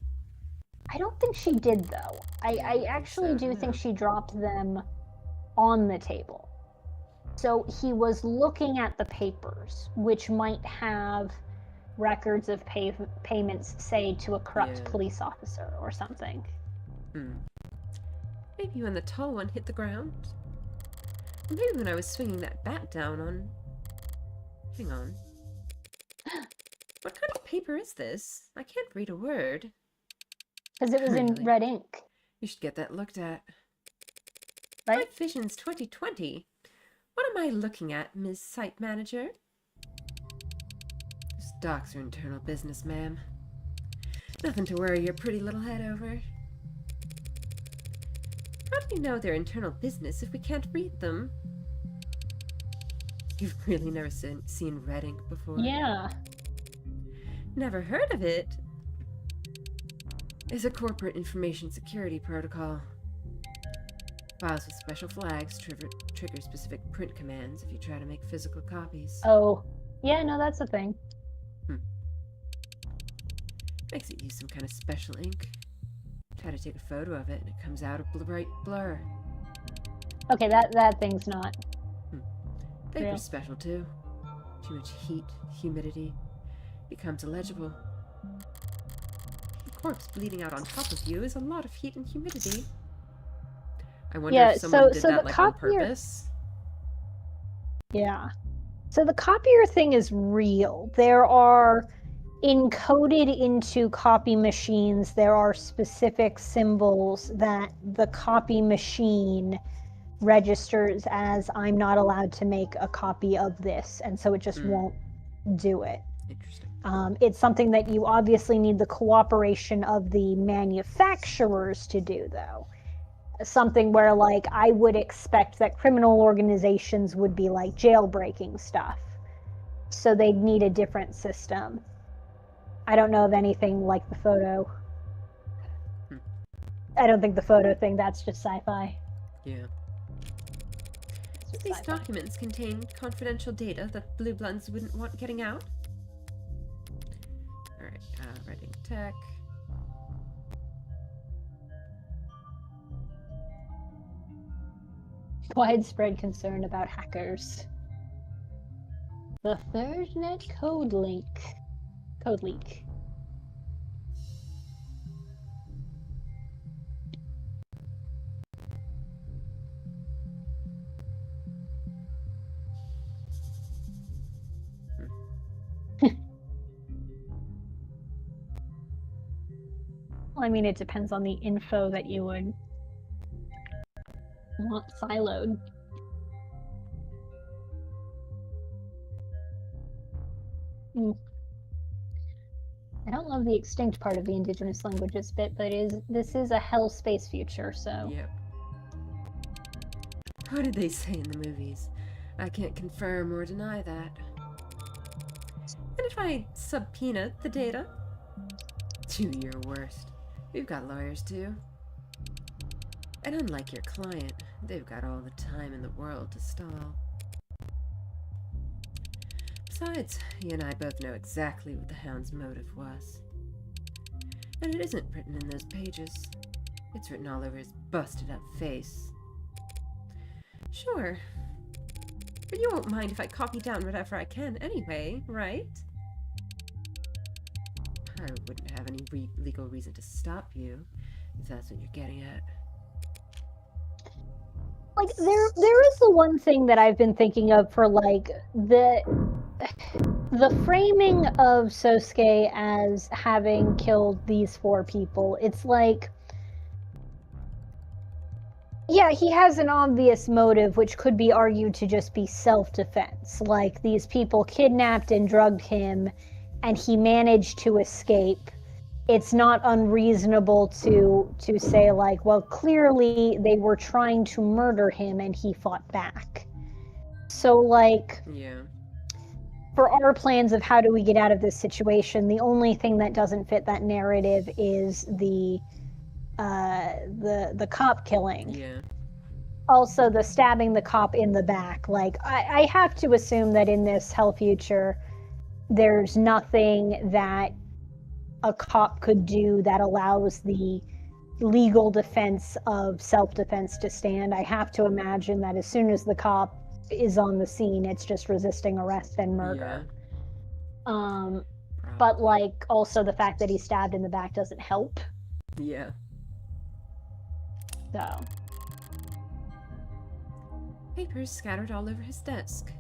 I don't think she did, though. I actually do think she dropped them on the table. So he was looking at the papers, which might have records of payments, say, to a corrupt police officer or something. Maybe when the tall one hit the ground? Maybe when I was swinging that bat down on... Hang on. What kind of paper is this? I can't read a word. Because it was in Really? red ink. You should get that looked at. Right? Night Visions 2020. What am I looking at, Ms. Site Manager? Those docs are internal business, ma'am. Nothing to worry your pretty little head over. How do we know they're internal business if we can't read them? You've really never seen red ink before? Yeah. Never heard of it? It's a corporate information security protocol. Files with special flags trigger specific print commands if you try to make physical copies. Oh. Yeah, no, that's a thing. Makes it use some kind of special ink. Try to take a photo of it and it comes out a bright blur. Okay, that thing's not. Paper's real. special too. Too much heat, humidity. Becomes illegible. A corpse bleeding out on top of you is a lot of heat and humidity. I wonder Yeah, if someone did so that the like on copier- purpose. Yeah. So the copier thing is real. There are encoded into copy machines, there are specific symbols that the copy machine registers as I'm not allowed to make a copy of this, and so it just won't do it. Interesting. It's something that you obviously need the cooperation of the manufacturers to do, though. Something where, like, I would expect that criminal organizations would be like jailbreaking stuff. So they'd need a different system. I don't know of anything like the photo. I don't think the photo thing, that's just sci-fi. Yeah. It's just These sci-fi. documents contain confidential data that Blue Bloods wouldn't want getting out. Alright, writing tech. Widespread concern about hackers. The third net code leak. Well, I mean, it depends on the info that you would want siloed. I don't love the extinct part of the indigenous languages bit, but this is a hell space future, so. Yep. What did they say in the movies? I can't confirm or deny that. And if I subpoena the data? Do your worst. We've got lawyers too. And unlike your client, they've got all the time in the world to stall. Besides, you and I both know exactly what the Hound's motive was. And it isn't written in those pages. It's written all over his busted-up face. Sure. But you won't mind if I copy down whatever I can anyway, right? I wouldn't have any legal reason to stop you, if that's what you're getting at. Like, there is the one thing that I've been thinking of for, like, the framing of Sosuke as having killed these 4 people. It's like, yeah, he has an obvious motive, which could be argued to just be self-defense. Like, these people kidnapped and drugged him, and he managed to escape. It's not unreasonable to say, like, well, clearly they were trying to murder him and he fought back. So, like, Yeah. for our plans of how do we get out of this situation, the only thing that doesn't fit that narrative is the cop killing. Yeah. Also, the stabbing the cop in the back. Like, I have to assume that in this hell future, there's nothing that a cop could do that allows the legal defense of self-defense to stand. I have to imagine that as soon as the cop is on the scene, it's just resisting arrest and murder. Yeah. But, like, also the fact that he's stabbed in the back doesn't help. Yeah. So. Papers scattered all over his desk.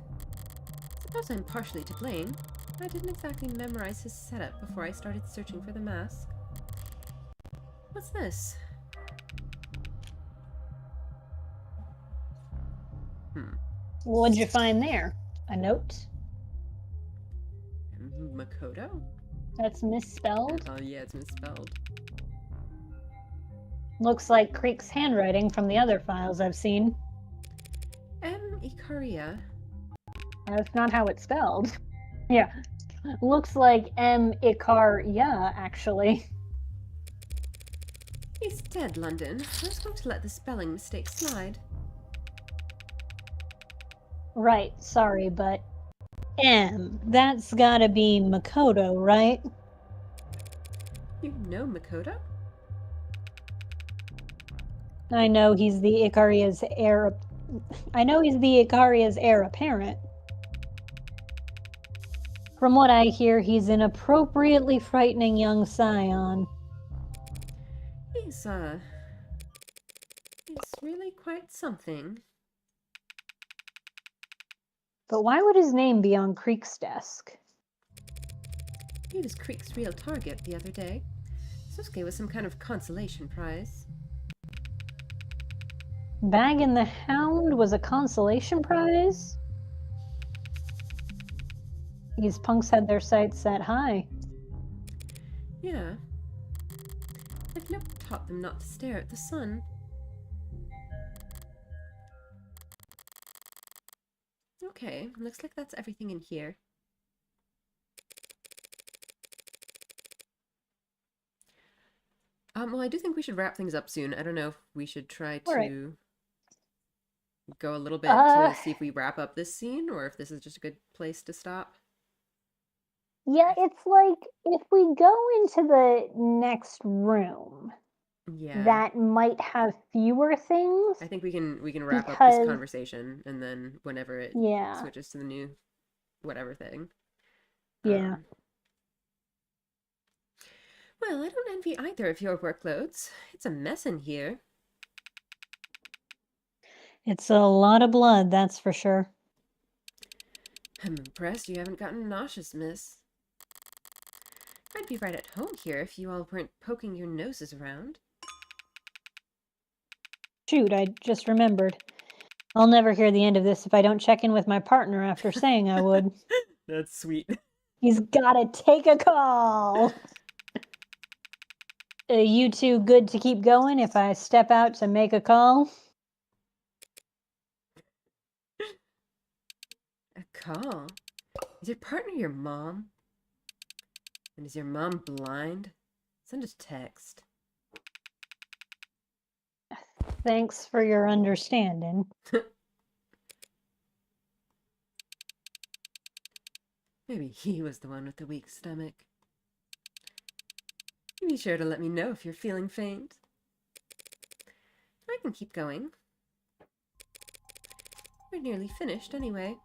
It's Plus, I'm partially to blame. I didn't exactly memorize his setup before I started searching for the mask. What's this? What'd you find there? A note? Makoto? That's misspelled? Oh, yeah, it's misspelled. Looks like Creek's handwriting from the other files I've seen. Ikaria. That's not how it's spelled. Yeah. Looks like Ikaria, actually. He's dead, London. I was going to let the spelling mistake slide. Right, sorry, but that's gotta be Makoto, right? You know Makoto? I know he's the Ikaria's heir. I know he's the Ikaria's heir apparent. From what I hear, he's an appropriately frightening young scion. He's really quite something. But why would his name be on Creek's desk? He was Creek's real target the other day. Susuke was some kind of consolation prize. Bag and the Hound was a consolation prize? These punks had their sights set high. Yeah. Like no one taught them not to stare at the sun. Okay, looks like that's everything in here. Well, I do think we should wrap things up soon. I don't know if we should try to go a little bit to see if we wrap up this scene, or if this is just a good place to stop. Yeah, it's like if we go into the next room, that might have fewer things. I think we can wrap up this conversation, and then whenever it switches to the new whatever thing. Yeah. Well, I don't envy either of your workloads. It's a mess in here. It's a lot of blood, that's for sure. I'm impressed you haven't gotten nauseous, miss. I'd be right at home here if you all weren't poking your noses around. Shoot, I just remembered. I'll never hear the end of this if I don't check in with my partner after saying I would. That's sweet. He's gotta take a call. You two good to keep going if I step out to make a call? A call? Is your partner your mom? And is your mom blind? Send a text. Thanks for your understanding. Maybe he was the one with the weak stomach. Be sure to let me know if you're feeling faint. I can keep going. We're nearly finished anyway.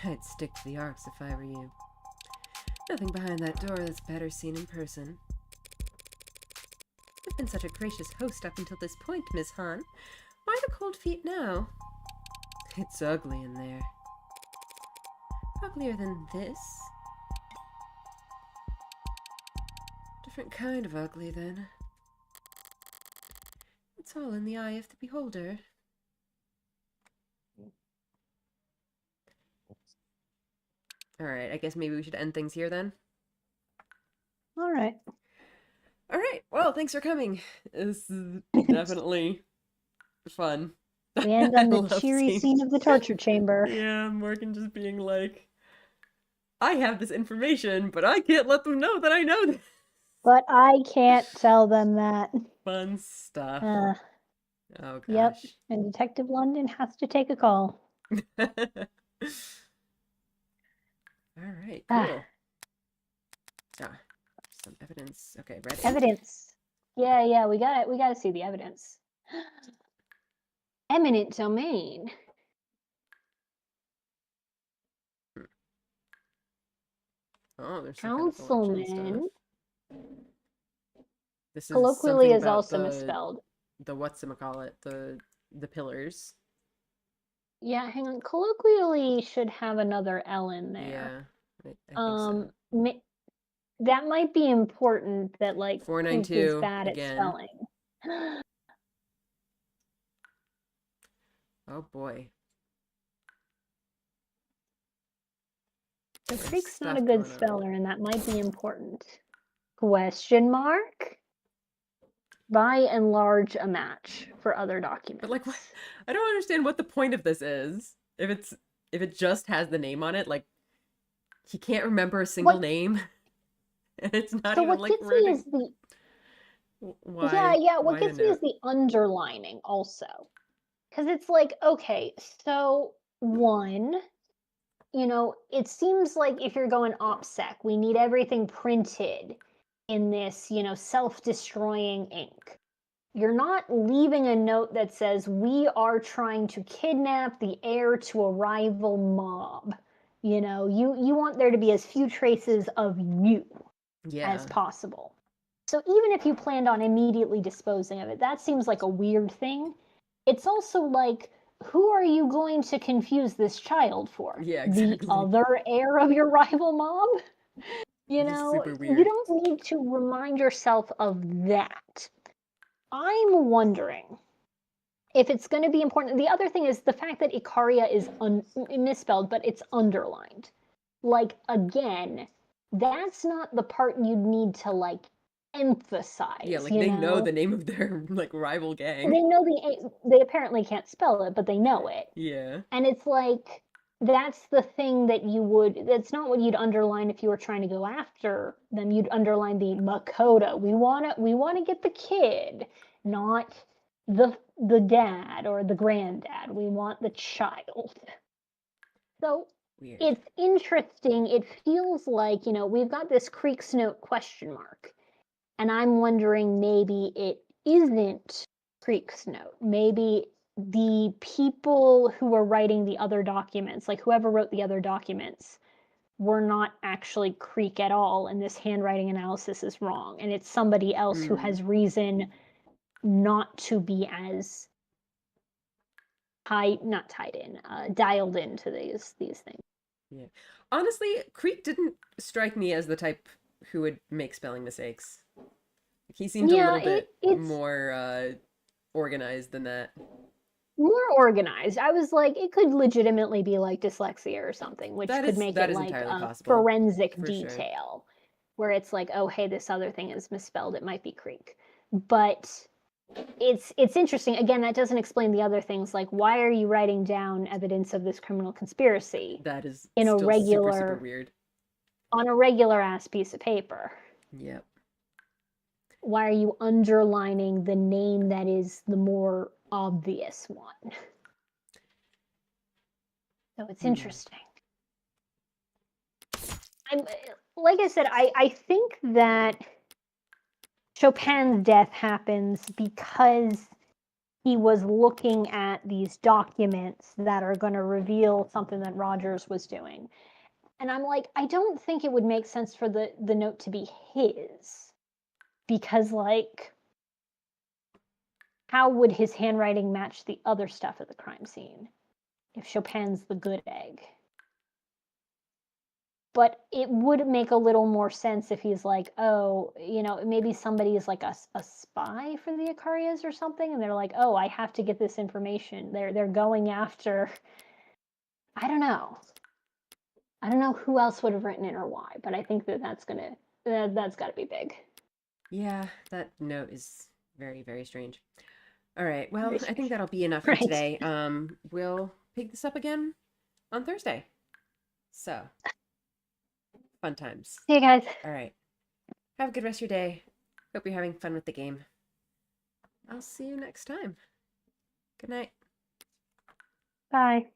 I'd stick to the arcs if I were you. Nothing behind that door that's better seen in person. You've been such a gracious host up until this point, Miss Han. Why the cold feet now? It's ugly in there. Uglier than this? Different kind of ugly, then. It's all in the eye of the beholder. Alright, I guess maybe we should end things here, then? Alright. Alright, well, thanks for coming. This is definitely fun. We end on the cheery scene of the torture chamber. Yeah, Morgan just being like, I have this information, but I can't let them know that I know this. But I can't tell them that. Fun stuff. Oh, gosh. Yep, and Detective London has to take a call. Alright, cool. Some evidence. Okay, ready. Evidence. Yeah, we gotta see the evidence. Eminent domain. Oh, there's Councilman. This is Colloquially is about, also misspelled. The whatchamacallit, the pillars. Yeah, hang on. Colloquially should have another L in there. Yeah, I think so. That might be important that, like, Creek is 492 bad at again. spelling. Oh boy. So There's Creek's not a stuff good going on. speller, and that might be important. Question mark? By and large, a match for other documents. But like, what? I don't understand what the point of this is. If it just has the name on it, like he can't remember a single name, and it's not So even what like gets me is the why. what Why gets the me is note? the underlining also. Because it's like, okay, so one, it seems like if you're going OPSEC, we need everything printed in this, self-destroying ink. You're not leaving a note that says, we are trying to kidnap the heir to a rival mob. You want there to be as few traces of you as Yeah. possible. So even if you planned on immediately disposing of it, that seems like a weird thing. It's also like, who are you going to confuse this child for? Yeah, The exactly. other heir of your rival mob? It's super You weird. don't need to remind yourself of that. I'm wondering if it's going to be important. The other thing is the fact that Icaria is misspelled, but it's underlined. Like, again, that's not the part you'd need to, like, emphasize. Yeah, like they know the name of their like rival gang. They know they apparently can't spell it, but they know it. Yeah. And it's like, that's the thing that that's not what you'd underline if you were trying to go after them. You'd underline the Makoto. We want to get the kid, not the dad or the granddad. We want the child. So Weird. it's interesting. It feels like, we've got this Creek's Note question mark. And I'm wondering maybe it isn't Creek's Note. Maybe the people who were writing the other documents, like whoever wrote the other documents, were not actually Creek at all, and this handwriting analysis is wrong. And it's somebody else who has reason not to be as dialed into these things. Yeah. Honestly, Creek didn't strike me as the type who would make spelling mistakes. He seemed a little bit more organized than that. More organized. I was like, it could legitimately be like dyslexia or something, which could make it like a forensic detail, where it's like, oh, hey, this other thing is misspelled. It might be Creek. But it's interesting. Again, that doesn't explain the other things, like why are you writing down evidence of this criminal conspiracy? That is in a still regular, super weird. On a regular ass piece of paper. Yep. Why are you underlining the name that is the more obvious one? So it's interesting. Like I said, I think that Chopin's death happens because he was looking at these documents that are going to reveal something that Rogers was doing. And I'm like, I don't think it would make sense for the note to be his. Because, like, how would his handwriting match the other stuff at the crime scene if Chopin's the good egg? But it would make a little more sense if he's like, oh, maybe somebody is like a spy for the Icarias or something, and they're like, oh, I have to get this information. They're going after. I don't know. I don't know who else would have written it or why, but I think that's got to be big. Yeah, that note is very, very strange. All right, well, I think that'll be enough for today. We'll pick this up again on Thursday. So, fun times. See you guys. All right. Have a good rest of your day. Hope you're having fun with the game. I'll see you next time. Good night. Bye.